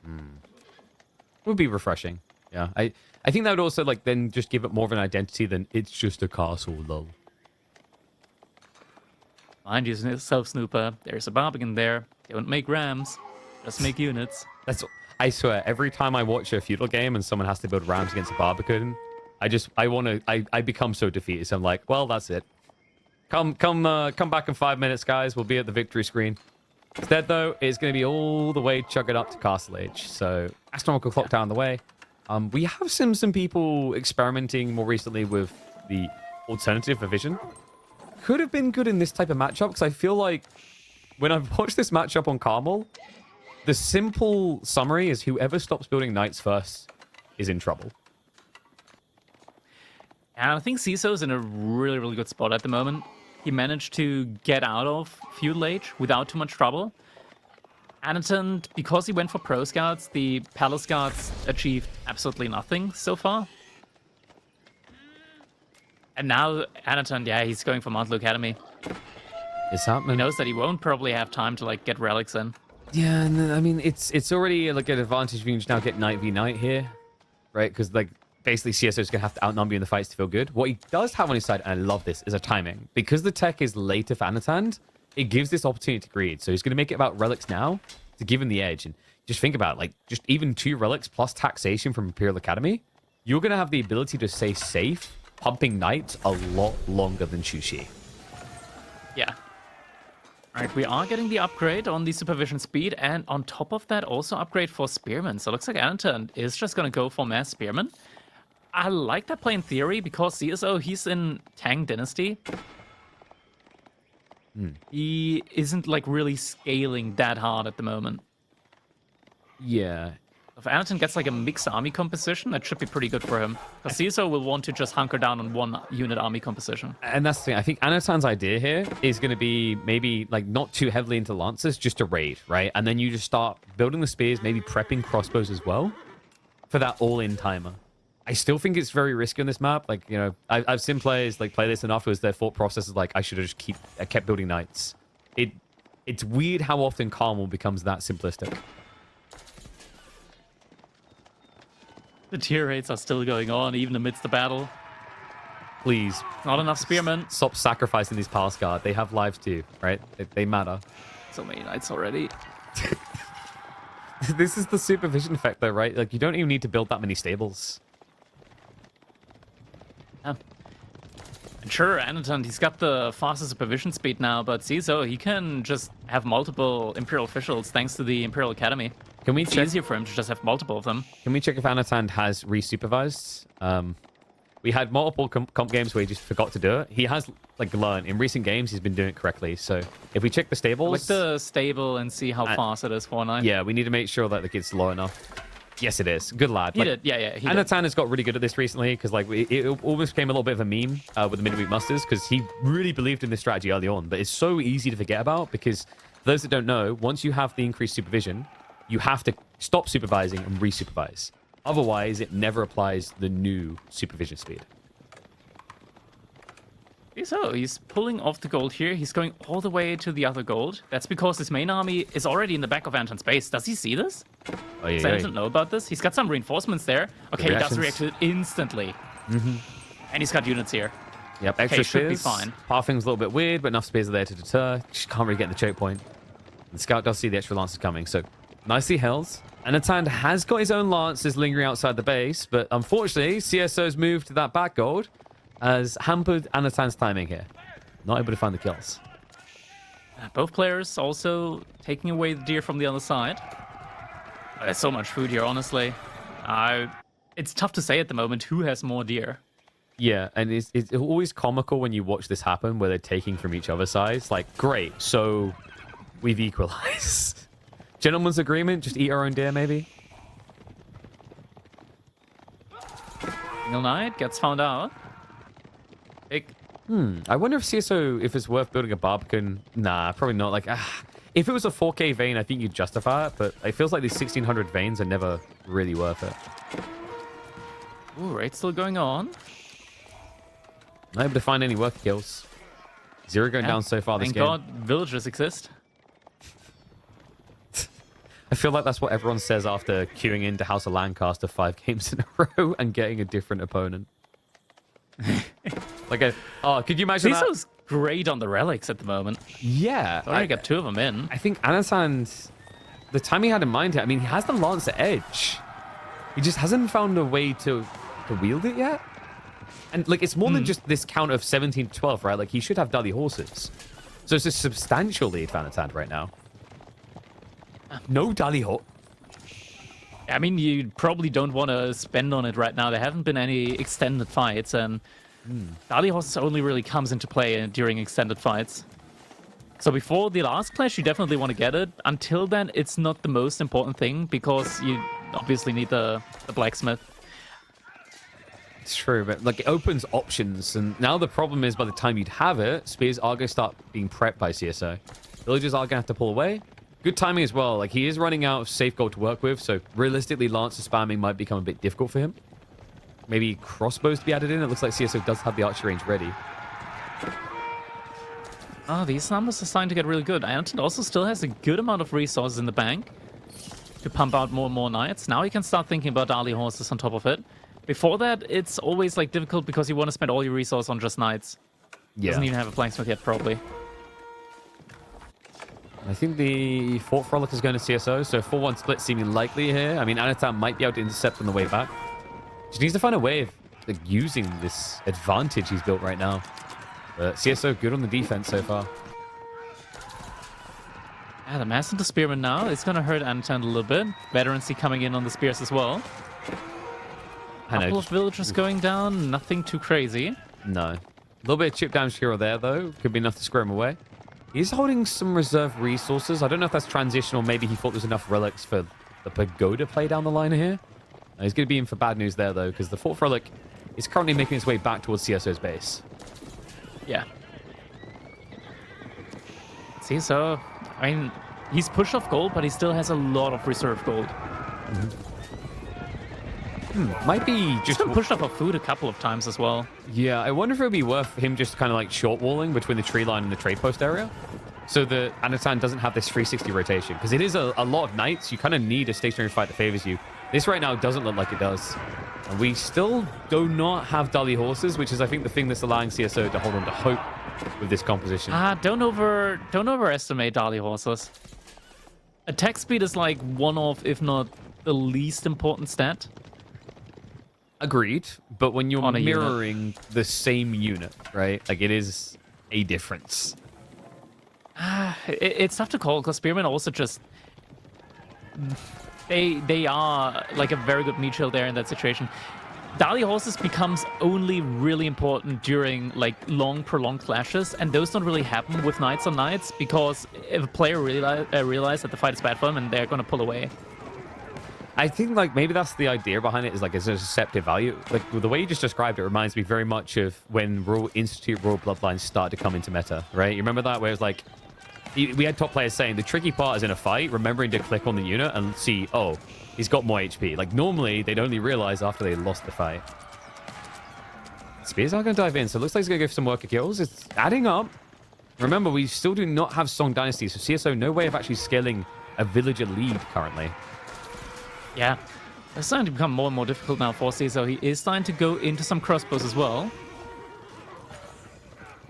It would be refreshing. Yeah. I think that would also like then just give it more of an identity than it's just a castle, lol. Mind you, self-snooper, there's a Barbican there. Don't make rams, just make units. I swear, every time I watch a feudal game and someone has to build rams against a Barbican, I become so defeated. So I'm like, well, that's it. Come back in 5 minutes, guys. We'll be at the victory screen. Instead, though, it's going to be all the way chugging up to Castle Age. So astronomical clock down the way. We have some people experimenting more recently with the alternative for vision. Could have been good in this type of matchup, because I feel like when I've watched this matchup on Carmel, the simple summary is whoever stops building knights first is in trouble. And I think CsOH's in a really, really good spot at the moment. He managed to get out of Feudal Age without too much trouble. Anotand, because he went for Pro Scouts, the Palace Guards achieved absolutely nothing so far. And now Anotand, yeah, he's going for Mantle Academy. It's happening. He knows that he won't probably have time to like get relics in. Yeah, and I mean, it's already like an advantage if you can now get Knight v Knight here, right? Because like basically CSO's gonna have to outnumber you in the fights to feel good. What he does have on his side, and I love this, is a timing. Because the tech is later for Anotand, it gives this opportunity to greed. So he's gonna make it about relics now to give him the edge. And just think about it, like just even 2 relics plus taxation from Imperial Academy, you're gonna have the ability to stay safe, pumping knights a lot longer than Shushi. Yeah. All right, we are getting the upgrade on the supervision speed, and on top of that, also upgrade for Spearmen. So it looks like Anotand is just going to go for mass Spearmen. I like that play in theory because CSO, he's in Tang Dynasty. He isn't like really scaling that hard at the moment. Yeah. If Anotand gets like a mixed army composition, that should be pretty good for him. Because CSO will want to just hunker down on one unit army composition. And that's the thing. I think Anotand's idea here is going to be maybe like not too heavily into lancers, just a raid, right? And then you just start building the spears, maybe prepping crossbows as well for that all-in timer. I still think it's very risky on this map. Like, you know, I've seen players like play this enough as their thought process is like, I should have just kept building knights. It's weird how often Carmel becomes that simplistic. The tier rates are still going on, even amidst the battle. Please. Not enough spearmen. Stop sacrificing these palace guard. They have lives too, right? They matter. So many knights already. This is the supervision effect though, right? Like, you don't even need to build that many stables. Yeah. And sure, Anotand, he's got the fastest supervision speed now, but CSO, he can just have multiple Imperial officials thanks to the Imperial Academy. Can we It's check? easier for him to just have multiple of them. Can we check if Anotand has re-supervised? We had multiple comp games where he just forgot to do it. He has like learned in recent games. He's been doing it correctly. So if we check the stables, Like the stable and see how fast it is for a knight. yeah, we need to make sure that like, it's low enough. Yes, it is. Good lad. He Like, did. Yeah, he did. Anotand has got really good at this recently because like it almost became a little bit of a meme with the midweek musters because he really believed in this strategy early on. But it's so easy to forget about because for those that don't know, once you have the increased supervision, you have to stop supervising and re-supervise. Otherwise, it never applies the new supervision speed. So he's pulling off the gold here. He's going all the way to the other gold. That's because his main army is already in the back of Anton's base. Does he see this? Oh, yeah, Does Anton know about this? He's got some reinforcements there. Okay, he does react to it instantly. And he's got units here. Yep, Okay, extra should be spears. fine. Pathing's a little bit weird, but enough spears are there to deter. Just can't really get in the choke point. The scout does see the extra lances coming, so nicely held. Anotand has got his own lances lingering outside the base, but unfortunately, CSO's move to that back gold has hampered Anotand's timing here. Not able to find the kills. Both players also taking away the deer from the other side. There's so much food here, honestly. It's tough to say at the moment who has more deer. Yeah, and it's always comical when you watch this happen where they're taking from each other's sides. Like, great, so we've equalized. Gentleman's agreement, just eat our own deer, maybe? Single knight gets found out. I wonder if CSO, if it's worth building a Barbican. Nah, probably not. Like, if it was a 4K vein, I think you'd justify it, but it feels like these 1600 veins are never really worth it. Ooh, raid's still going on. Not able to find any worker kills. Zero going down so far this Thank game. God villagers exist. I feel like that's what everyone says after queuing into House of Lancaster 5 games in a row and getting a different opponent. Could you imagine that? CSO's great on the relics at the moment. Yeah. I got 2 of them in. I think Anotand, the time he had in mind here, I mean, he has the Lancer Edge. He just hasn't found a way to wield it yet. And, like, it's more than just this count of 17 to 12, right? Like, he should have Dudley horses. So it's a substantial lead for Anotand right now. No Dudley horse. I mean, you probably don't want to spend on it right now. There haven't been any extended fights, and Dali horses only really comes into play during extended fights. So before the last clash, you definitely want to get it. Until then, it's not the most important thing, because you obviously need the blacksmith. It's true, but like it opens options, and now the problem is by the time you'd have it, spears are going to start being prepped by CSO. Villagers are going to have to pull away. Good timing as well. Like, he is running out of safe gold to work with, so realistically, Lancer spamming might become a bit difficult for him. Maybe crossbows to be added in. It looks like CSO does have the archery range ready. Oh, these numbers are starting to get really good. Anotand also still has a good amount of resources in the bank to pump out more and more knights. Now he can start thinking about Dali horses on top of it. Before that, it's always like difficult because you want to spend all your resources on just knights. Yeah. Doesn't even have a blacksmith yet, probably. I think the Fort Frolic is going to CSO, so 4-1 split seeming likely here. I mean, Anotand might be able to intercept on the way back. Just needs to find a way of like, using this advantage he's built right now. But CSO good on the defense so far. Yeah, the mass into spearman now. It's going to hurt Anotand a little bit. Veterancy coming in on the spears as well. I know. Couple of villagers going down, nothing too crazy. No. A little bit of chip damage here or there, though. Could be enough to scare him away. He's holding some reserve resources. I don't know if that's transitional. Maybe he thought there was enough relics for the pagoda play down the line here. He's going to be in for bad news there, though, because the fourth relic is currently making its way back towards CsOH's base. Yeah. See, so, I mean, he's pushed off gold, but he still has a lot of reserve gold. Might be He's been pushed off of food a couple of times as well. Yeah, I wonder if it would be worth him just kind of like short walling between the tree line and the trade post area. So that Anotand doesn't have this 360 rotation. Because it is a lot of knights. You kind of need a stationary fight that favors you. This right now doesn't look like it does. And we still do not have Dali horses, which is, I think, the thing that's allowing CsOH to hold on to hope with this composition. Don't overestimate Dali horses. Attack speed is like one of, if not the least important stat. Agreed. But when you're On a mirroring the same unit, right? Like, it is a difference. It's tough to call because Spearmen also just they are like a very good meat shield there in that situation. Dali horses becomes only really important during like long prolonged clashes, and those don't really happen with knights on knights because if a player realize that the fight is bad for them and they're going to pull away. I think like maybe that's the idea behind it, is like it's a deceptive value. Like the way you just described it reminds me very much of when Royal Institute Royal Bloodlines started to come into meta, right? You remember that, where it was like we had top players saying the tricky part is in a fight remembering to click on the unit and see, oh, he's got more HP. Like normally they'd only realize after they lost the fight. Spears are going to dive in, so it looks like he's going to go for some worker kills. It's adding up. Remember, we still do not have Song Dynasty, so CsOH no way of actually scaling a villager lead currently. Yeah, it's starting to become more and more difficult now for CsOH. He is starting to go into some crossbows as well.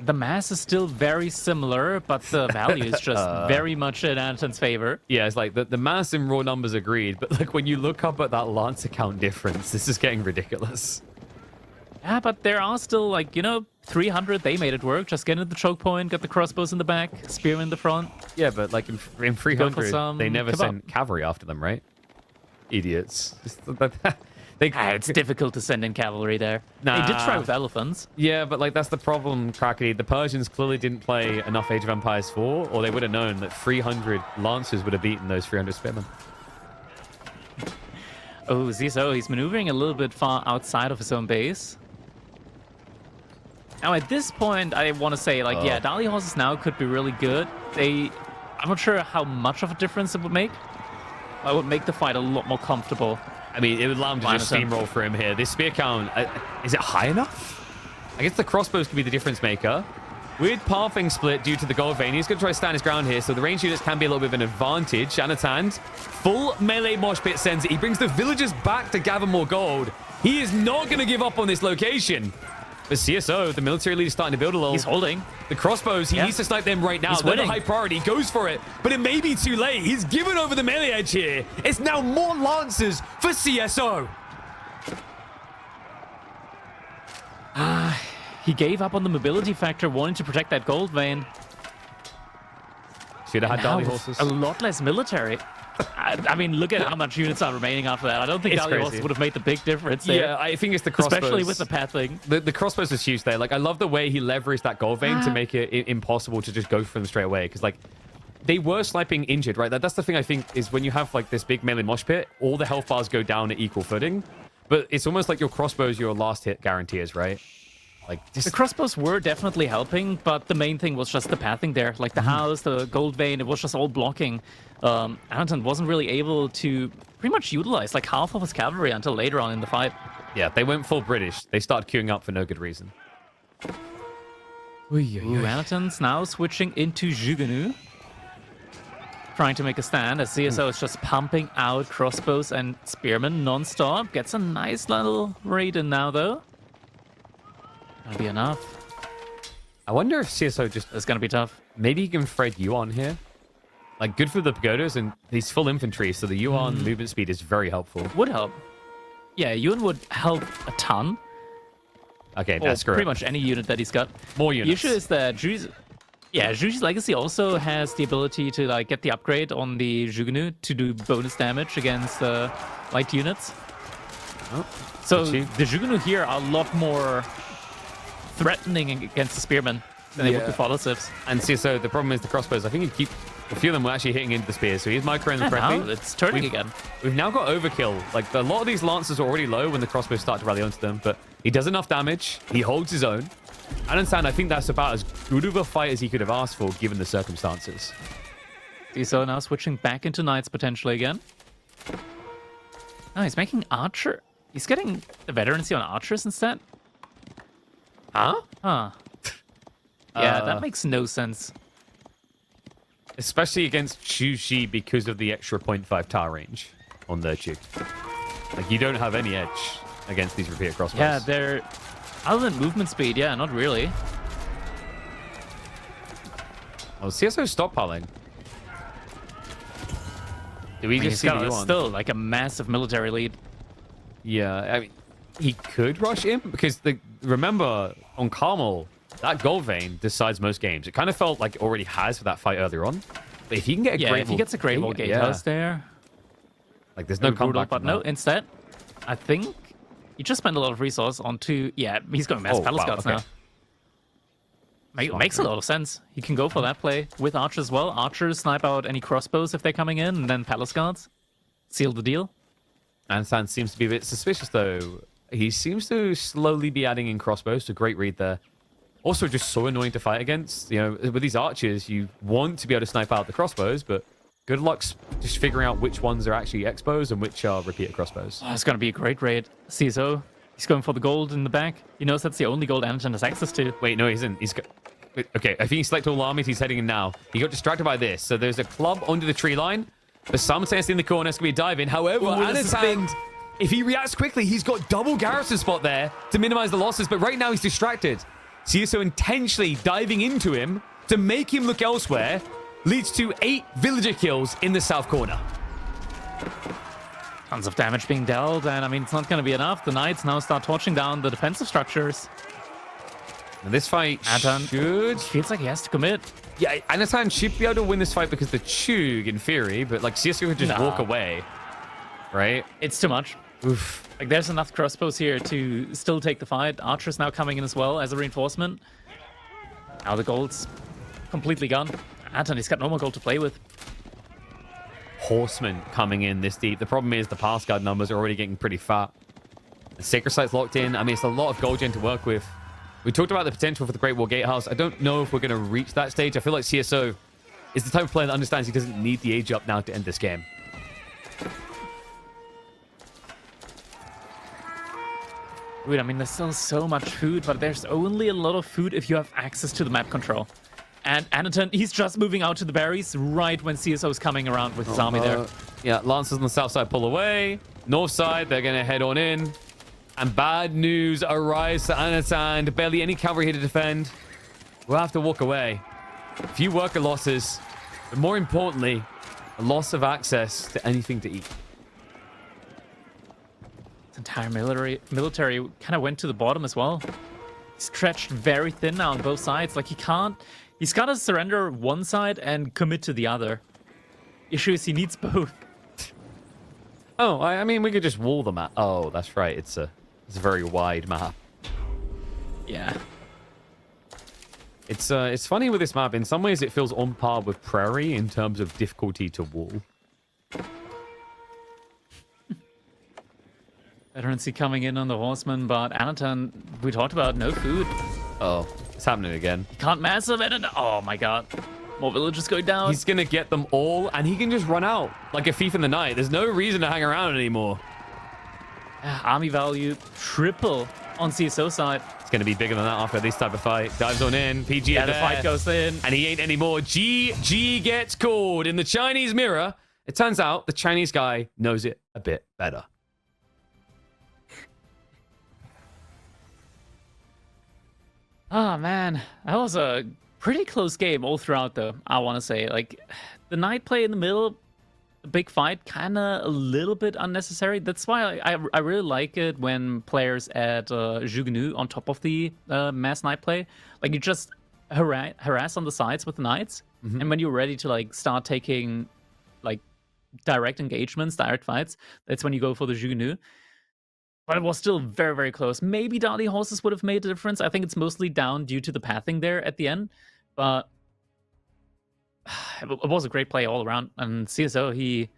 The mass is still very similar, but the value is just very much in Anotand's favor. Yeah, it's like the mass and raw numbers agreed, but like when you look up at that Lancer count difference, this is getting ridiculous. Yeah, but there are still like, 300, they made it work. Just get into the choke point, got the crossbows in the back, spear in the front. Yeah, but like in 300, they never sent cavalry after them, right? Idiots. It's difficult to send in cavalry there. Nah. They did try with elephants. Yeah, but like that's the problem, Crackety. The Persians clearly didn't play enough Age of Empires 4, or they would have known that 300 lancers would have beaten those 300 spearmen. Oh, CsOH, he's maneuvering a little bit far outside of his own base. Now, at this point, I want to say, like, yeah, Dali horses now could be really good. I'm not sure how much of a difference it would make. I would make the fight a lot more comfortable. I mean, it would allow him to just steamroll for him here. This spear count, is it high enough? I guess the crossbows could be the difference maker. Weird pathing split due to the gold vein. He's going to try to stand his ground here, so the range units can be a little bit of an advantage. Anotand, full melee mosh pit sends it. He brings the villagers back to gather more gold. He is not going to give up on this location. But CsOH, the military leader, starting to build a little. He's holding. The crossbows, he needs to snipe them right now. They're the high priority. He goes for it, but it may be too late. He's given over the melee edge here. It's now more lancers for CsOH. He gave up on the mobility factor, wanting to protect that gold vein. Should have had Dali horses. A lot less military. I mean, look at how much units are remaining after that. I don't think Dali horses would have made the big difference there. Yeah, I think it's the crossbows. Especially with the pathing. The crossbows is huge there. Like, I love the way he leveraged that gold vein to make it impossible to just go for them straight away. Because, like, they were sniping injured, right? That's the thing I think is when you have, like, this big melee mosh pit, all the health bars go down at equal footing. But it's almost like your crossbows, your last hit guarantees, right? Like, the crossbows were definitely helping, but the main thing was just the pathing there. Like the house, the gold vein, it was just all blocking. Anotand wasn't really able to pretty much utilize like half of his cavalry until later on in the fight. Yeah, they went full British. They started queuing up for no good reason. Anotand's now switching into Jugunu, trying to make a stand as CsOH is just pumping out crossbows and spearmen non-stop. Gets a nice little raid in now, though. Gonna be enough. I wonder if CsOH just... It's gonna be tough. Maybe he can thread Yuan here. Like, good for the pagodas, and he's full infantry, so the Yuan movement speed is very helpful. Would help. Yeah, Yuan would help a ton. Okay, that's correct. Pretty much any unit that he's got. More units. The issue is that Zhuji's Legacy also has the ability to like get the upgrade on the Jugunu to do bonus damage against light units. Oh, So did she? the Jugunu here are a lot more threatening against the spearmen than they would with follow sieves. And see, so the problem is the crossbows. I think a few of them were actually hitting into the spears. So he's microing them correctly. Now it's turning again. We've now got overkill. Like a lot of these lancers are already low when the crossbows start to rally onto them, but he does enough damage. He holds his own. Anotand, I think that's about as good of a fight as he could have asked for given the circumstances. CsOH now switching back into knights potentially again. Oh, he's making archer. He's getting the veterancy on archers instead. Huh? Huh. Yeah, that makes no sense. Especially against Chushi because of the extra 0.5 tar range on their Chug. Like, you don't have any edge against these repeater crossbows. Yeah, they're... Other than movement speed, yeah, not really. Oh, CsOH stockpiling. Do we I mean, just he's see got the one? still like a massive military lead. Yeah, I mean, he could rush him because remember on Carmel, that gold vein decides most games. It kind of felt like it already has for that fight earlier on. But if he can get a Yeah, great if he gets a Great Wall Gatehouse there, like there's no comeback. but no, instead, I think he just spent a lot of resource onto. Yeah, he's going mass palace guards now. Makes a lot of sense. He can go for that play with archers as well. Archers snipe out any crossbows if they're coming in, and then palace guards seal the deal. Anotand seems to be a bit suspicious though. He seems to slowly be adding in crossbows. So great read there. Also, just so annoying to fight against. You know, with these archers, you want to be able to snipe out the crossbows, but good luck just figuring out which ones are actually expos and which are repeater crossbows. Oh, it's going to be a great raid. CsOH, he's going for the gold in the back. He knows that's the only gold Anotand has access to. Wait, no, he isn't. Okay, I think he selected all armies. He's heading in now. He got distracted by this. So there's a club under the tree line. The simultaneously in the corner. It's going to be a dive in. However, Anotand, if he reacts quickly, he's got double garrison spot there to minimize the losses. But right now he's distracted. CsOH intentionally diving into him to make him look elsewhere leads to 8 villager kills in the south corner. Tons of damage being dealt, and I mean, it's not going to be enough. The knights now start torching down the defensive structures. And this fight should... Feels like he has to commit. Yeah, Anotand should be able to win this fight because the Chug, in theory, but like CsOH could just walk away, right? It's too much. Oof. Like, there's enough crossbows here to still take the fight. Archers now coming in as well as a reinforcement. Now the gold's completely gone. Anotand, he's got no more gold to play with. Horsemen coming in this deep. The problem is the pass guard numbers are already getting pretty fat. The Sacred Site's locked in. I mean, it's a lot of gold gen to work with. We talked about the potential for the Great Wall Gatehouse. I don't know if we're going to reach that stage. I feel like CsOH is the type of player that understands he doesn't need the age up now to end this game. Dude, I mean, there's still so much food, but there's only a lot of food if you have access to the map control. And Anotand, he's just moving out to the berries right when CsOH is coming around with his army there. Yeah, Lancers on the south side pull away. North side, they're going to head on in. And bad news arrives to Anotand. Barely any cavalry here to defend. We'll have to walk away. A few worker losses. But more importantly, a loss of access to anything to eat. His entire military kind of went to the bottom as well. Stretched very thin now on both sides. Like, he can't... He's got to surrender one side and commit to the other. Issue is he needs both. Oh, I mean, we could just wall the map. Oh, that's right. It's a very wide map. Yeah. It's funny with this map. In some ways, it feels on par with Prairie in terms of difficulty to wall. Veterancy coming in on the horseman, but Anotand, we talked about no food. Oh, it's happening again. He can't massive Anotand. Oh my god. More villagers going down. He's going to get them all, and he can just run out like a thief in the night. There's no reason to hang around anymore. Army value triple on CsOH side. It's going to be bigger than that after this type of fight. Dives on in. PG Yeah, the fight goes in. And he ain't anymore. GG gets called in the Chinese mirror. It turns out the Chinese guy knows it a bit better. Oh, man. That was a pretty close game all throughout, though, I want to say. Like, the knight play in the middle, the big fight, kind of a little bit unnecessary. That's why I really like it when players add Jugunu on top of the mass knight play. Like, you just harass on the sides with the knights. Mm-hmm. And when you're ready to, like, start taking, like, direct engagements, direct fights, that's when you go for the Jugunu. But it was still very, very close. Maybe Dali Horses would have made a difference. I think it's mostly down due to the pathing there at the end. But it was a great play all around. And CSO, he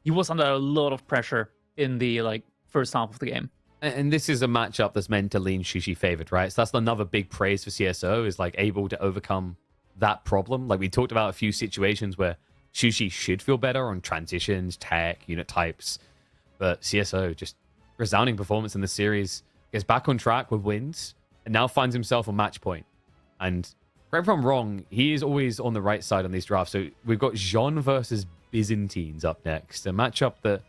was under a lot of pressure in the first half of the game. And this is a matchup that's meant to lean Shushi favored, right? So that's another big praise for CSO, is like able to overcome that problem. Like we talked about a few situations where Shushi should feel better on transitions, tech, unit types. But CSO, just resounding performance in the series, gets back on track with wins, and now finds himself on match point. And correct me if I'm wrong, he is always on the right side on these drafts. So we've got Jean versus Byzantines up next, a matchup that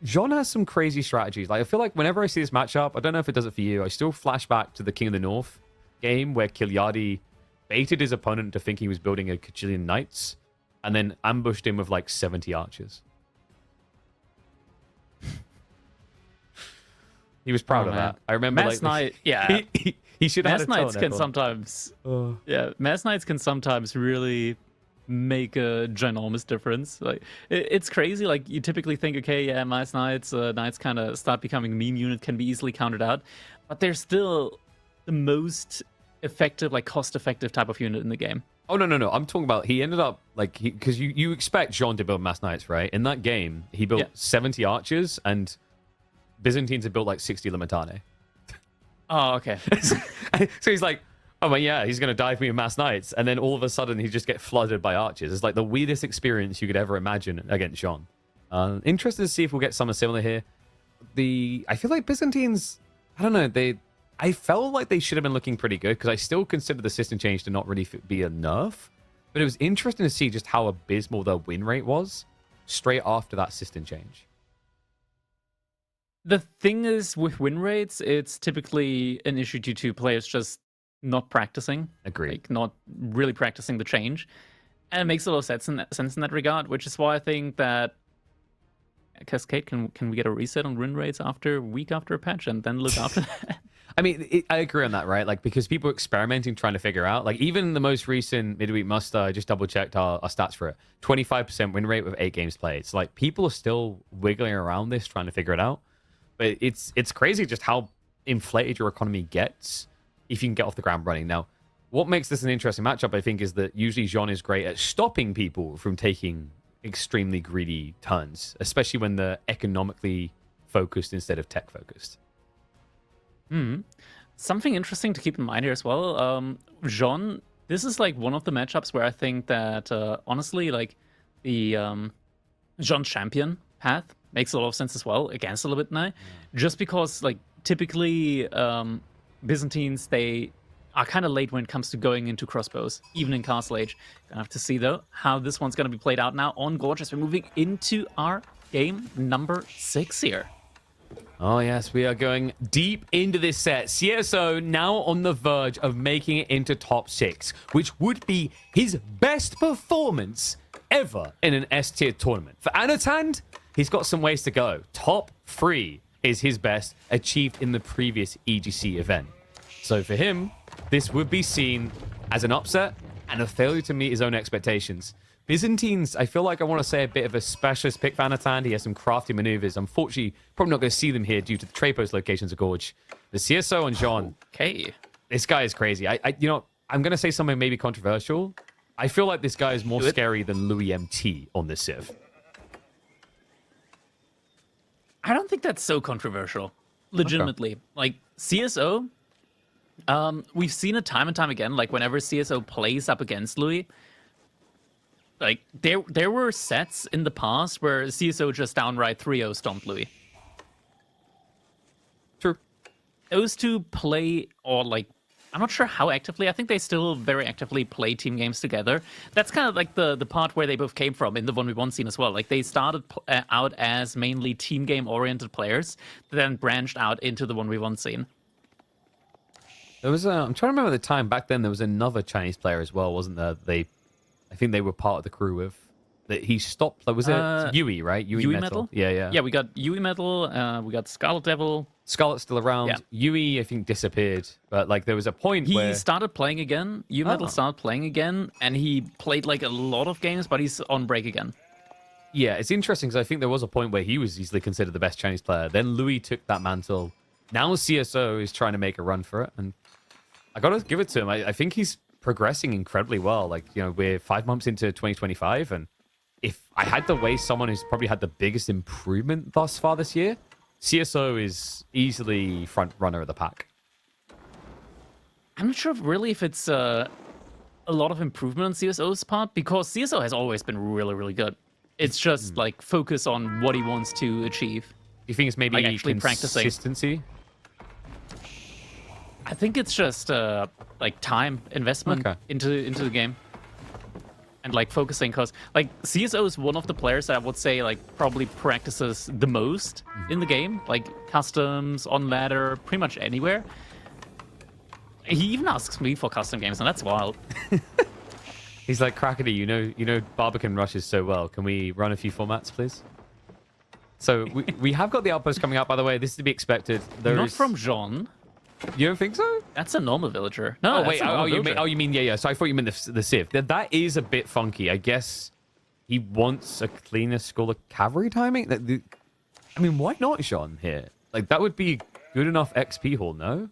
Jean has some crazy strategies. Like I feel like whenever I see this matchup, I don't know if it does it for you, I still flash back to the King of the North game where Kilyadi baited his opponent to think he was building a Kajillion Knights and then ambushed him with like 70 archers. He was proud of that. I remember Mass Knight, yeah. he should have Mass Knights can sometimes Mass Knights can sometimes really make a ginormous difference. Like it's crazy. Like you typically think, okay, yeah, Mass Knights, Knights kind of start becoming a meme unit, can be easily counted out, but they're still the most effective, like cost-effective type of unit in the game. Oh no, I'm talking about he ended up like because you expect Jean to build Mass Knights, right? In that game, he built 70 archers and Byzantines had built like 60 Limitane. Oh, okay. So he's like, oh, well, yeah, he's going to die for me with Mass Knights. And then all of a sudden, he just get flooded by archers. It's like the weirdest experience you could ever imagine against Jean. Interested to see if we'll get something similar here. I feel like Byzantines, I don't know, I felt like they should have been looking pretty good because I still consider the system change to not really be a nerf. But it was interesting to see just how abysmal their win rate was straight after that system change. The thing is, with win rates, it's typically an issue due to players just not practicing. Agreed. Like, not really practicing the change. And it makes a lot of sense in that regard, which is why I think that Cascade, can we get a reset on win rates after a patch and then look after that? I mean, I agree on that, right? Like, because people are experimenting, trying to figure out. Like, even the most recent midweek muster, I just double-checked our stats for it. 25% win rate with 8 games played. So, like, people are still wiggling around this, trying to figure it out. But it's crazy just how inflated your economy gets if you can get off the ground running. Now, what makes this an interesting matchup, I think, is that usually Jean is great at stopping people from taking extremely greedy turns, especially when they're economically focused instead of tech focused. Something interesting to keep in mind here as well. Jean, this is like one of the matchups where I think that honestly, like the Jean champion path makes a lot of sense as well against a little bit now, just because like typically Byzantines, they are kind of late when it comes to going into crossbows, even in Castle Age. Gonna have to see though how this one's gonna be played out now on Gorge as we're moving into our game number 6 here. Oh, yes, we are going deep into this set. CSO now on the verge of making it into top 6, which would be his best performance ever in an S-tier tournament. For Anotand, he's got some ways to go. Top 3 is his best, achieved in the previous EGC event. So for him, this would be seen as an upset and a failure to meet his own expectations. Byzantines, I feel like I want to say a bit of a specialist pick for Anotand. He has some crafty maneuvers. Unfortunately, probably not going to see them here due to the trade post locations of Gorge. The CSO and Jean. Okay. This guy is crazy. I'm going to say something maybe controversial. I feel like this guy is more scary than Louis MT on this Civ. I don't think that's so controversial. Legitimately. Okay. Like, CSO, we've seen it time and time again. Like, whenever CSO plays up against Louis, like, there were sets in the past where CSO just downright 3-0 stomped Louis. True. Those two play, or like, I'm not sure how actively. I think they still very actively play team games together. That's kind of like the part where they both came from in the 1v1 scene as well. Like, they started out as mainly team game oriented players, then branched out into the 1v1 scene. There was I'm trying to remember the time back then. There was another Chinese player as well, wasn't there? I think they were part of the crew with that he stopped. Like, was it Yui, right? Yui Metal. Yeah. Yeah, we got Yui Metal. We got Scarlet Devil. Scarlet's still around. Yeah. Yui, I think, disappeared. But like, there was a point where he started playing again. Yui Metal started playing again, and he played like a lot of games, but he's on break again. Yeah, it's interesting because I think there was a point where he was easily considered the best Chinese player. Then Louis took that mantle. Now CSO is trying to make a run for it, and I gotta give it to him. I think he's progressing incredibly well. Like, you know, we're 5 months into 2025, and if I had to weigh someone who's probably had the biggest improvement thus far this year, CSO is easily front runner of the pack. I'm not sure if it's a lot of improvement on CSO's part, because CSO has always been really, really good. It's just like focus on what he wants to achieve. Do you think it's maybe like actually practicing? Consistency? I think it's just like time investment into the game. And like focusing, because like CSO is one of the players that I would say like probably practices the most in the game, like customs, on ladder, pretty much anywhere. He even asks me for custom games, and that's wild. He's like, Crackety, you know Barbican rushes so well. Can we run a few formats, please? So we have got the outpost coming out, by the way. This is to be expected. Not from Jean. You don't think so? That's a normal villager. No, wait. You mean yeah. So I thought you meant the Civ. That is a bit funky. I guess he wants a cleaner school of cavalry timing. I mean, why not Jean here? Like, that would be good enough XP haul, no?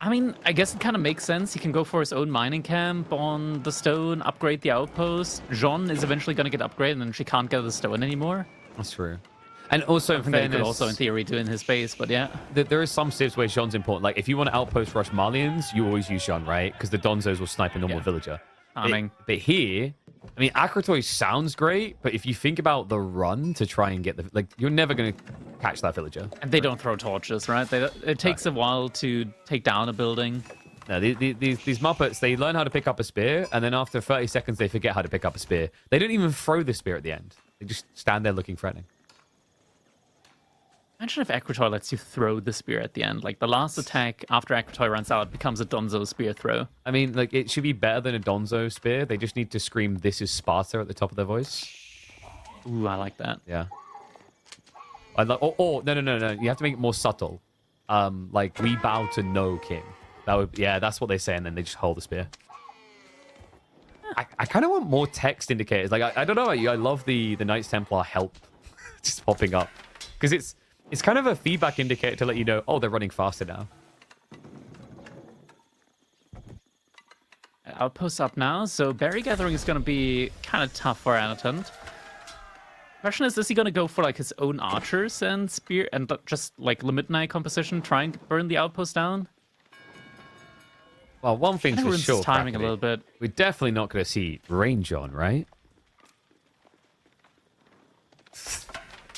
I mean, I guess it kind of makes sense. He can go for his own mining camp on the stone, upgrade the outpost. Jean is eventually going to get upgraded, and then she can't get the stone anymore. That's true. And also, in fairness, could also, in theory, do in his base, but yeah. There is some civs where Jean's important. Like, if you want to outpost rush Malians, you always use Jean, right? Because the Donzos will snipe a normal villager. But here, I mean, Akratoy sounds great, but if you think about the run to try and get the... Like, you're never going to catch that villager. And they don't throw torches, right? It takes a while to take down a building. No, these Muppets, they learn how to pick up a spear, and then after 30 seconds, they forget how to pick up a spear. They don't even throw the spear at the end. They just stand there looking threatening. Imagine if Akratoy lets you throw the spear at the end. Like, the last attack after Akratoy runs out becomes a Donzo spear throw. I mean, like, it should be better than a Donzo spear. They just need to scream, "This is Sparta" at the top of their voice. Ooh, I like that. Yeah. No. You have to make it more subtle. Like, "We bow to no king." That would, yeah, that's what they say, and then they just hold the spear. I kind of want more text indicators. Like, I don't know about you. I love the Knights Templar help just popping up, because it's kind of a feedback indicator to let you know, oh, they're running faster now. Outposts up now, so berry gathering is going to be kind of tough for Anotand. Question is he going to go for like his own archers and spear and just like the midnight composition, try and burn the outpost down? Well, one thing's for sure, timing a little bit. We're definitely not going to see range on, right?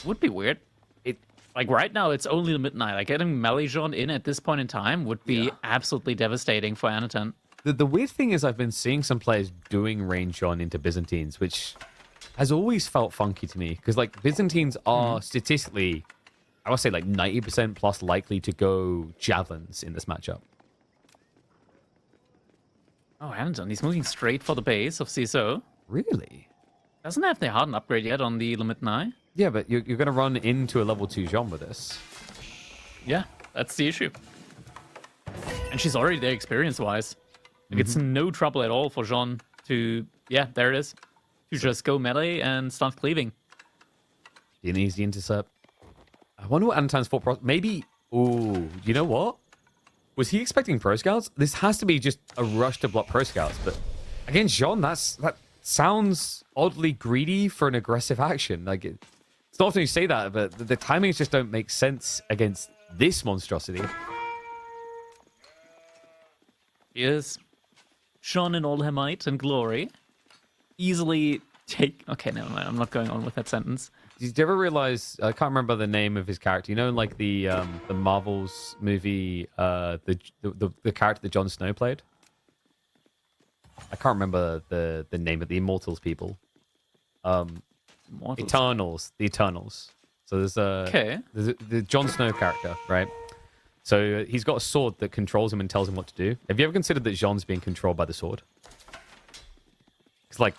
Would be weird. Like, right now, it's only the midnight. Like, getting Melijon in at this point in time would be absolutely devastating for Anotand. The weird thing is I've been seeing some players doing range on into Byzantines, which has always felt funky to me. Because, like, Byzantines are statistically, I would say, like, 90% plus likely to go javelins in this matchup. Oh, Anotand, he's moving straight for the base of CSO. Really? Doesn't have the hardened upgrade yet on the Limit Yeah, but you're going to run into a level 2 Jean with this. Yeah, that's the issue. And she's already there experience-wise. Like, it's no trouble at all for Jean to... Yeah, there it is. To just go melee and start cleaving. An easy intercept. I wonder what Anotand's thought. Maybe... Ooh, you know what? Was he expecting Pro Scouts? This has to be just a rush to block Pro Scouts. But again, Jean, that sounds oddly greedy for an aggressive action. Like, it's not often you say that, but the timings just don't make sense against this monstrosity. Yes. Jean in all her might and glory. Easily take... Okay, never mind. I'm not going on with that sentence. Did you ever realize... I can't remember the name of his character. You know, like the Marvel's movie, the character that Jon Snow played? I can't remember the name of the Immortals people. Eternals. The Eternals. So there's the Jon Snow character, right? So he's got a sword that controls him and tells him what to do. Have you ever considered that Jean's being controlled by the sword? It's like,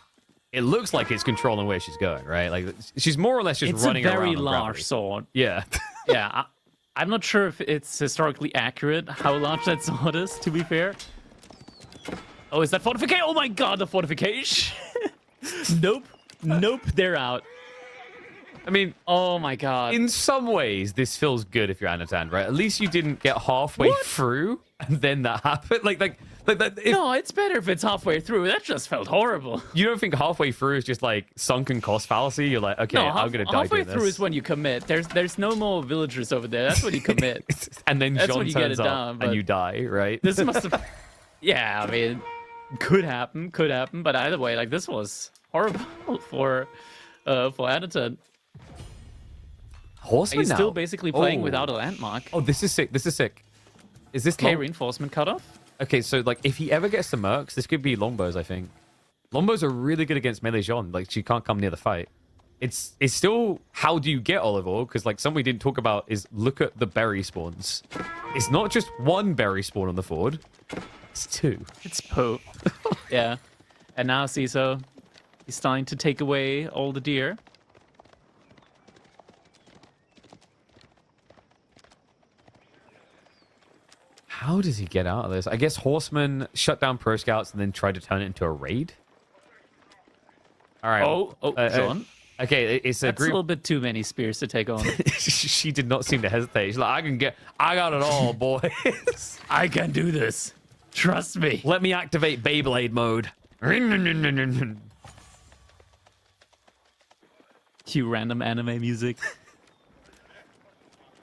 it looks like it's controlling where she's going, right? Like, she's more or less just running around. It's a very large sword. Yeah. Yeah. I'm not sure if it's historically accurate how large that sword is, to be fair. Oh, is that fortification? Oh my god, the fortification. Nope. Nope, they're out. I mean, Oh my god. in some ways, this feels good if you're Anotand, right? At least you didn't get halfway What? through and then that happened. Like that. No, it's better if it's halfway through. That just felt horrible. You don't think halfway through is just like sunken cost fallacy? You're like, okay, No, I'm gonna die halfway doing through this. is when you commit. There's no more villagers over there. That's when you commit. And then That's John when you get turns it up done, and but- you die, right? This must have. Yeah, I mean, could happen. But either way, like this was horrible for Anotand. Horseman He's now. still basically playing Oh. without a landmark. Oh, this is sick. This is sick. Is this Okay, long? reinforcement cutoff. Okay, so like if he ever gets the mercs, this could be longbows, I think. Longbows are really good against melee Jean. Like she can't come near the fight. It's still how do you get olive oil? Because like something we didn't talk about is look at the berry spawns. It's not just one berry spawn on the ford. It's two. It's Pope. Yeah. And now CsOH, he's starting to take away all the deer. How does he get out of this? I guess Horseman shut down Pro Scouts and then tried to turn it into a raid. All right. Oh, John. Okay, it's a That's a group. little bit too many spears to take on. She did not seem to hesitate. She's like, I got it all, boys. I can do this. Trust me. Let me activate Beyblade mode. Cue random anime music.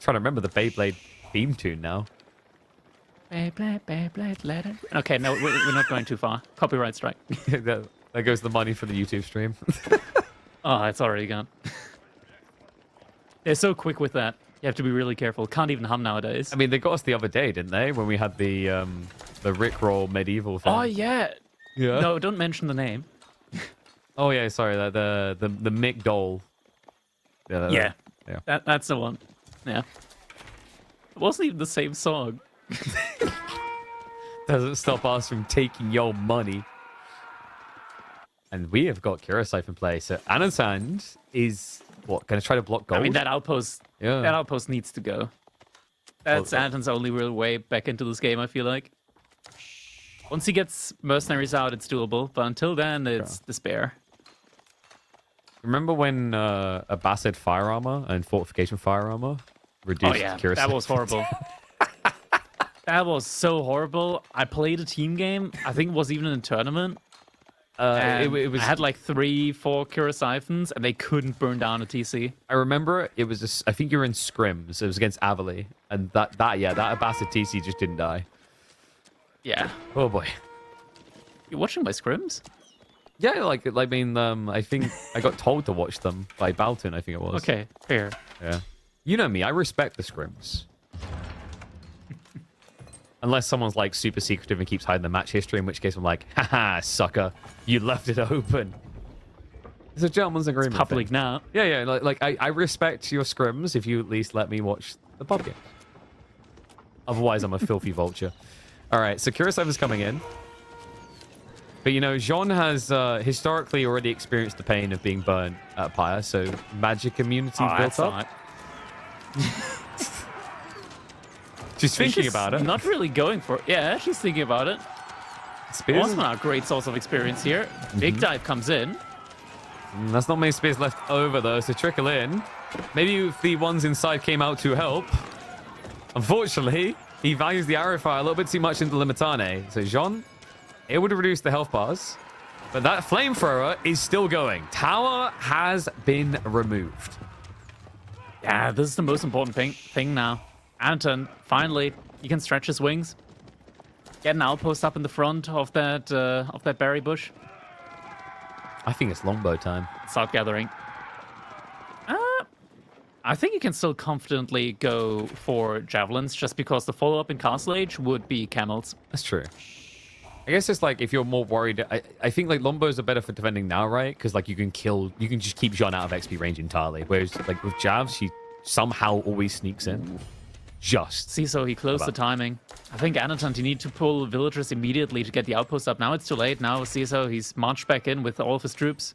Trying to remember the Beyblade theme tune now. Beyblade, let it. Okay, no, we're not going too far. Copyright strike. There goes the money for the YouTube stream. Oh, it's already gone. They're so quick with that. You have to be really careful. Can't even hum nowadays. I mean, they got us the other day, didn't they? When we had the Rickroll medieval thing. Oh yeah. Yeah. No, don't mention the name. Oh yeah, sorry. The Mick Dole. Yeah. Yeah. That's the one. Yeah. It wasn't even the same song. Doesn't stop us from taking your money. And we have got Kurosite in play. So Anotand is what? Going to try to block gold? I mean, that outpost needs to go. That's Anton's only real way back into this game, I feel like. Once he gets mercenaries out, it's doable. But until then, it's despair. Remember when Abbasid fire armor and fortification fire armor reduced Kurosite? That was horrible. That was so horrible. I played a team game. I think it was even in a tournament. It was. I had like 3-4 Kurosiphons, and they couldn't burn down a TC. I remember it was. I think you were in scrims. It was against Avali, and that Abbasid TC just didn't die. Yeah. Oh boy. You're watching my scrims? Yeah, I mean, I think I got told to watch them by Balton. I think it was. Okay, fair. Yeah. You know me. I respect the scrims. Unless someone's like super secretive and keeps hiding the match history, in which case I'm like, haha, sucker, you left it open. It's a gentleman's agreement. Public thing. now. Yeah. I respect your scrims if you at least let me watch the pub games. Otherwise, I'm a filthy vulture. All right, so Kurosite is coming in. But, you know, Jean has historically already experienced the pain of being burned at Pyre, so magic immunity built up. She's thinking about it. Not really going for it. Yeah, she's thinking about it. Spears? Horseman are a great source of experience here. Big dive comes in. There's not many spears left over, though, so trickle in. Maybe if the ones inside came out to help. Unfortunately, he values the arrow fire a little bit too much into Limitane. So Jean, it would have reduced the health bars. But that flamethrower is still going. Tower has been removed. Yeah, this is the most important thing now. Anton, finally, he can stretch his wings. Get an outpost up in the front of that berry bush. I think it's longbow time. Start gathering. I think you can still confidently go for javelins, just because the follow-up in Castle Age would be camels. That's true. I guess it's like if you're more worried, I think like longbows are better for defending now, right? Because like you can just keep Jean out of XP range entirely. Whereas like with Javs, she somehow always sneaks in. Just. CsOH, he closed the timing. I think Anotand, you need to pull villagers immediately to get the outpost up. Now it's too late. Now CsOH, he's marched back in with all of his troops.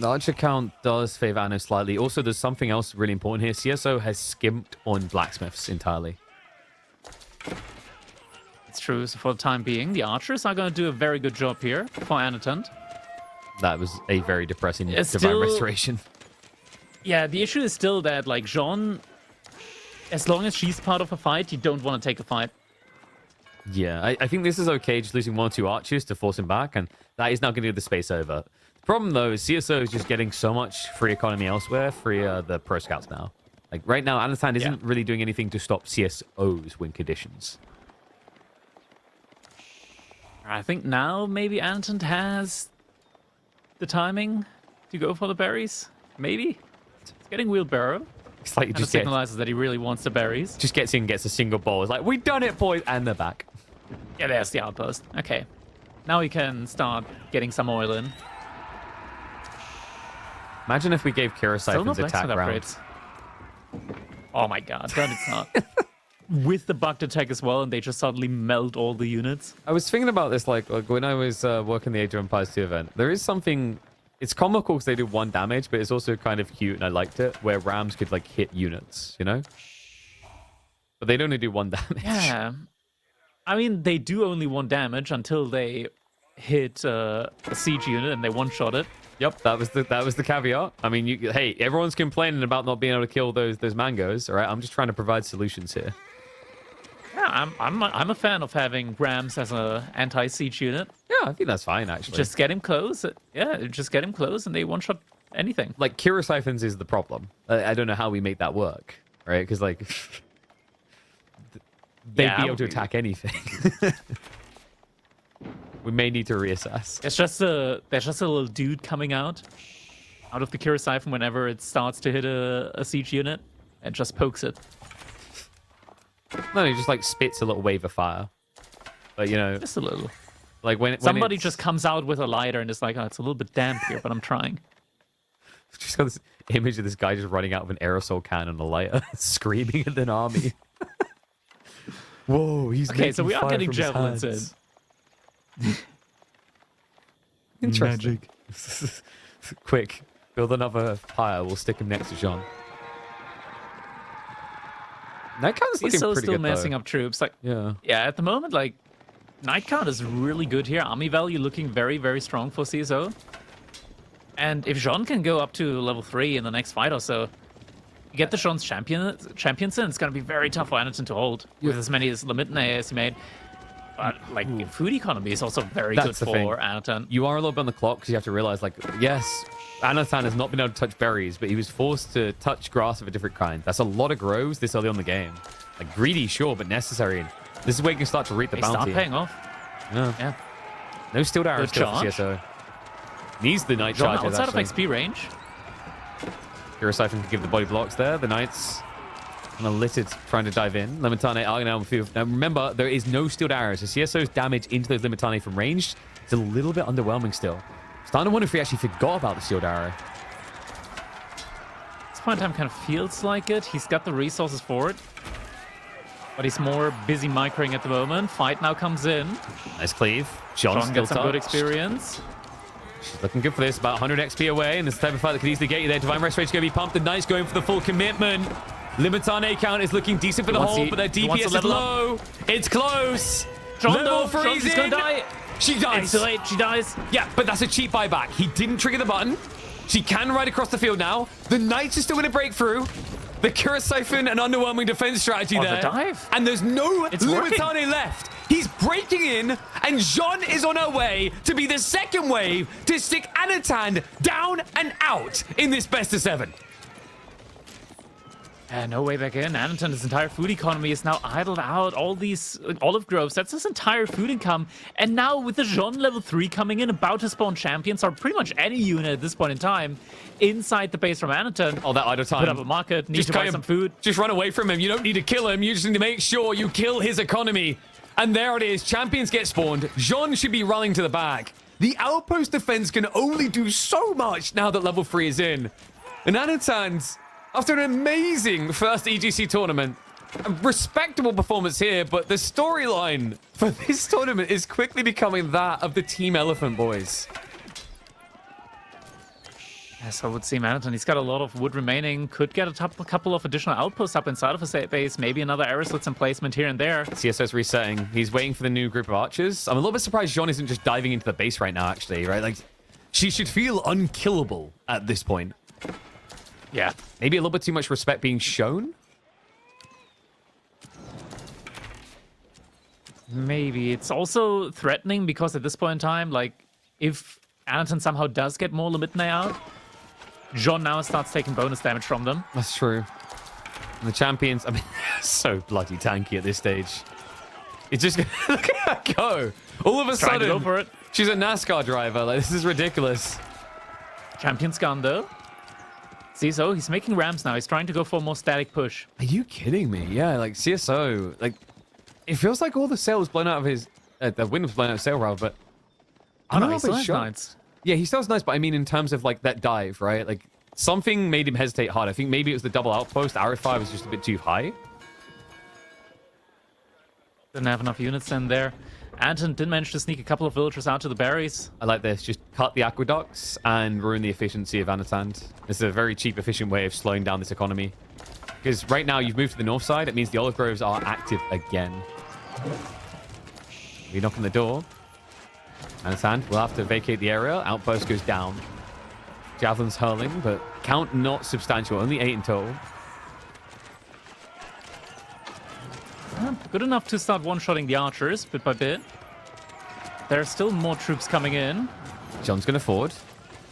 Archer count does favor Anno slightly. Also, there's something else really important here. CsOH has skimped on blacksmiths entirely. It's true. So for the time being, the archers are going to do a very good job here for Anotand. That was a very depressing Divine still- Restoration. Yeah, the issue is still that, like, Jean, as long as she's part of a fight, you don't want to take a fight. Yeah, I think this is okay, just losing 1 or 2 archers to force him back, and that is now going to give the space over. The problem, though, is CSO is just getting so much free economy elsewhere, free the pro scouts now. Like, right now, Anotand isn't really doing anything to stop CSO's win conditions. I think now maybe Anotand has the timing to go for the berries. Maybe. It's getting wheelbarrow. It's like he And just signalizes that he really wants the berries. just gets in, gets a single ball. It's like, we done it, boys, and they're back. Yeah, there's the outpost. Okay. Now we can start getting some oil in. Imagine if we gave Still no Kirasiphon's attack blacksmith round. upgrades. Oh my god, that it's not. With the bugged attack as well, and they just suddenly melt all the units. I was thinking about this, like when I was working the Age of Empires 2 event. There is something... It's comical because they do 1 damage, but it's also kind of cute, and I liked it, where rams could, like, hit units, you know? But they'd only do 1 damage. Yeah. I mean, they do only 1 damage until they hit a siege unit and they one-shot it. Yep, that was the caveat. I mean, hey, everyone's complaining about not being able to kill those mangoes, all right? I'm just trying to provide solutions here. Yeah, I'm a fan of having rams as an anti-siege unit. Yeah, I think that's fine, actually. Just get him close. Yeah, just get him close and they one-shot anything. Like, Kirasiphon's is the problem. I don't know how we make that work, right? Because, like, they'd be able to attack anything. We may need to reassess. There's just a little dude coming out of the Kirasiphon whenever it starts to hit a siege unit and just pokes it. No, he just, like, spits a little wave of fire. But, you know... Just a little. Like, when Somebody it's... just comes out with a lighter and is like, oh, it's a little bit damp here, but I'm trying. Just got this image of this guy just running out of an aerosol can and a lighter, screaming at an army. Whoa, he's Okay, so we are fire getting from his javelins hands. in. Interesting. Quick, build another pyre. We'll stick him next to Jean. Night Count's He's looking still pretty good, messing though. up troops. Like, Yeah. yeah, at the moment, like, Night Count is really good here. Army value looking very, very strong for CSO. And if Jean can go up to level 3 in the next fight or so, you get the Jean's champions in, it's going to be very tough for Anotand to hold with as many as Limitne as he made. But, like, food economy is also very That's good the thing. for Anotand. You are a little bit on the clock because you have to realize, like, yes, Anotand has not been able to touch berries, but he was forced to touch grass of a different kind. That's a lot of groves this early on in the game. Like, greedy, sure, but necessary. This is where you can start to reap the They bounty. start paying off. Yeah. Yeah. No steel arrows Good still for charge. CSO. Needs the night Jean charges, outside actually. of XP range. Kirasiphon can give the body blocks there. The Knights kind of littered trying to dive in. Limitane are now on the field. Now remember, there is no steeled arrows. So CSO's damage into those Limitane from range is a little bit underwhelming still. Starting to wonder if he actually forgot about the steeled arrow. This point in time kind of feels like it. He's got the resources for it. But he's more busy microing at the moment. Fight now comes in. Nice cleave. Jean Jean still gets some good touched. experience. She's looking good for this. About 100 XP away. And this is the type of fight that could easily get you there. Divine Restoration's going to be pumped. The Knights going for the full commitment. Limitane count is looking decent for the wants whole, to- but their he wants to DPS is level up. low. It's close. Jean, Level though, 3's Jean's gonna in. die. She dies. It's too late. She dies. Yeah, but that's a cheap buyback. He didn't trigger the button. She can ride across the field now. The Knights are still going to break through. The Kirasiphon, an underwhelming defense strategy Oh, there. the dive. And there's no It's working. Limitane left. He's breaking in, and Jean is on her way to be the second wave to stick Anotand down and out in this best of 7. No way back in. Anotand's entire food economy is now idled out. All these olive groves, that's his entire food income. And now with the Jean level 3 coming in, about to spawn champions, or pretty much any unit at this point in time, inside the base from Anotand. Oh, that idle time. Put up a market, need to buy some food. Just run away from him. You don't need to kill him. You just need to make sure you kill his economy. And there it is. Champions get spawned. Jean should be running to the back. The outpost defense can only do so much now that level 3 is in. And Anotand, after an amazing first EGC tournament, a respectable performance here, but the storyline for this tournament is quickly becoming that of the Team Elephant boys. Yes, I would see Anotand. He's got a lot of wood remaining. Could get a couple of additional outposts up inside of his base. Maybe another arrow slits in placement here and there. CsOH's resetting. He's waiting for the new group of archers. I'm a little bit surprised Jean isn't just diving into the base right now, actually, right? Like, she should feel unkillable at this point. Yeah. Maybe a little bit too much respect being shown? Maybe. It's also threatening because at this point in time, like, if Anotand somehow does get more Limitney out, Jean now starts taking bonus damage from them. That's true. And the champions, I mean, so bloody tanky at this stage. It's just, look at her go. All of a Trying to sudden, go for it. She's a NASCAR driver. Like, this is ridiculous. Champion's gone, though. CsOH, he's making ramps now. He's trying to go for a more static push. Are you kidding me? Yeah, like, CsOH, like, it feels like all the sail was blown out of his, the wind was blown out of sail rather, but Oh, no, he still has knights. Yeah, he still has knights, but I mean in terms of, like, that dive, right? Like, something made him hesitate hard. I think maybe it was the double outpost. Arrow fire was just a bit too high. Didn't have enough units in there. Anton did manage to sneak a couple of villagers out to the berries. I like this. Just cut the aqueducts and ruin the efficiency of Anotand. This is a very cheap, efficient way of slowing down this economy. Because right now you've moved to the north side. It means the olive groves are active again. We knock on the door. Anotand will have to vacate the area. Outpost goes down. Javelin's hurling, but count not substantial. Only 8 in total. Good enough to start one-shotting the archers bit by bit. There are still more troops coming in. John's going to forward.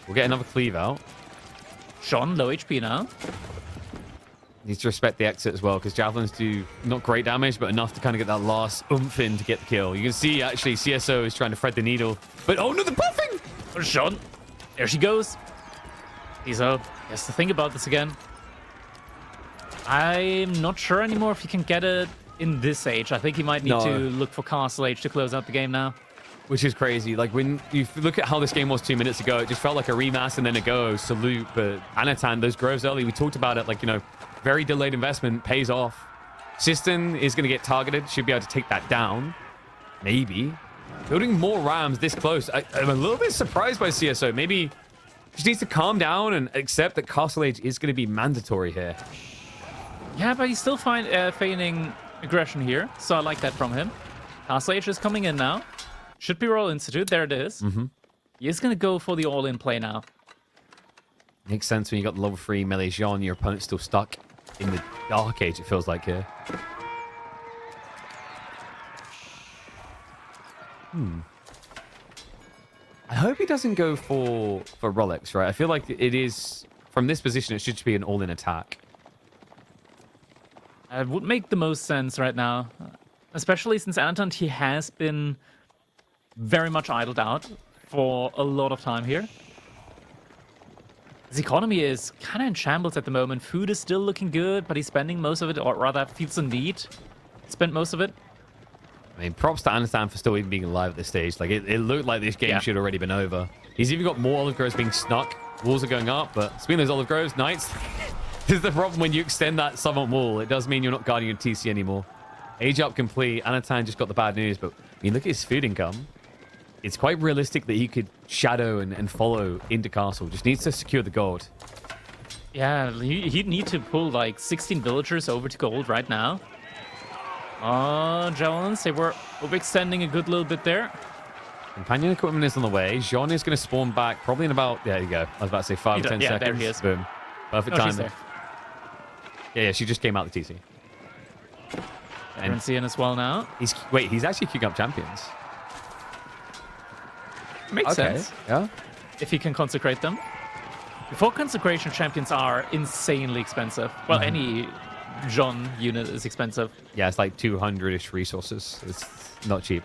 We'll get another cleave out. Jean, low HP now. Needs to respect the exit as well, because javelins do not great damage, but enough to kind of get that last oomph in to get the kill. You can see, actually, CsOH is trying to thread the needle. But, oh no, the buffing! Oh, Jean. There she goes. CsOH has to think about this again. I'm not sure anymore if he can get it in this age. I think he might need to look for Castle Age to close out the game now. Which is crazy. Like, when you look at how this game was 2 minutes ago, it just felt like a rematch and then a go, salute. But Anotand, those groves early, we talked about it, like, you know, very delayed investment pays off. Siston is going to get targeted, should be able to take that down. Maybe. Building more rams this close. I'm a little bit surprised by CsOH. Maybe just needs to calm down and accept that Castle Age is going to be mandatory here. Yeah, but he's still feigning aggression here, so I like that from him. Castle Age is coming in now. Should be Royal Institute. There it is. He is going to go for the all-in play now. Makes sense when you got the level 3 melee Jean, your opponent's still stuck in the Dark Age, it feels like here. I hope he doesn't go for Rolex, right? I feel like it is, from this position, it should just be an all-in attack. It would make the most sense right now. Especially since Anotand, he has been very much idled out for a lot of time here. His economy is kind of in shambles at the moment. Food is still looking good, but he's spending most of it, or rather feels the need to spend most of it. I mean, props to Anotand for still even being alive at this stage. Like, it looked like this game should already been over. He's even got more olive groves being snuck. Walls are going up, but speaking of those olive groves, knights, this is the problem when you extend that southern wall. It does mean you're not guarding your TC anymore. Age up complete. Anotand just got the bad news, but I mean, look at his food income. It's quite realistic that he could shadow and follow into castle. Just needs to secure the gold. Yeah, he'd need to pull like 16 villagers over to gold right now. Oh, javelins, they were overextending a good little bit there. Companion equipment is on the way. Jean is going to spawn back probably in about, there you go. I was about to say 5 or 10 seconds. There he is. Boom. Perfect Oh, time. she's there. Yeah, she just came out the TC. Veterancy in as well now. He's actually queuing up champions. Makes sense. Yeah. If he can consecrate them. Before consecration, champions are insanely expensive. Well, any Jean unit is expensive. Yeah, it's like 200-ish resources. It's not cheap.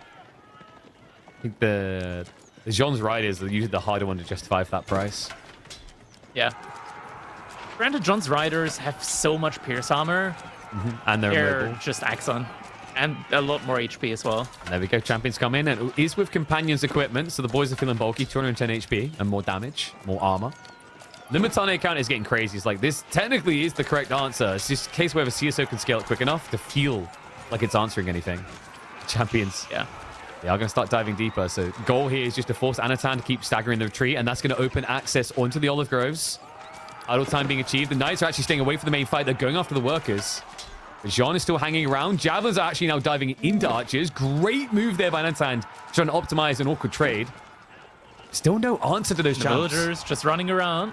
I think the Jean's riders are usually the harder one to justify for that price. Yeah. Granted, Jean's riders have so much pierce armor. And they're mobile. Just Axon. And a lot more HP as well. And there we go. Champions come in. And is with Companions equipment. So the boys are feeling bulky. 210 HP and more damage. More armor. Limitane count is getting crazy. It's like, this technically is the correct answer. It's just a case where CsOH can scale it quick enough to feel like it's answering anything. Champions. Yeah. They are going to start diving deeper. So goal here is just to force Anotand to keep staggering the retreat, and that's going to open access onto the olive groves. Idle time being achieved. The Knights are actually staying away from the main fight. They're going after the workers. But Jean is still hanging around. Javelins are actually now diving into archers. Great move there by Anotand, trying to optimize an awkward trade. Still no answer to those champs. Villagers just running around.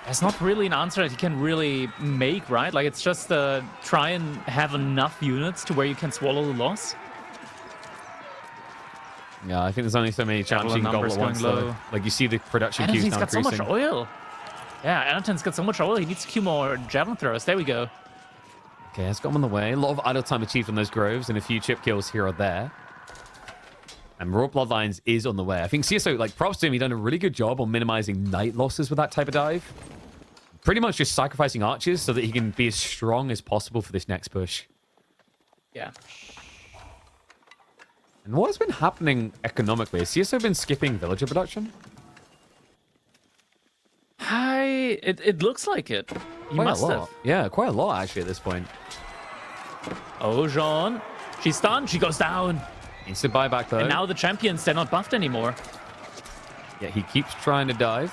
There's not really an answer that you can really make, right? Like, it's just try and have enough units to where you can swallow the loss. Yeah, I think there's only so many champs you can gobble at once, though. Like, you see the production queues now increasing. Anotand's got so much oil. Yeah, Anotand's got so much oil. He needs to queue more javelin throwers. There we go. Okay, that's got him on the way. A lot of idle time achieved on those groves and a few chip kills here or there. And Raw Bloodlines is on the way. I think CsO, like, props to him, he's done a really good job on minimizing Knight losses with that type of dive. Pretty much just sacrificing archers so that he can be as strong as possible for this next push. Yeah. And what has been happening economically? Has CsO been skipping villager production? It looks like it. He must have. Yeah, quite a lot, actually, at this point. Oh, Jean. She's stunned. She goes down. Needs to buy back, though. And now the champions, they're not buffed anymore. Yeah, he keeps trying to dive.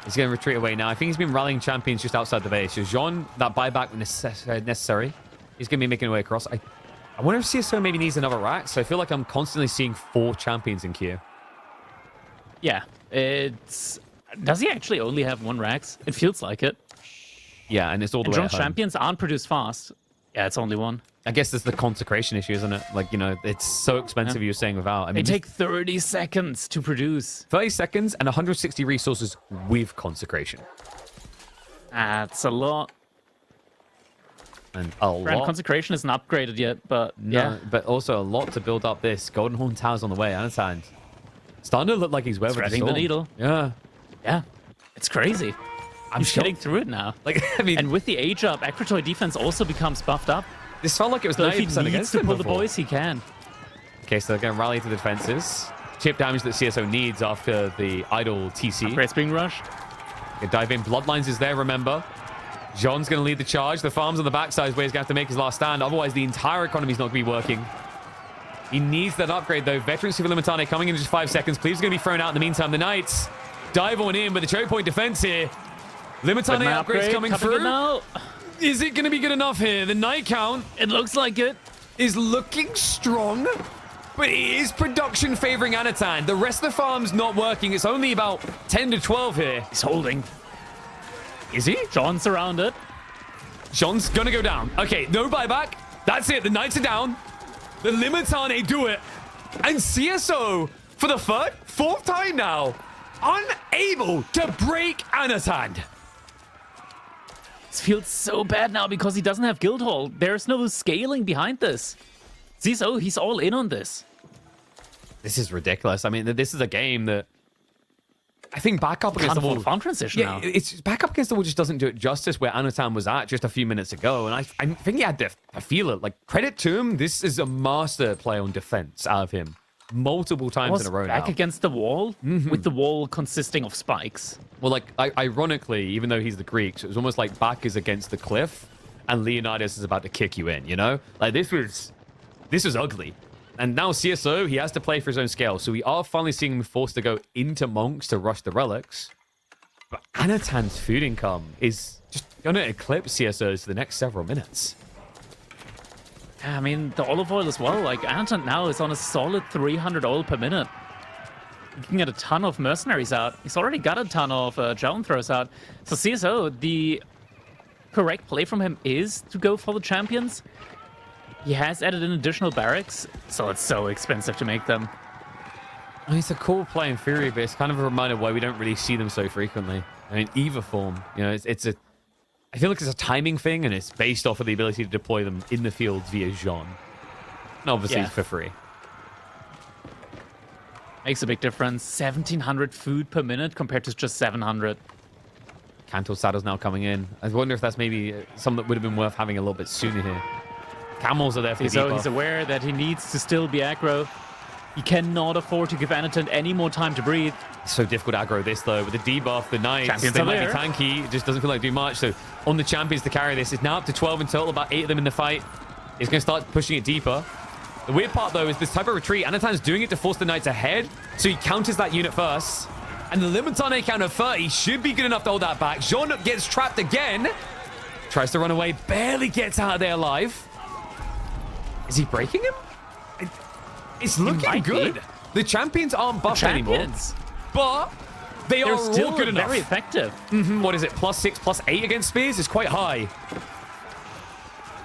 He's going to retreat away now. I think he's been rallying champions just outside the base. So Jean, that buyback necessary. He's going to be making way across. I wonder if CsO maybe needs another rack. So I feel like I'm constantly seeing 4 champions in queue. Yeah, it's... Does he actually only have 1 Rax? It feels like it. Yeah, and it's all the way Jean's at home. champions aren't produced fast. Yeah, it's only 1. I guess there's the consecration issue, isn't it? Like, you know, it's so expensive, you were saying, without. I mean, they take 30 seconds to produce. 30 seconds and 160 resources with consecration. That's a lot. And a lot. Consecration isn't upgraded yet, but yeah. But also a lot to build up this. Golden Horn Tower's on the way. Anotand. Starting to look like he's weathering threading the needle. Yeah. Yeah. It's crazy. He's getting through it now. Like, I mean, and with the age up, Akratoy defense also becomes buffed up. This felt like it was so 90% if he needs against to him pull the before. boys, he can. Okay, so they're going to rally to the defenses. Chip damage that CsO needs after the idle TC. Great spring rush. Okay, dive in. Bloodlines is there, remember. Jean's going to lead the charge. The farm's on the backside is where he's going to have to make his last stand. Otherwise, the entire economy's not going to be working. He needs that upgrade, though. Veteran Super Limitane coming in just 5 seconds. Cleave's going to be thrown out in the meantime. The Knights dive on in, but the choke point defense here. Limitane upgrades coming through. Now. Is it going to be good enough here? The Knight count, it looks like it, is looking strong, but it is production favoring Anotand. The rest of the farm's not working. It's only about 10 to 12 here. He's holding. Is he? Jean's surrounded. Jean's going to go down. Okay, no buyback. That's it. The Knights are down. The Limitane do it. And CsO, for the fourth time now, unable to break Anotand. This feels so bad now because he doesn't have Guildhall. There's no scaling behind this. CsO, he's all in on this. This is ridiculous. I mean, this is a game that I think back up against the wall. Farm transition now. It's back up against the wall just doesn't do it justice where Anotand was at just a few minutes ago. And I think he had to feel it. Like, credit to him, this is a master play on defense out of him. Multiple times in a row back now. Against the wall, with the wall consisting of spikes. Well, like, ironically, even though he's the Greeks, it was almost like back is against the cliff and Leonidas is about to kick you in, you know? Like, this was ugly. And now CsO, he has to play for his own scale. So we are finally seeing him forced to go into Monks to rush the relics. But Anotand's food income is just going to eclipse CsO's for the next several minutes. I mean, the olive oil as well. Like, Anotand now is on a solid 300 oil per minute. You can get a ton of mercenaries out. He's already got a ton of javelin throws out. So CsO, the correct play from him is to go for the champions. He has added in additional barracks, so it's so expensive to make them. I mean, it's a cool play in theory, but it's kind of a reminder why we don't really see them so frequently. I mean, either form, you know, I feel like it's a timing thing, and it's based off of the ability to deploy them in the field via Jean. And obviously for free. Makes a big difference. 1,700 food per minute compared to just 700. Cantor Saddle's now coming in. I wonder if that's maybe something that would have been worth having a little bit sooner here. Camels are there for the debuff. He's aware that he needs to still be aggro. He cannot afford to give Anotand any more time to breathe. It's so difficult to aggro this, though. With the debuff, the Knights, champions they might be tanky. It just doesn't feel like doing much. So on the champions to carry this. It's now up to 12 in total, about 8 of them in the fight. He's going to start pushing it deeper. The weird part, though, is this type of retreat. Anotand's doing it to force the knights ahead, so he counters that unit first. And the Limitane count of 30 should be good enough to hold that back. Jean gets trapped again. Tries to run away, barely gets out of there alive. Is he breaking him? It's looking good. The champions aren't buffed anymore, but they're still all good enough. Very effective. What is it? +6, +8 against spears is quite high.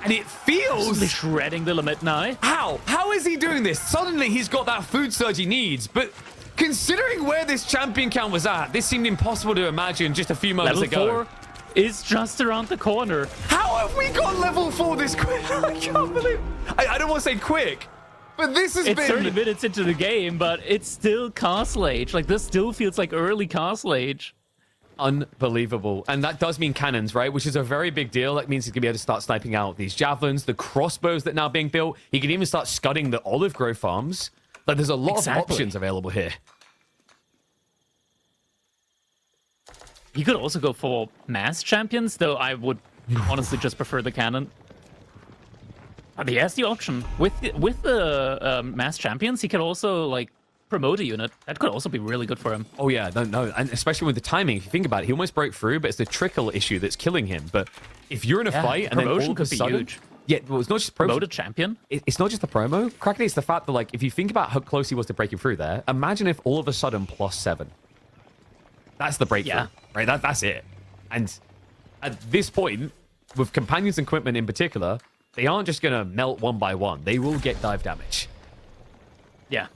And it feels... shredding the limit now. How? How is he doing this? Suddenly he's got that food surge he needs, but considering where this champion count was at, this seemed impossible to imagine just a few moments ago. Level 4 is just around the corner. How have we got level 4 this quick? I can't believe... I don't want to say quick, but this has been... It's 30 minutes into the game, but it's still Castle Age. Like, this still feels like early Castle Age. Unbelievable. And that does mean cannons, right? Which is a very big deal. That means he's going to be able to start sniping out these javelins, the crossbows that are now being built. He can even start scudding the olive grove farms. Like, there's a lot of options available here. You could also go for mass champions, though I would honestly just prefer the cannon. But he has the option. With the mass champions, he could also, like, promote a unit. That could also be really good for him. Oh, yeah. No. And especially with the timing, if you think about it, he almost broke through, but it's the trickle issue that's killing him. But if you're in a fight and then all of a sudden... Huge. Yeah, well, it's not just promoted champion. It's not just the promo. Crackney, it's the fact that, like, if you think about how close he was to breaking through there, imagine if all of a sudden +7. That's the breakthrough, right? That's it. And at this point, with companions and equipment in particular, they aren't just going to melt one by one. They will get dive damage. Yeah.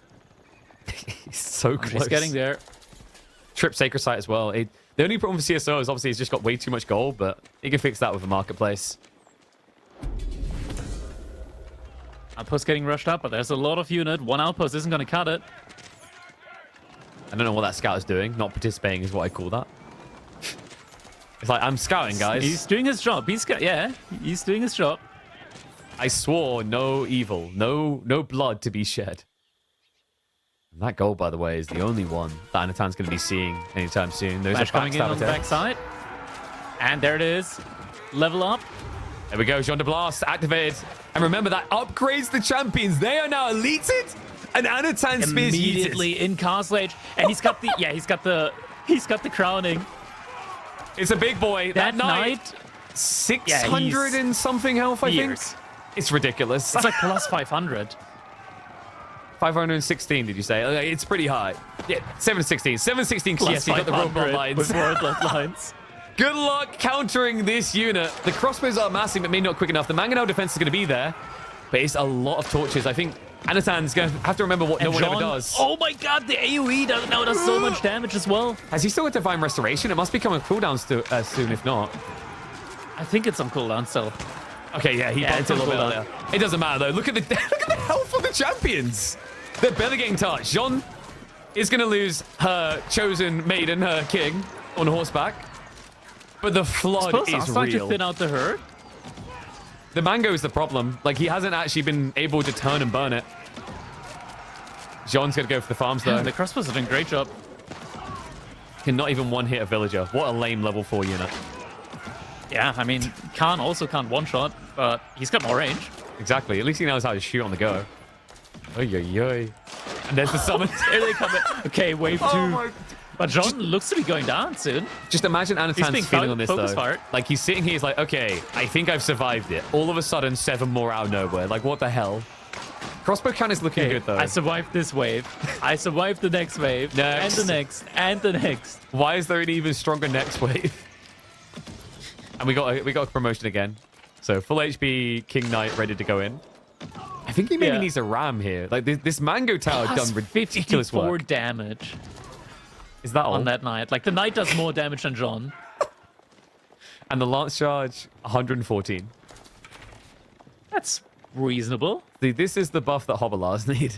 He's so close. He's getting there. Trip Sacred Site as well. The only problem with CSO is obviously he's just got way too much gold, but he can fix that with the marketplace. Outpost getting rushed up, but there's a lot of unit. One outpost isn't going to cut it. I don't know what that scout is doing. Not participating is what I call that. It's like, I'm scouting, guys. He's doing his job. He's doing his job. I swore no evil, no blood to be shed. And that goal, by the way, is the only one that Anotand's going to be seeing anytime soon. There's Flash a coming in on the backside. And there it is. Level up. There we go. Jean de Blast activated. And remember, that upgrades the champions. They are now elited. And Anotand spears immediately in Castle Age. And he's got the he's got the crowning. It's a big boy. That knight 600 and something health, I think. It's ridiculous. It's like plus 500. 516, did you say? It's pretty high. Yeah, 716. 716 because yes, he's got the road bloodlines. With road bloodlines. Good luck countering this unit. The crossbows are massive, but maybe not quick enough. The Mangonel defense is going to be there, but it's a lot of torches. I think Anotand's going to have to remember what no one ever does. Oh my god, the AoE does so much damage as well. Has he still got Divine Restoration? It must be coming cooldown soon, if not. I think it's on cooldown still. Okay, yeah, he bumped it a little bit earlier. It doesn't matter, though. Look at the health of the champions. They're barely getting touched. Jean is going to lose her chosen maiden, her king, on horseback. But the flood is real. To thin out the herd. The mango is the problem. Like, he hasn't actually been able to turn and burn it. Jean's going to go for the farms, though. The crossbows are doing a great job. Cannot even one-hit a villager. What a lame level 4 unit. Yeah, I mean, Khan also can't one-shot, but he's got more range. Exactly. At least he knows how to shoot on the go. Oy, oy, oy. And there's the summon. Here they come in. Okay, wave 2. But Jean looks to be going down soon. Just imagine Anotand's feeling on this, though. Fired. Like, he's sitting here, he's like, okay, I think I've survived it. All of a sudden, 7 more out of nowhere. Like, what the hell? Crossbow count is looking good, though. I survived this wave. I survived the next wave. Next. And the next. And the next. Why is there an even stronger next wave? And we got a promotion again. So, full HP King Knight ready to go in. I think he maybe needs a ram here. Like, this Mango Tower done ridiculous work. 54 damage. Is that all? On that knight. Like, the knight does more damage than Jean. And the lance charge, 114. That's reasonable. See, this is the buff that Hobbelars need.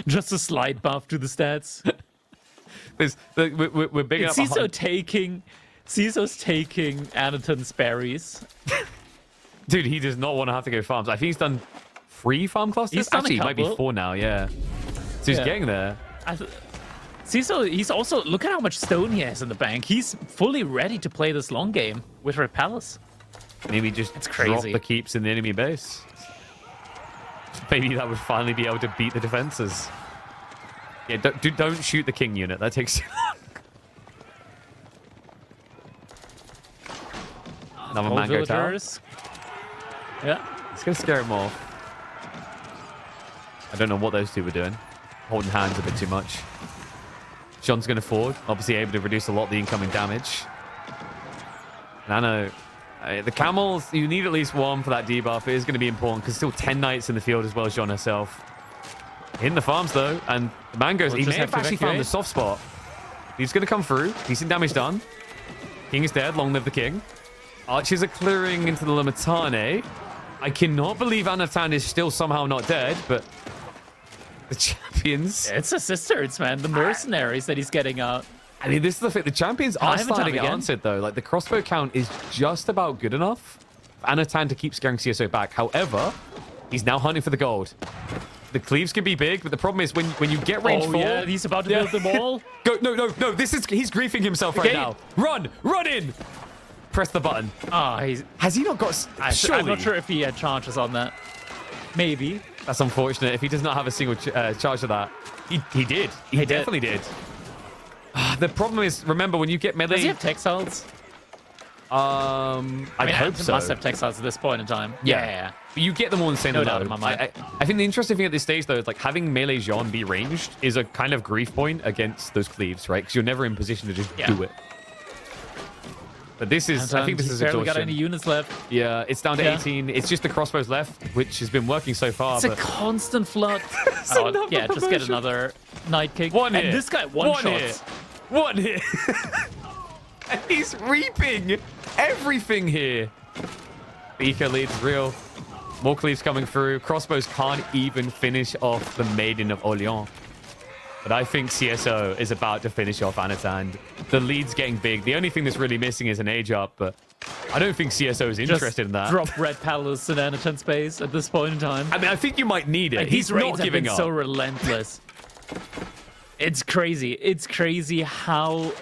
Just a slight buff to the stats. We're big up. CsO's taking Anotand's berries. Dude, he does not want to have to go farms. I think he's done 3 farm clusters. Actually, it might be 4 now, yeah. So he's getting there. CsO, he's also... Look at how much stone he has in the bank. He's fully ready to play this long game with Red Palace. Maybe just drop the keeps in the enemy base. maybe that would finally be able to beat the defenses. Yeah, don't shoot the king unit. That takes too long. Another mango tower. Yeah. It's going to scare him off. I don't know what those two were doing. Holding hands a bit too much. Sean's going to forward. Obviously able to reduce a lot of the incoming damage. Nano, the camels, you need at least one for that debuff. It is going to be important because still 10 knights in the field as well as Jean herself. Hitting the farms though, and the mangoes, he may have actually found the soft spot. He's going to come through. Decent damage done. King is dead. Long live the king. Archers are clearing into the Limitane. I cannot believe Anotand is still somehow not dead, but the champions... It's the sisters, man. The mercenaries that he's getting out. I mean, this is the thing. The champions are starting to get answered, though. Like, the crossbow count is just about good enough for Anotand to keep scaring CSO back. However, he's now hunting for the gold. The cleaves can be big, but the problem is when you get range 4... yeah, he's about to build them all. Go, no. He's griefing himself right now. Run in. Press the button. Has he not got... I'm not sure if he had charges on that. Maybe. That's unfortunate. If he does not have a single charge of that. He did. He definitely did. The problem is, remember, when you get melee... Does he have textiles? I hope so. Must have textiles at this point in time. Yeah. But you get them all insanely No low. doubt in my mind. I think the interesting thing at this stage, though, is like having melee Jean be ranged is a kind of grief point against those cleaves, right? Because you're never in position to just do it. But this is, I think this is exhaustion. Got any units left. Yeah, it's down to 18. It's just the crossbows left, which has been working so far. It's a constant flood. Yeah, just get another night kick. One hit. And this guy one-shots. One hit. And he's reaping everything here. Eco leads real. More cleaves coming through. Crossbows can't even finish off the Maiden of Orleans. But I think CSO is about to finish off Anotand. The lead's getting big. The only thing that's really missing is an age up, but I don't think CSO is interested in that. Drop Red Palace in Anotand space at this point in time. I mean, I think you might need it. He's not giving up. So relentless. It's crazy. It's crazy how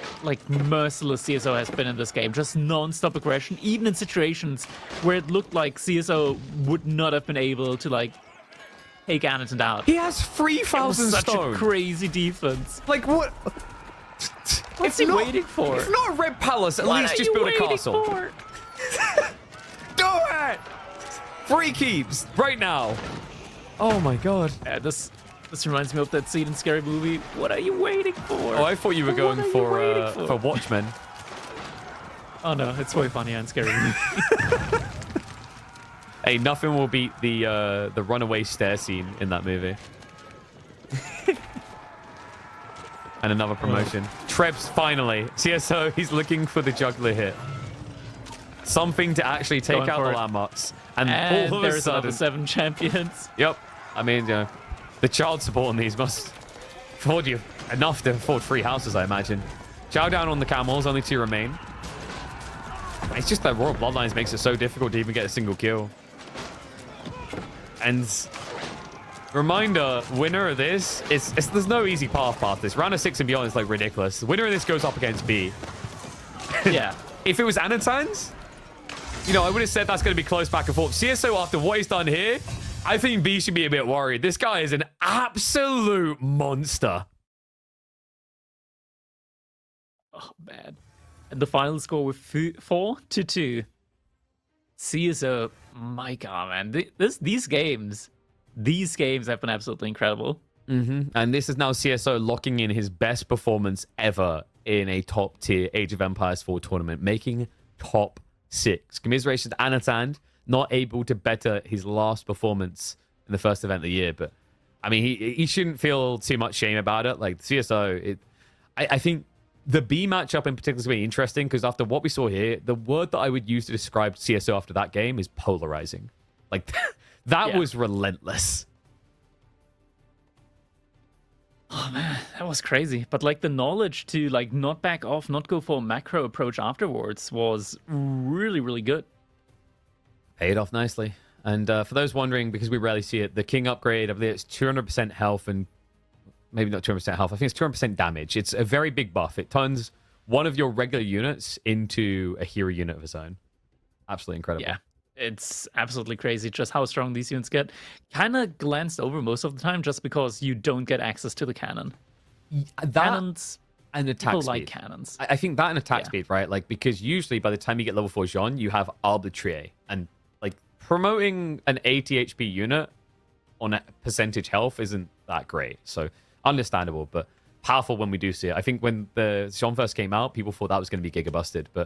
merciless CSO has been in this game. Just non-stop aggression, even in situations where it looked like CSO would not have been able to take Anotand out. He has 3,000 stone. Such a crazy defense. Like what? What's he waiting for? If not a Red Palace, at least just build a castle. Do it! 3 keeps right now. Oh my god. Yeah, this reminds me of that scene in Scary Movie. What are you waiting for? Oh, I thought you were going for Watchmen. Oh no, it's way funnier in Scary Movie. Hey, nothing will beat the runaway stair scene in that movie. And another promotion. Trebs, finally. CSO, he's looking for the juggler hit. Something to actually take out the landmarks. And all of a sudden... another 7 champions. Yep. I mean, the child support on these must afford you enough to afford 3 houses, I imagine. Chow down on the camels, only 2 remain. It's just that Royal Bloodlines makes it so difficult to even get a single kill. And reminder, winner of this, there's no easy path past this. Round of 6 and beyond is ridiculous. The winner of this goes up against B. Yeah. If it was Anotand's, I would have said that's going to be close back and forth. CSO, after what he's done here, I think B should be a bit worried. This guy is an absolute monster. Oh, man. And the final score with 4-2. CSO, my god, man. These games have been absolutely incredible. And this is now CSO locking in his best performance ever in a top-tier Age of Empires 4 tournament, making top 6. Commiserations to Anotand, not able to better his last performance in the first event of the year. But, I mean, he shouldn't feel too much shame about it. CSO, I think the B matchup in particular is really interesting because after what we saw here, the word that I would use to describe CSO after that game is polarizing. That was relentless. Oh, man, that was crazy. But, the knowledge to, not back off, not go for a macro approach afterwards was really, really good. Paid off nicely. And for those wondering, because we rarely see it, the King upgrade, I believe it's 200% health and maybe not 200% health. I think it's 200% damage. It's a very big buff. It turns one of your regular units into a hero unit of its own. Absolutely incredible. Yeah. It's absolutely crazy just how strong these units get. Kind of glanced over most of the time just because you don't get access to the cannon. That Cannons, and attack people speed. like cannons. I think that and attack Yeah. speed, right? Like, because usually by the time you get level 4 Jean, you have arbitrary, and like promoting an 80 HP unit on a percentage health isn't that great. So understandable, but powerful when we do see it. I think when the Jean first came out, people thought that was going to be giga busted, but